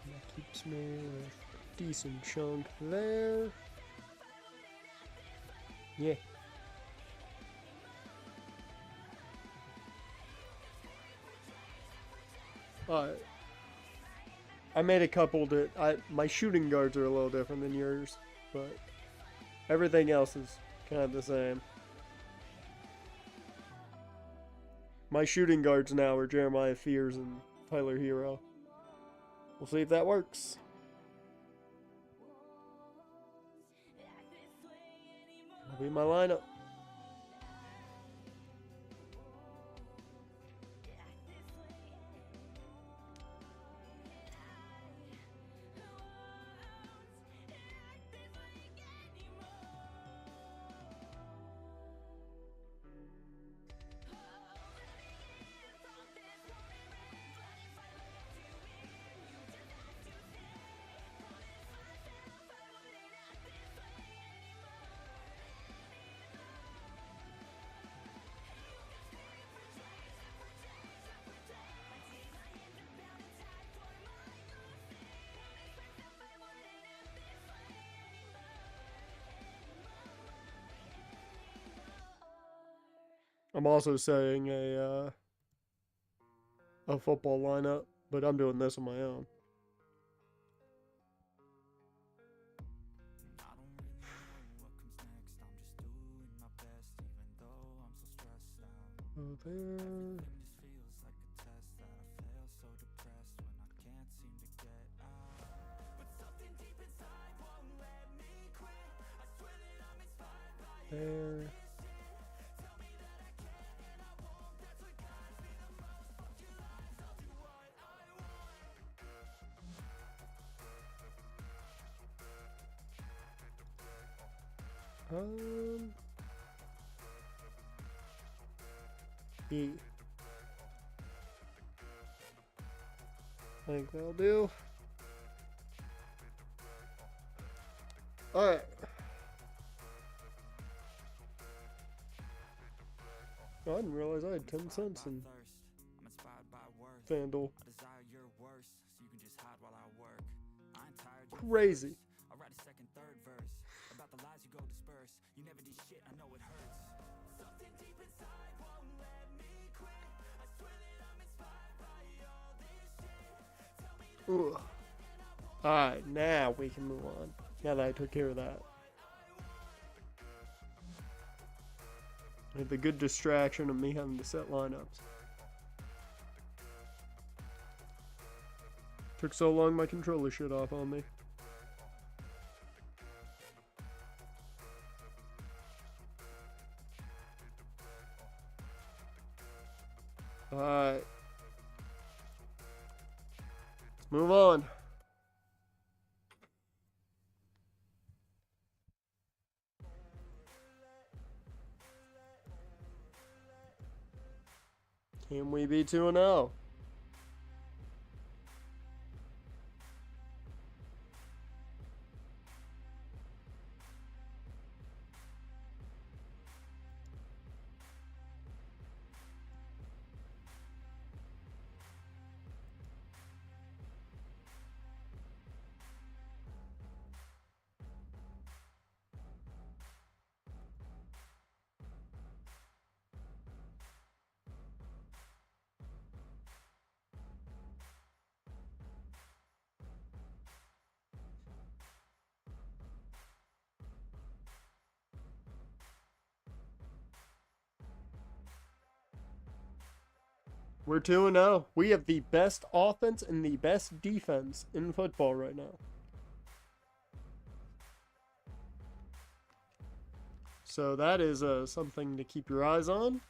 That keeps me with a decent chunk there. Yeah. I made a couple my shooting guards are a little different than yours, but everything else is kind of the same. My shooting guards now are Jeremiah Fears and Tyler Hero. We'll see if that works. That'll be my lineup. I'm also saying a football lineup, but I'm doing this on my own. Oh, there. There. E. I think that'll do. Alright. I didn't realize I had 10 cents in FanDuel. Crazy. Alright, now we can move on. Now that I took care of that. I had the good distraction of me having to set lineups. Took so long my controller shut off on me. Alright. Let's move on. Can we be 2-0? We're 2-0. We have the best offense and the best defense in football right now. So that is something to keep your eyes on.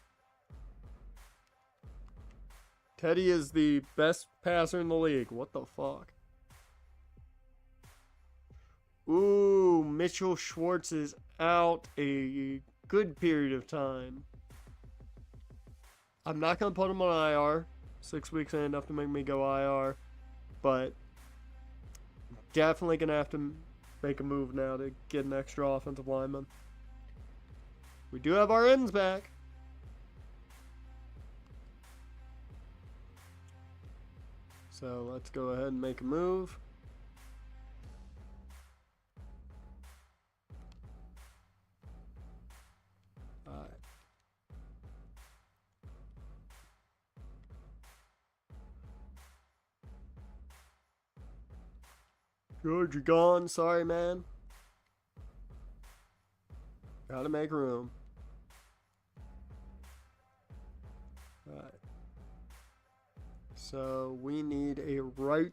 Teddy is the best passer in the league. What the fuck? Ooh, Mitchell Schwartz is out a good period of time. I'm not going to put him on IR. 6 weeks ain't enough to make me go IR. But definitely going to have to make a move now to get an extra offensive lineman. We do have our ends back. So let's go ahead and make a move. Alright. George, you're gone. Sorry, man. Gotta make room. Alright. So we need a right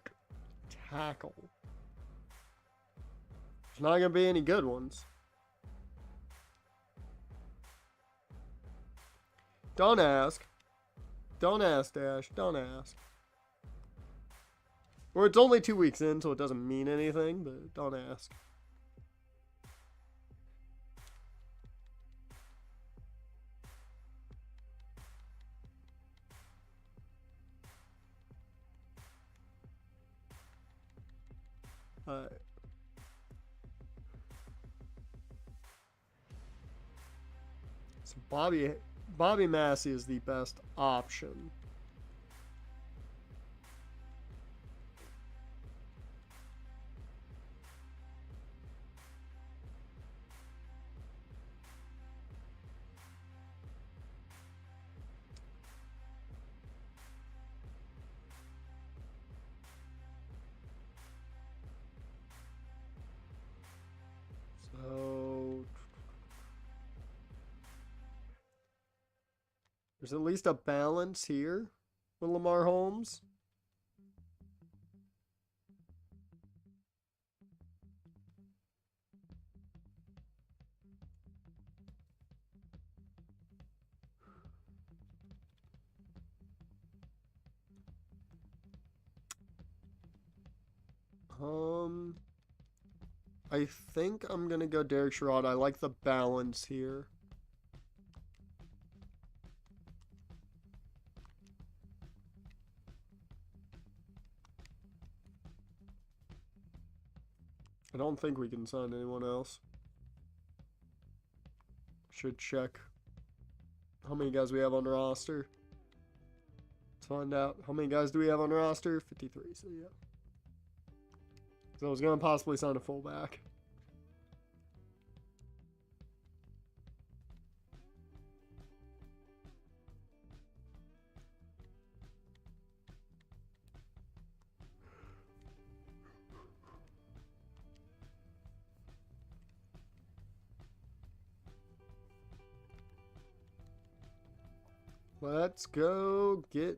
tackle. There's not gonna be any good ones. Don't ask. Don't ask, Dash. Don't ask. Or it's only 2 weeks in, so it doesn't mean anything, but don't ask. Alright. So Bobby Massey is the best option. So there's at least a balance here with Lamar Holmes. I think I'm gonna go Derek Sherrod. I like the balance here. I don't think we can sign anyone else. Should check how many guys we have on the roster. Let's find out. How many guys do we have on the roster? 53, so yeah. So I was going to possibly sign a fullback. Let's go get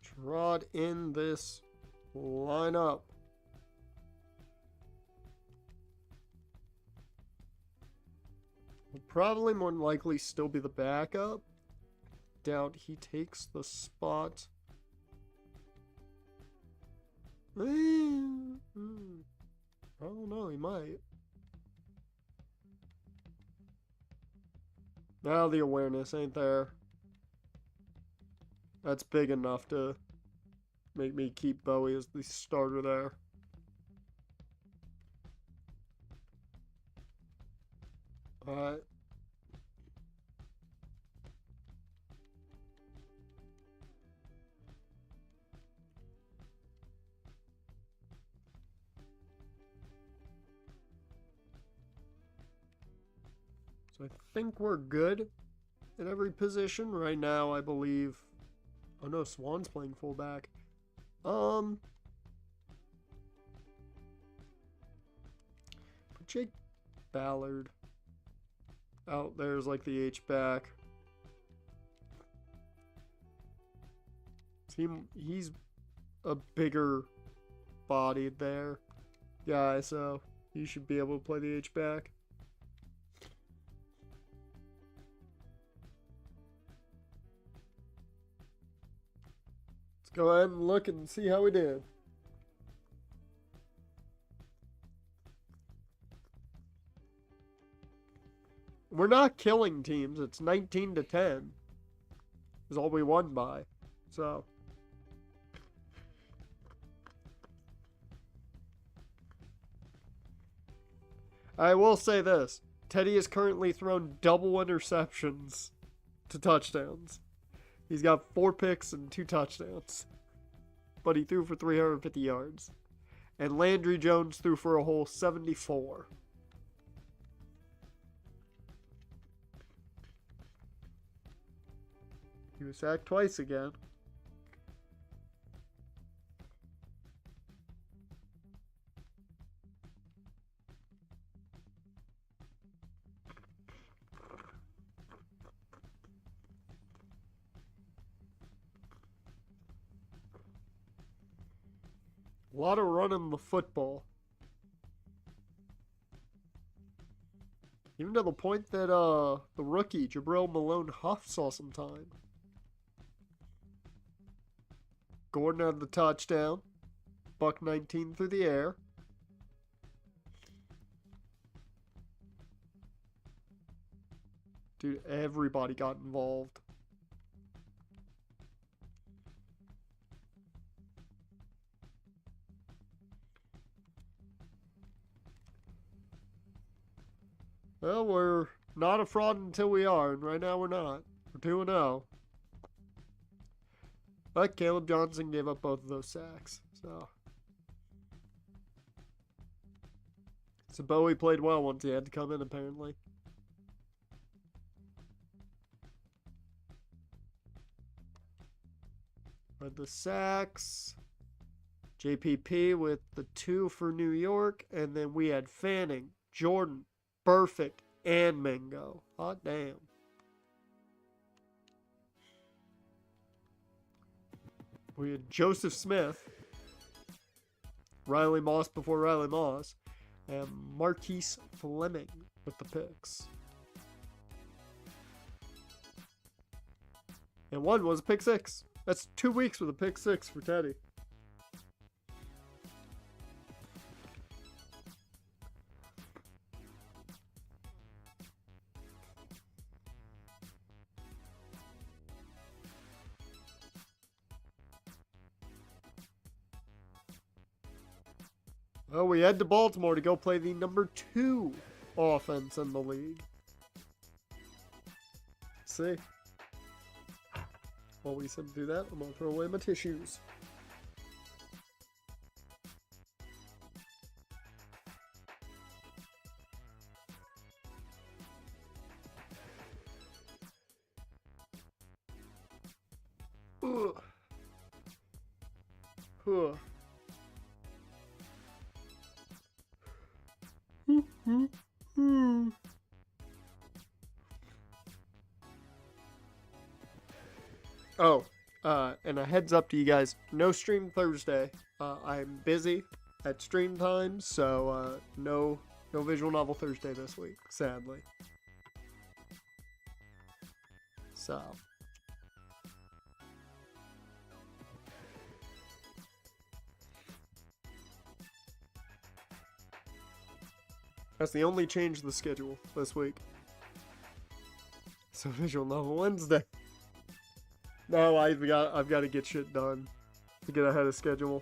Trot in this lineup. Will probably more than likely still be the backup. Doubt he takes the spot. I don't know, he might. Now the awareness ain't there. That's big enough to make me keep Bowie as the starter there. Alright. So I think we're good at every position. Right now, I believe... Oh no, Swan's playing fullback. Put Jake Ballard out there as like the H-back. He's a bigger body there guy, so he should be able to play the H-back. Go ahead and look and see how we did. We're not killing teams. It's 19-10. Is all we won by. So. I will say this. Teddy has currently thrown double interceptions to touchdowns. He's got 4 picks and 2 touchdowns. But he threw for 350 yards. And Landry Jones threw for a whole 74. He was sacked twice again. A lot of running the football. Even to the point that the rookie, Jabril Malone Huff, saw some time. Gordon had the touchdown. Buck 19 through the air. Dude, everybody got involved. Well, we're not a fraud until we are, and right now we're not. We're 2-0. But Caleb Johnson gave up both of those sacks, so. So Bowie played well once he had to come in, apparently. But the sacks. JPP with the 2 for New York, and then we had Fanning, Jordan, Perfect, and Mingo. Hot damn. We had Joseph Smith, Riley Moss before Riley Moss, and Marquise Fleming with the picks. And one was a pick 6. That's 2 weeks with a pick 6 for Teddy. Well, we head to Baltimore to go play the number 2 offense in the league. See? While we sit do that, I'm going to throw away my tissues. Ugh. Huh. Oh, and a heads up to you guys, no stream Thursday. I'm busy at stream time, so no visual novel Thursday this week, sadly. So. That's the only change to the schedule this week. So visual novel Wednesday. No, I've got to get shit done to get ahead of schedule.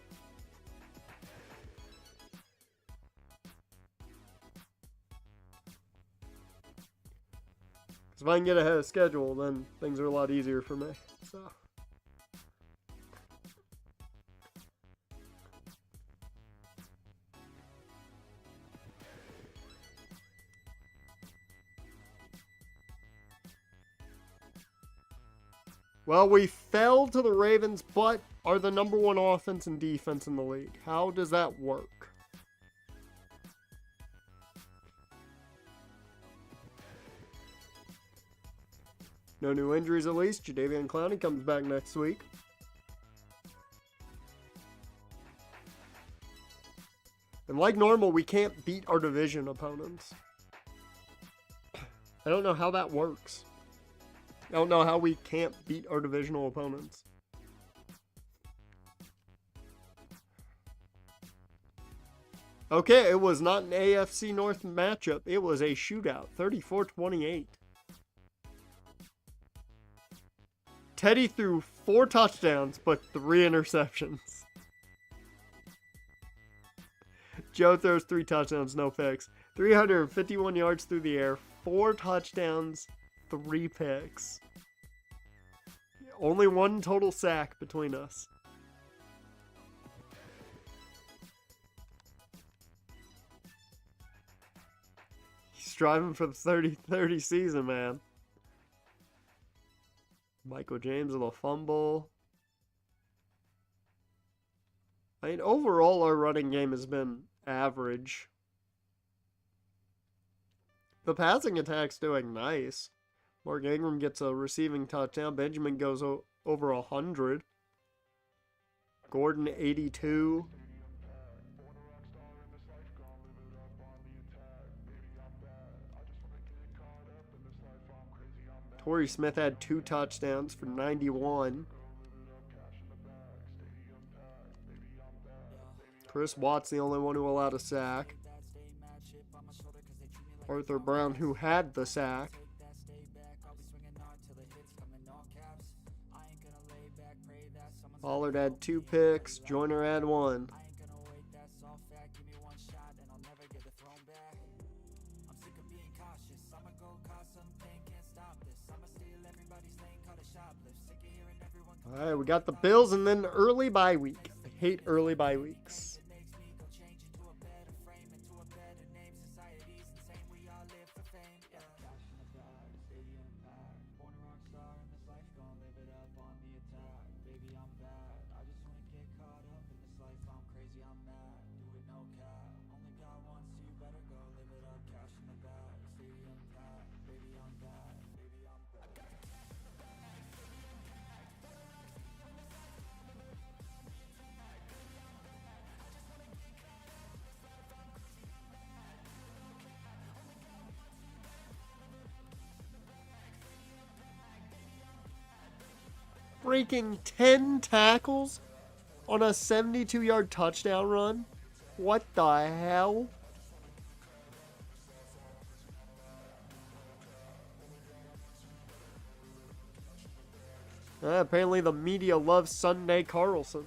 Because if I can get ahead of schedule, then things are a lot easier for me. So. Well, we fell to the Ravens, but are the number 1 offense and defense in the league. How does that work? No new injuries at least. Jadeveon Clowney comes back next week. And like normal, we can't beat our division opponents. I don't know how that works. I don't know how we can't beat our divisional opponents. Okay, it was not an AFC North matchup. It was a shootout, 34-28. Teddy threw 4 touchdowns, but 3 interceptions. Joe throws 3 touchdowns, no picks. 351 yards through the air, 4 touchdowns, 3 picks. Only 1 total sack between us. He's striving for the 30-30 season, man. Michael James with a fumble. I mean, overall, our running game has been average. The passing attack's doing nice. Mark Ingram gets a receiving touchdown. Benjamin goes over 100. Gordon, 82. Torrey Smith had 2 touchdowns for 91. Chris Watt's the only one who allowed a sack. Arthur Brown, who had the sack. Pollard had 2 picks. Joyner had 1. All right, we got the Bills and then early bye week. I hate early bye weeks. Breaking 10 tackles on a 72-yard touchdown run? What the hell? Apparently the media loves Sunday Carlson.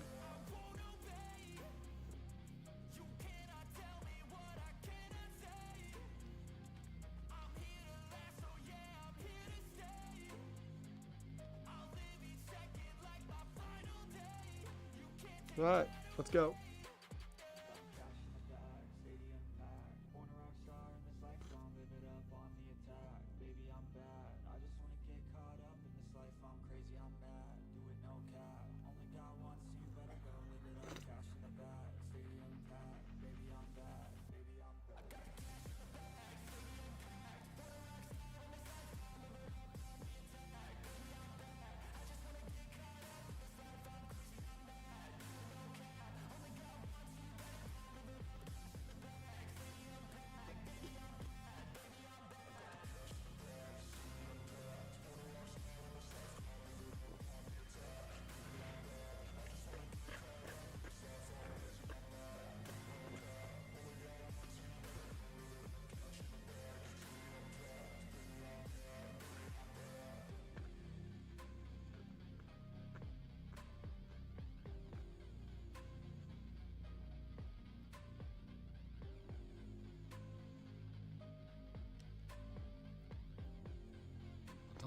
All right, let's go.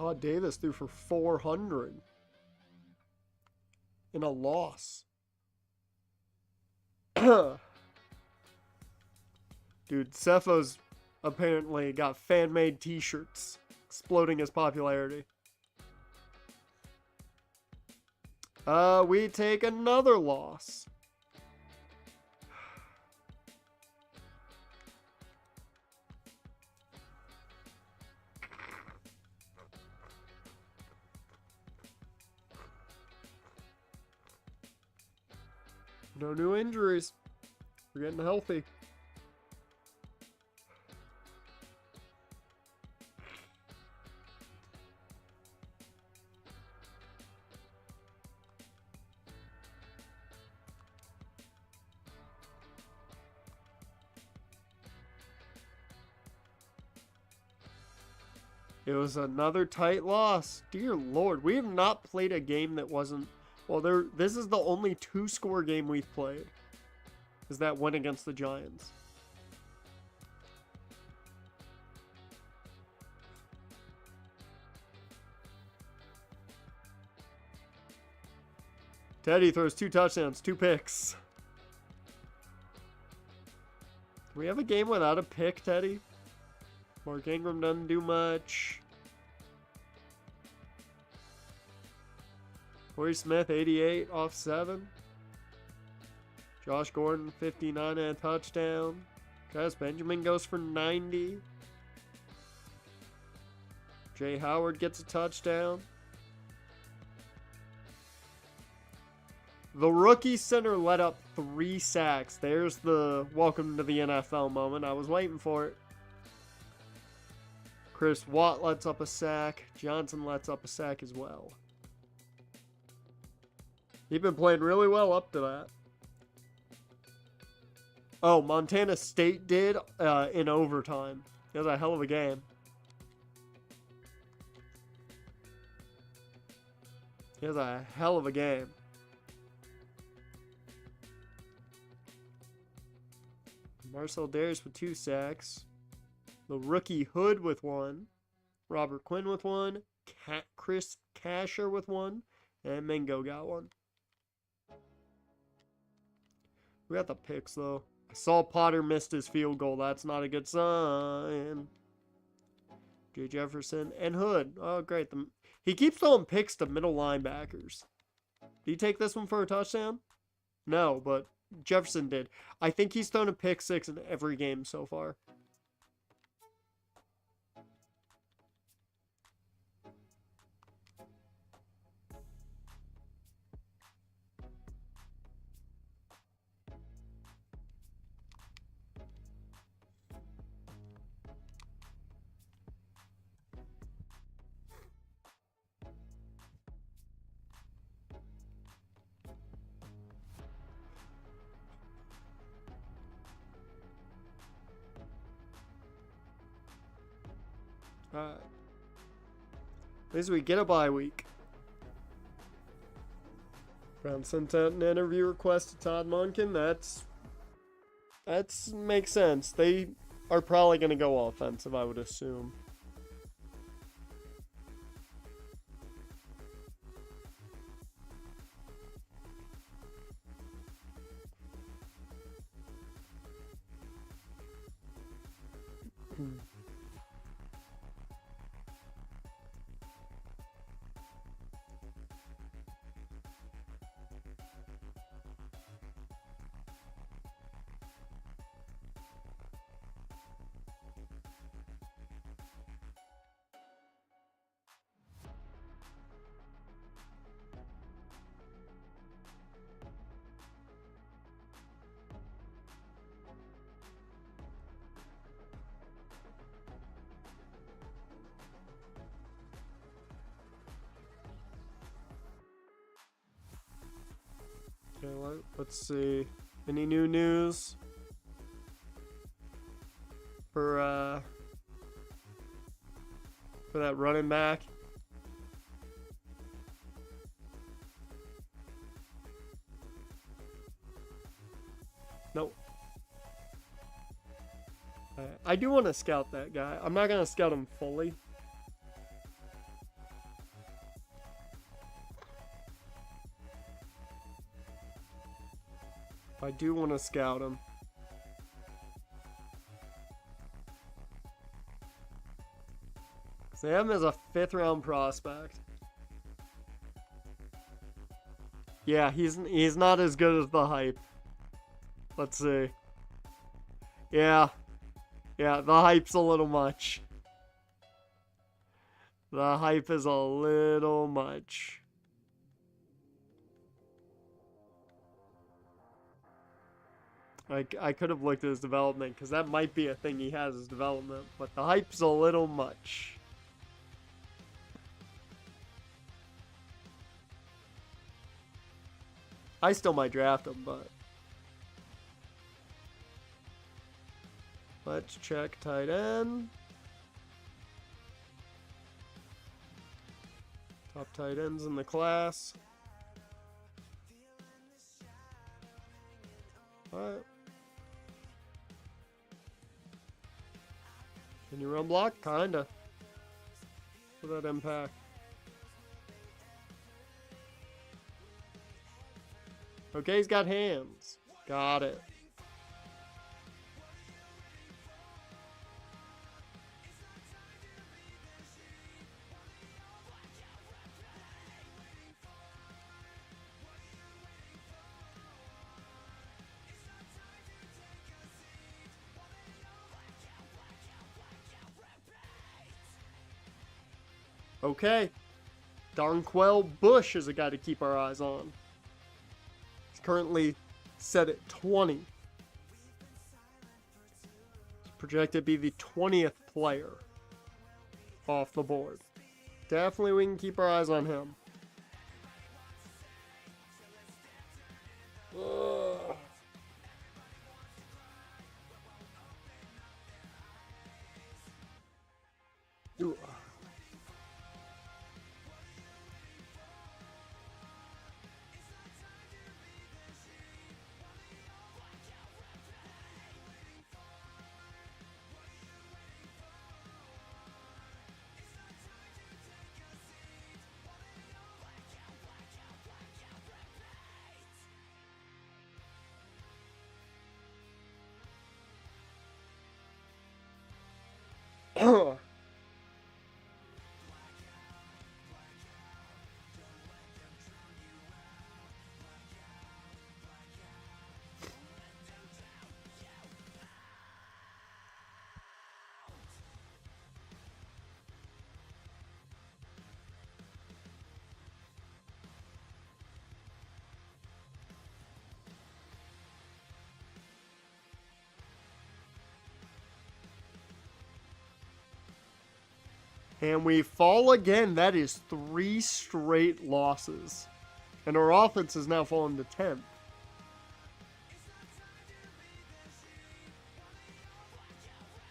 Todd Davis threw for 400 in a loss. Dude, Cephos apparently got fan-made t-shirts, exploding his popularity. We take another loss. No new injuries. We're getting healthy. It was another tight loss. Dear Lord, we have not played a game that wasn't... Well, this is the only 2-score game we've played. Is that win against the Giants. Teddy throws 2 touchdowns, 2 picks. Do we have a game without a pick, Teddy? Mark Ingram doesn't do much. Corey Smith, 88 off 7. Josh Gordon, 59 and a touchdown. Travis Benjamin goes for 90. Jay Howard gets a touchdown. The rookie center let up 3 sacks. There's the welcome to the NFL moment. I was waiting for it. Chris Watt lets up a sack. Johnson lets up a sack as well. He's been playing really well up to that. Oh, Montana State did in overtime. It was a hell of a game. It was a hell of a game. Marcel Darius with 2 sacks. The rookie Hood with 1. Robert Quinn with 1. Chris Casher with 1. And Mingo got 1. We got the picks, though. I saw Potter missed his field goal. That's not a good sign. Jay Jefferson and Hood. Oh, great. He keeps throwing picks to middle linebackers. Did he take this one for a touchdown? No, but Jefferson did. I think he's thrown a pick 6 in every game so far. Alright. At least we get a bye week. Brown sent out an interview request to Todd Monken. That's makes sense. They are probably going to go offensive, I would assume. Okay, let's see. Any new news for that running back? Nope. I do want to scout that guy. I'm not gonna scout him fully. I do want to scout him. They have him as a 5th round prospect. Yeah, he's not as good as the hype. Let's see. Yeah, the hype's a little much. The hype is a little much. I could have looked at his development, because that might be a thing he has, his development, but the hype's a little much. I still might draft him, but let's check tight end. Top tight ends in the class. Alright. Can you run block? Kinda. For that impact. Okay, he's got hands. Got it. Okay. Donquell Bush is a guy to keep our eyes on. He's currently set at 20. He's projected to be the 20th player off the board. Definitely we can keep our eyes on him. Ugh. Ooh. And we fall again. That is 3 straight losses. And our offense has now fallen to 10th.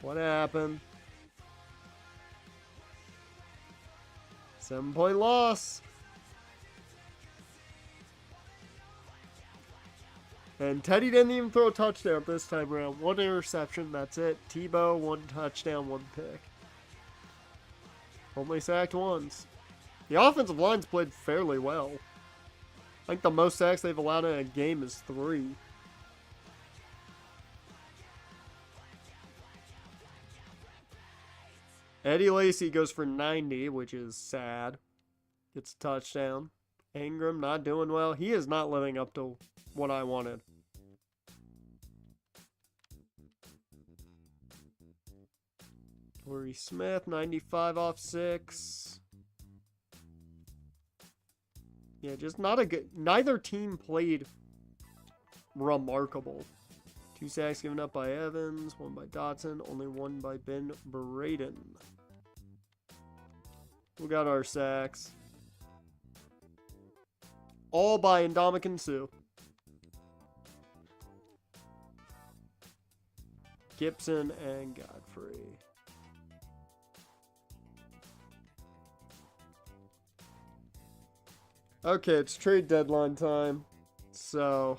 What happened? 7-point loss. And Teddy didn't even throw a touchdown this time around. 1 interception, that's it. Tebow, 1 touchdown, 1 pick. Only sacked once. The offensive line's played fairly well. I think the most sacks they've allowed in a game is 3. Eddie Lacy goes for 90, which is sad. Gets a touchdown. Ingram not doing well. He is not living up to what I wanted. Torrey Smith, 95 off 6. Yeah, just not a good... Neither team played remarkable. 2 sacks given up by Evans, 1 by Dotson, only 1 by Ben Braden. We got our sacks. All by Ndamukong Suh. Gibson and Godfrey. Okay, it's trade deadline time. So,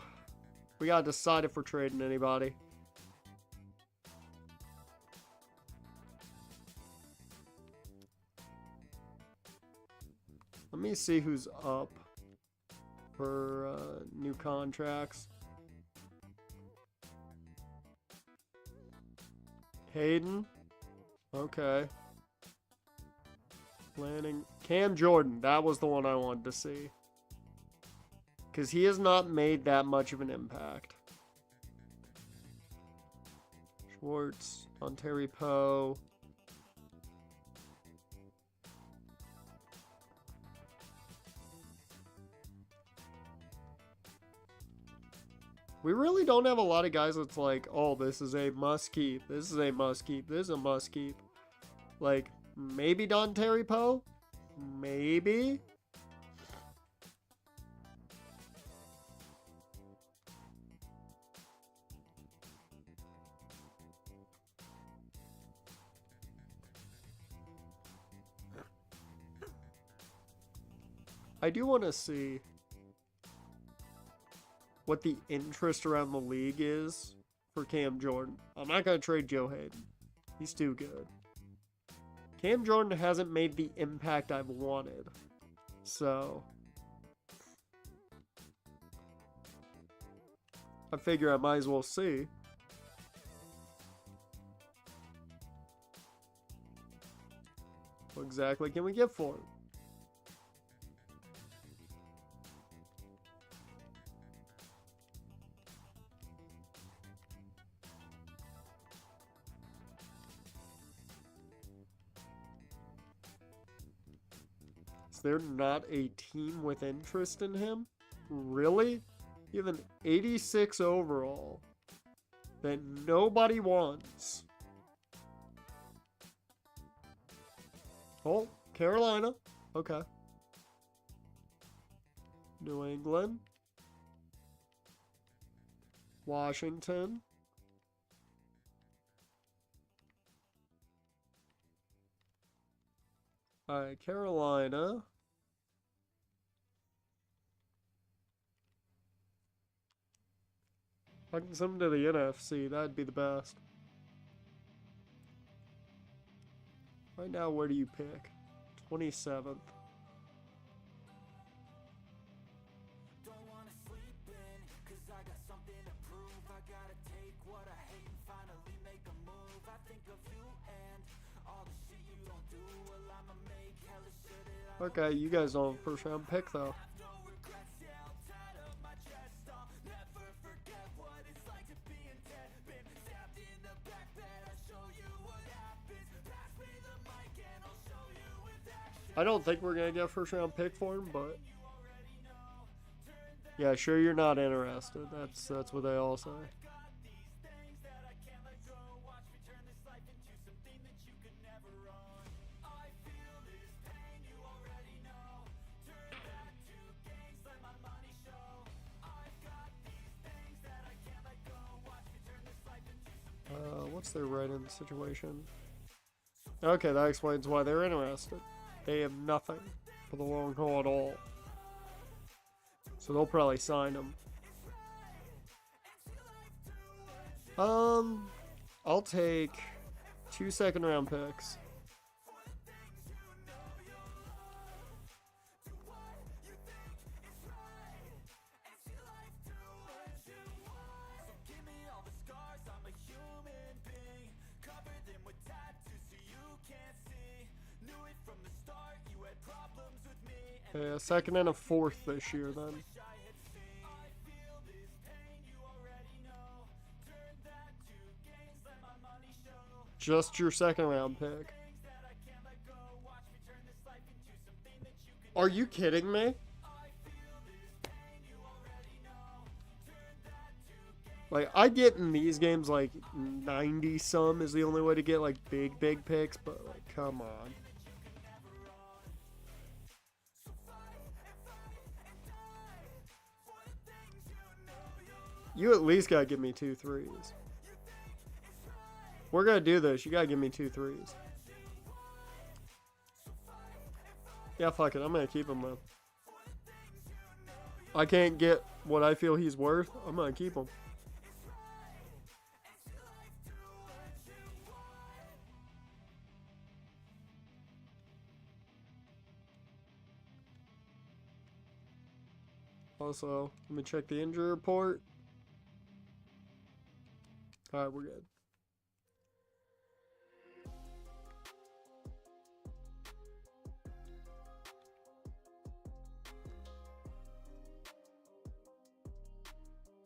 we gotta decide if we're trading anybody. Let me see who's up for new contracts. Hayden. Okay. Planning. Cam Jordan. That was the one I wanted to see. Because he has not made that much of an impact. Schwartz. Ontario Poe. We really don't have a lot of guys that's like, oh, this is a must keep. This is a must keep. This is a must keep. Like, maybe Dontari Poe? Maybe? I do want to see what the interest around the league is for Cam Jordan. I'm not going to trade Joe Hayden. He's too good. Cam Jordan hasn't made the impact I've wanted. So I figure I might as well see. What exactly can we get for him? Is there not a team with interest in him? Really? You have an 86 overall that nobody wants. Oh, Carolina. Okay. New England. Washington. Alright, Carolina. I can send them to the NFC. That'd be the best. Right now, where do you pick? 27th. Don't wanna sleep in, 'cause I got something to prove. I gotta take what I hate and finally make a move. I think of you and all the shit you don't do. Well, I'ma make hella sure that I Okay, you guys don't have a first round pick though. have no regrets. Yeah, I'll tie up my chest. I'll never forget what it's like to be in debt. Been stabbed in the back bed. I'll show you what happens. Pass me the mic and I'll show you with action. I don't think we're gonna get a first round pick for him, but yeah, sure you're not interested. That's what they all say. Got these things that I can't let go. Watch me turn this life into something that you could never own. I feel this pain, you already know. Turn that to gains, let my money show. I've got these things that I can't let go. Watch me turn this life into something. What's their write-in situation? Okay, that explains why they're interested. They have nothing for the long haul at all. So they'll probably sign him. I'll take 2 second-round picks. Give me all the scars, I'm a human being. Cover them with tattoos so you can't see. Knew it from the start, you had problems with me. And A second and a fourth this year, then. I had seen. I feel this pain, you already know. Turn that to gains, let my money show. Just your second-round pick. Things that I can't let go. Watch me turn this life into something that you can. Are you kidding me? I feel this pain, you already know. Turn that to gains. Like, I get in these games, like, 90-some is the only way to get, like, big picks, but, like, come on. You at least gotta give me 2 threes. We're gonna do this. You gotta give me 2 threes. Yeah, fuck it. I'm gonna keep him, man. I can't get what I feel he's worth. I'm gonna keep him. Also, let me check the injury report. Alright, we're good.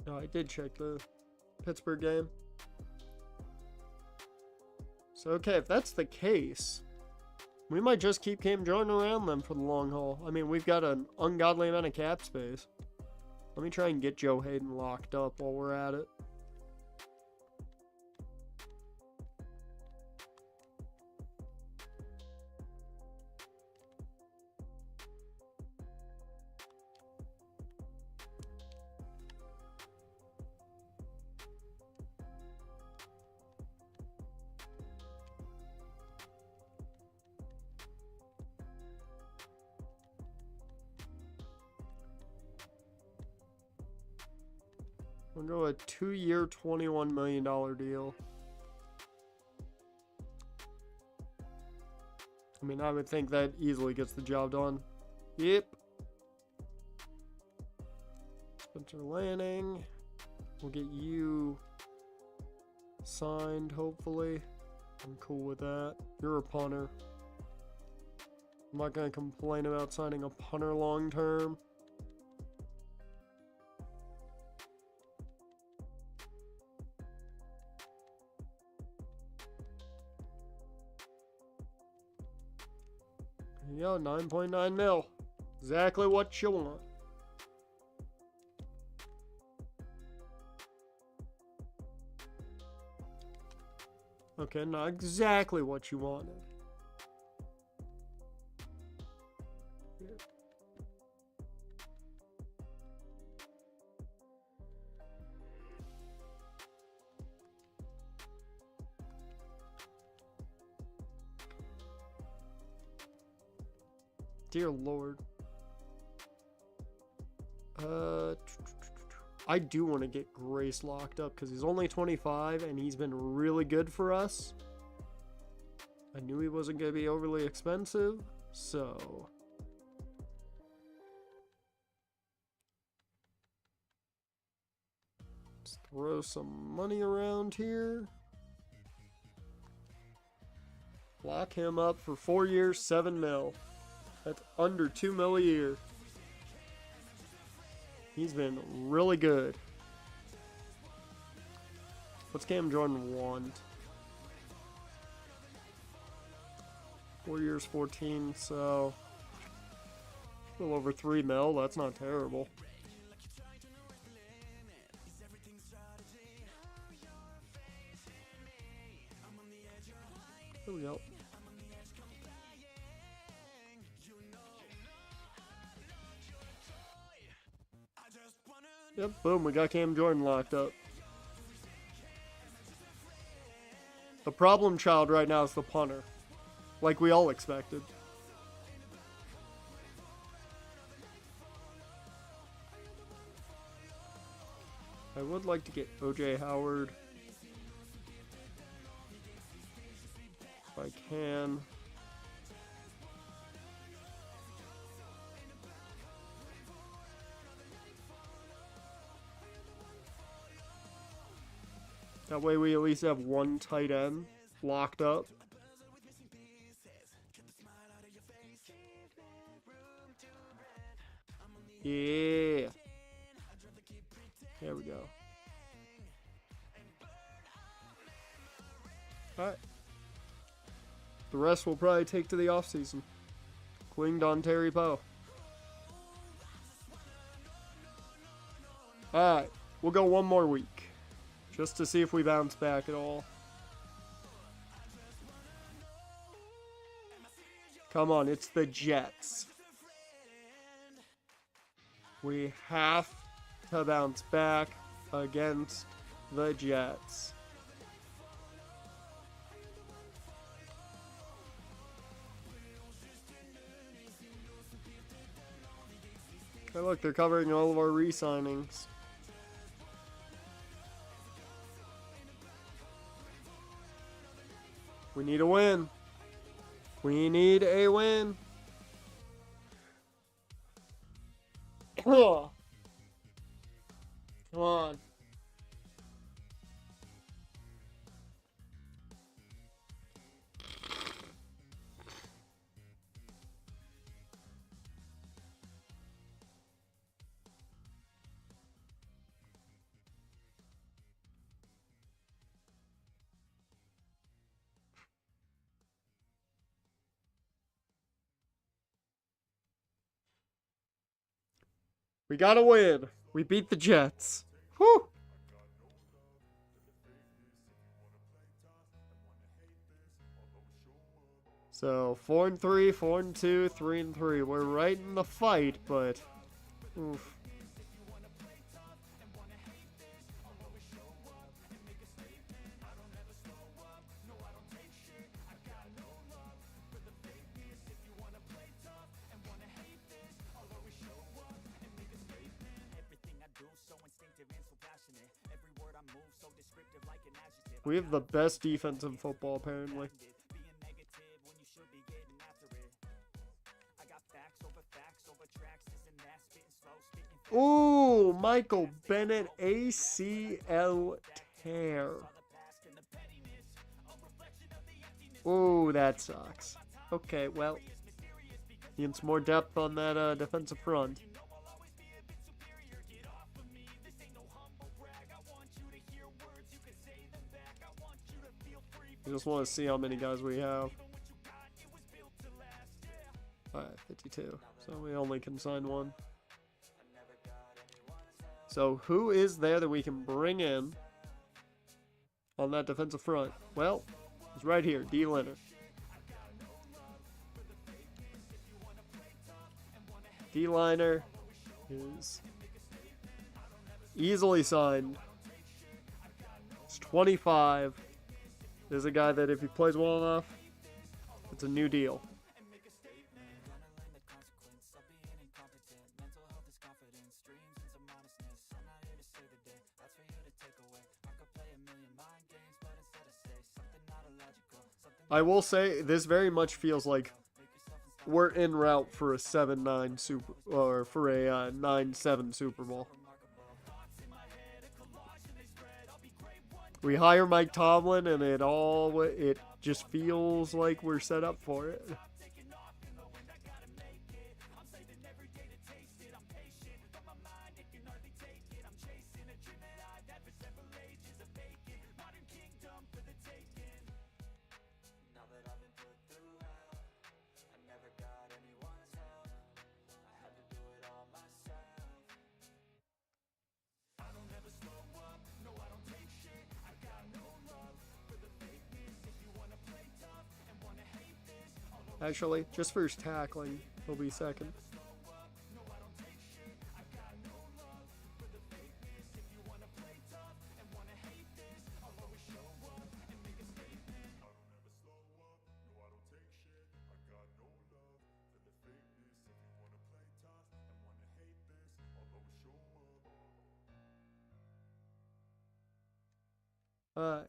No, I did check the Pittsburgh game. So, okay, if that's the case, we might just keep Cam Jordan around them for the long haul. I mean, we've got an ungodly amount of cap space. Let me try and get Joe Hayden locked up while we're at it. I'll go a 2-year, $21 million deal. I mean, I would think that easily gets the job done. Yep. Spencer Lanning. We'll get you signed, hopefully. I'm cool with that. You're a punter. I'm not going to complain about signing a punter long term. There you go, 9.9 mil. Exactly what you want. Okay, not exactly what you wanted. Dear Lord. I do want to get Grace locked up because he's only 25 and he's been really good for us. I knew he wasn't going to be overly expensive, so... let's throw some money around here. Lock him up for 4 years, 7 mil. That's under 2 mil a year. He's been really good. What's Cam Jordan want? 4 years, 14, so a little over 3 mil. That's not terrible. There we go. Yep, boom, we got Cam Jordan locked up. The problem child right now is the punter. Like we all expected. I would like to get OJ Howard. If I can. That way we at least have one tight end locked up. Yeah. There we go. Alright. The rest we'll probably take to the offseason. Including Don Terry Poe. Alright. We'll go one more week. Just to see if we bounce back at all. Come on, it's the Jets. We have to bounce back against the Jets. Hey, look, they're covering all of our re-signings. We need a win. We need a win. Come on. We gotta win. We beat the Jets. Whew. So 4-3, 4-2, 3-3. We're right in the fight, but oof. Everything I do so instinctive and so passionate. We have the best defense in football, apparently. Ooh, Michael Bennett ACL tear. Ooh, that sucks. Okay, well, needing some more depth on that defensive front. I just want to see how many guys we have. Alright, 52. So we only can sign one. So who is there that we can bring in on that defensive front? Well, it's right here, D. Leonard. D-liner is easily signed. He's 25. There's a guy that if he plays well enough, it's a new deal. I will say this very much feels like we're en route for a 7-9 super, or for a 9-7 Super Bowl. We hire Mike Tomlin, and it just feels like we're set up for it. Actually, just for his tackling, he'll be second. Alright.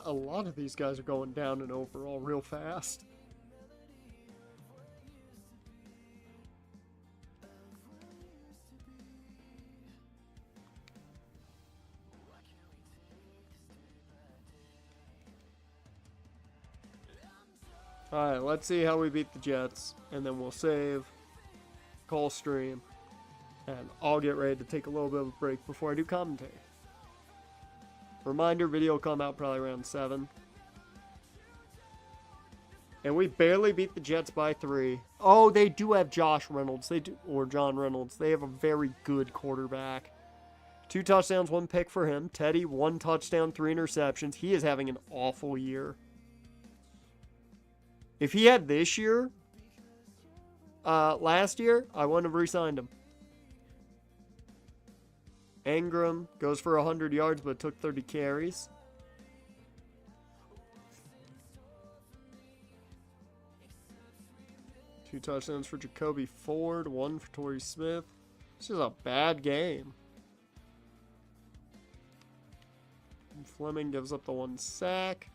A lot of these guys are going down in overall real fast. Alright, let's see how we beat the Jets, and then we'll save, call stream, and I'll get ready to take a little bit of a break before I do commentary. Reminder, video will come out probably around 7. And we barely beat the Jets by 3. Oh, they do have Josh Reynolds. They do, or John Reynolds. They have a very good quarterback. 2 touchdowns, 1 pick for him. Teddy, 1 touchdown, 3 interceptions. He is having an awful year. If he had this year, last year, I wouldn't have re-signed him. Ingram goes for 100 yards, but took 30 carries. Two touchdowns for Jacoby Ford, 1 for Torrey Smith. This is a bad game. And Fleming gives up the 1 sack.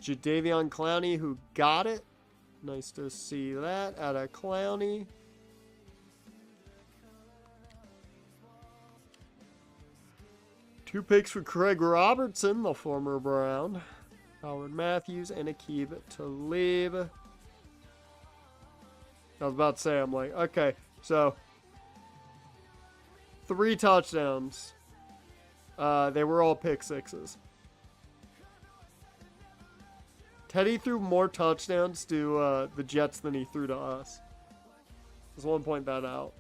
Jadeveon Clowney, who got it. Nice to see that out of Clowney. Two picks for Craig Robertson, the former Brown. Howard Matthews and Aqib Talib. I was about to say, I'm like, okay, so 3 touchdowns. They were all pick sixes. Teddy threw more touchdowns to the Jets than he threw to us. Just want to point that out.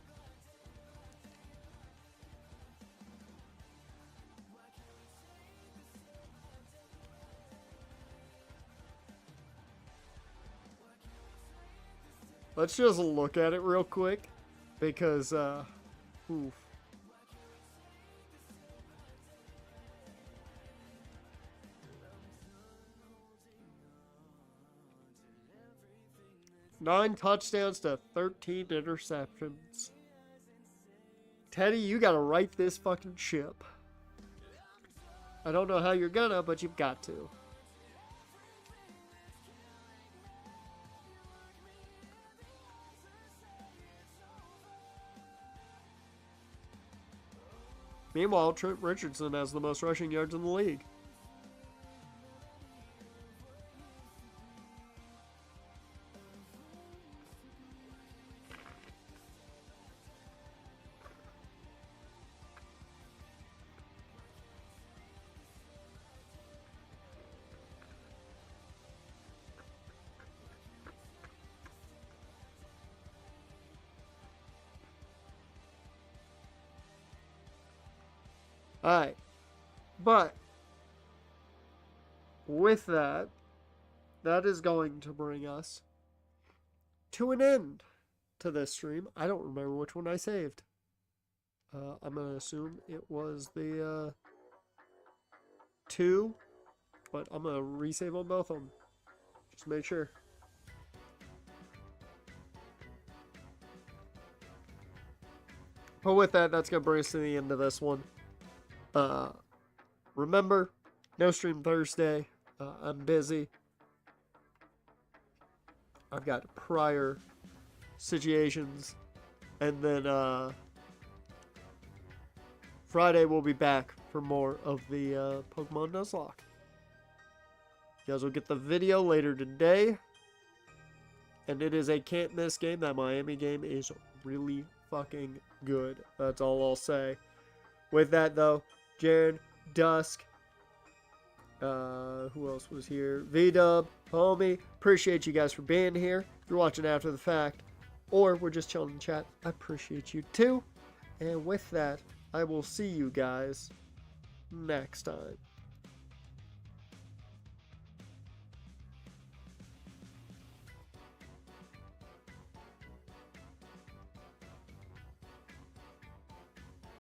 Let's just look at it real quick. Because, oof. Nine touchdowns to 13 interceptions. Teddy, you gotta right this fucking ship. I don't know how you're gonna, but you've got to. Meanwhile, Trent Richardson has the most rushing yards in the league. Alright. But with that, that is going to bring us to an end to this stream. I don't remember which one I saved. I'm going to assume it was the 2, but I'm going to resave on both of them. Just to make sure. But with that, that's going to bring us to the end of this one. Remember, no stream Thursday. I'm busy. I've got prior situations. And then, Friday we'll be back for more of the, Pokemon Nuzlocke. You guys will get the video later today. And it is a can't miss game. That Miami game is really fucking good. That's all I'll say. With that, though, Jared, Dusk, who else was here? V-Dub, homie, appreciate you guys for being here. If you're watching after the fact, or we're just chilling in chat, I appreciate you too. And with that, I will see you guys next time.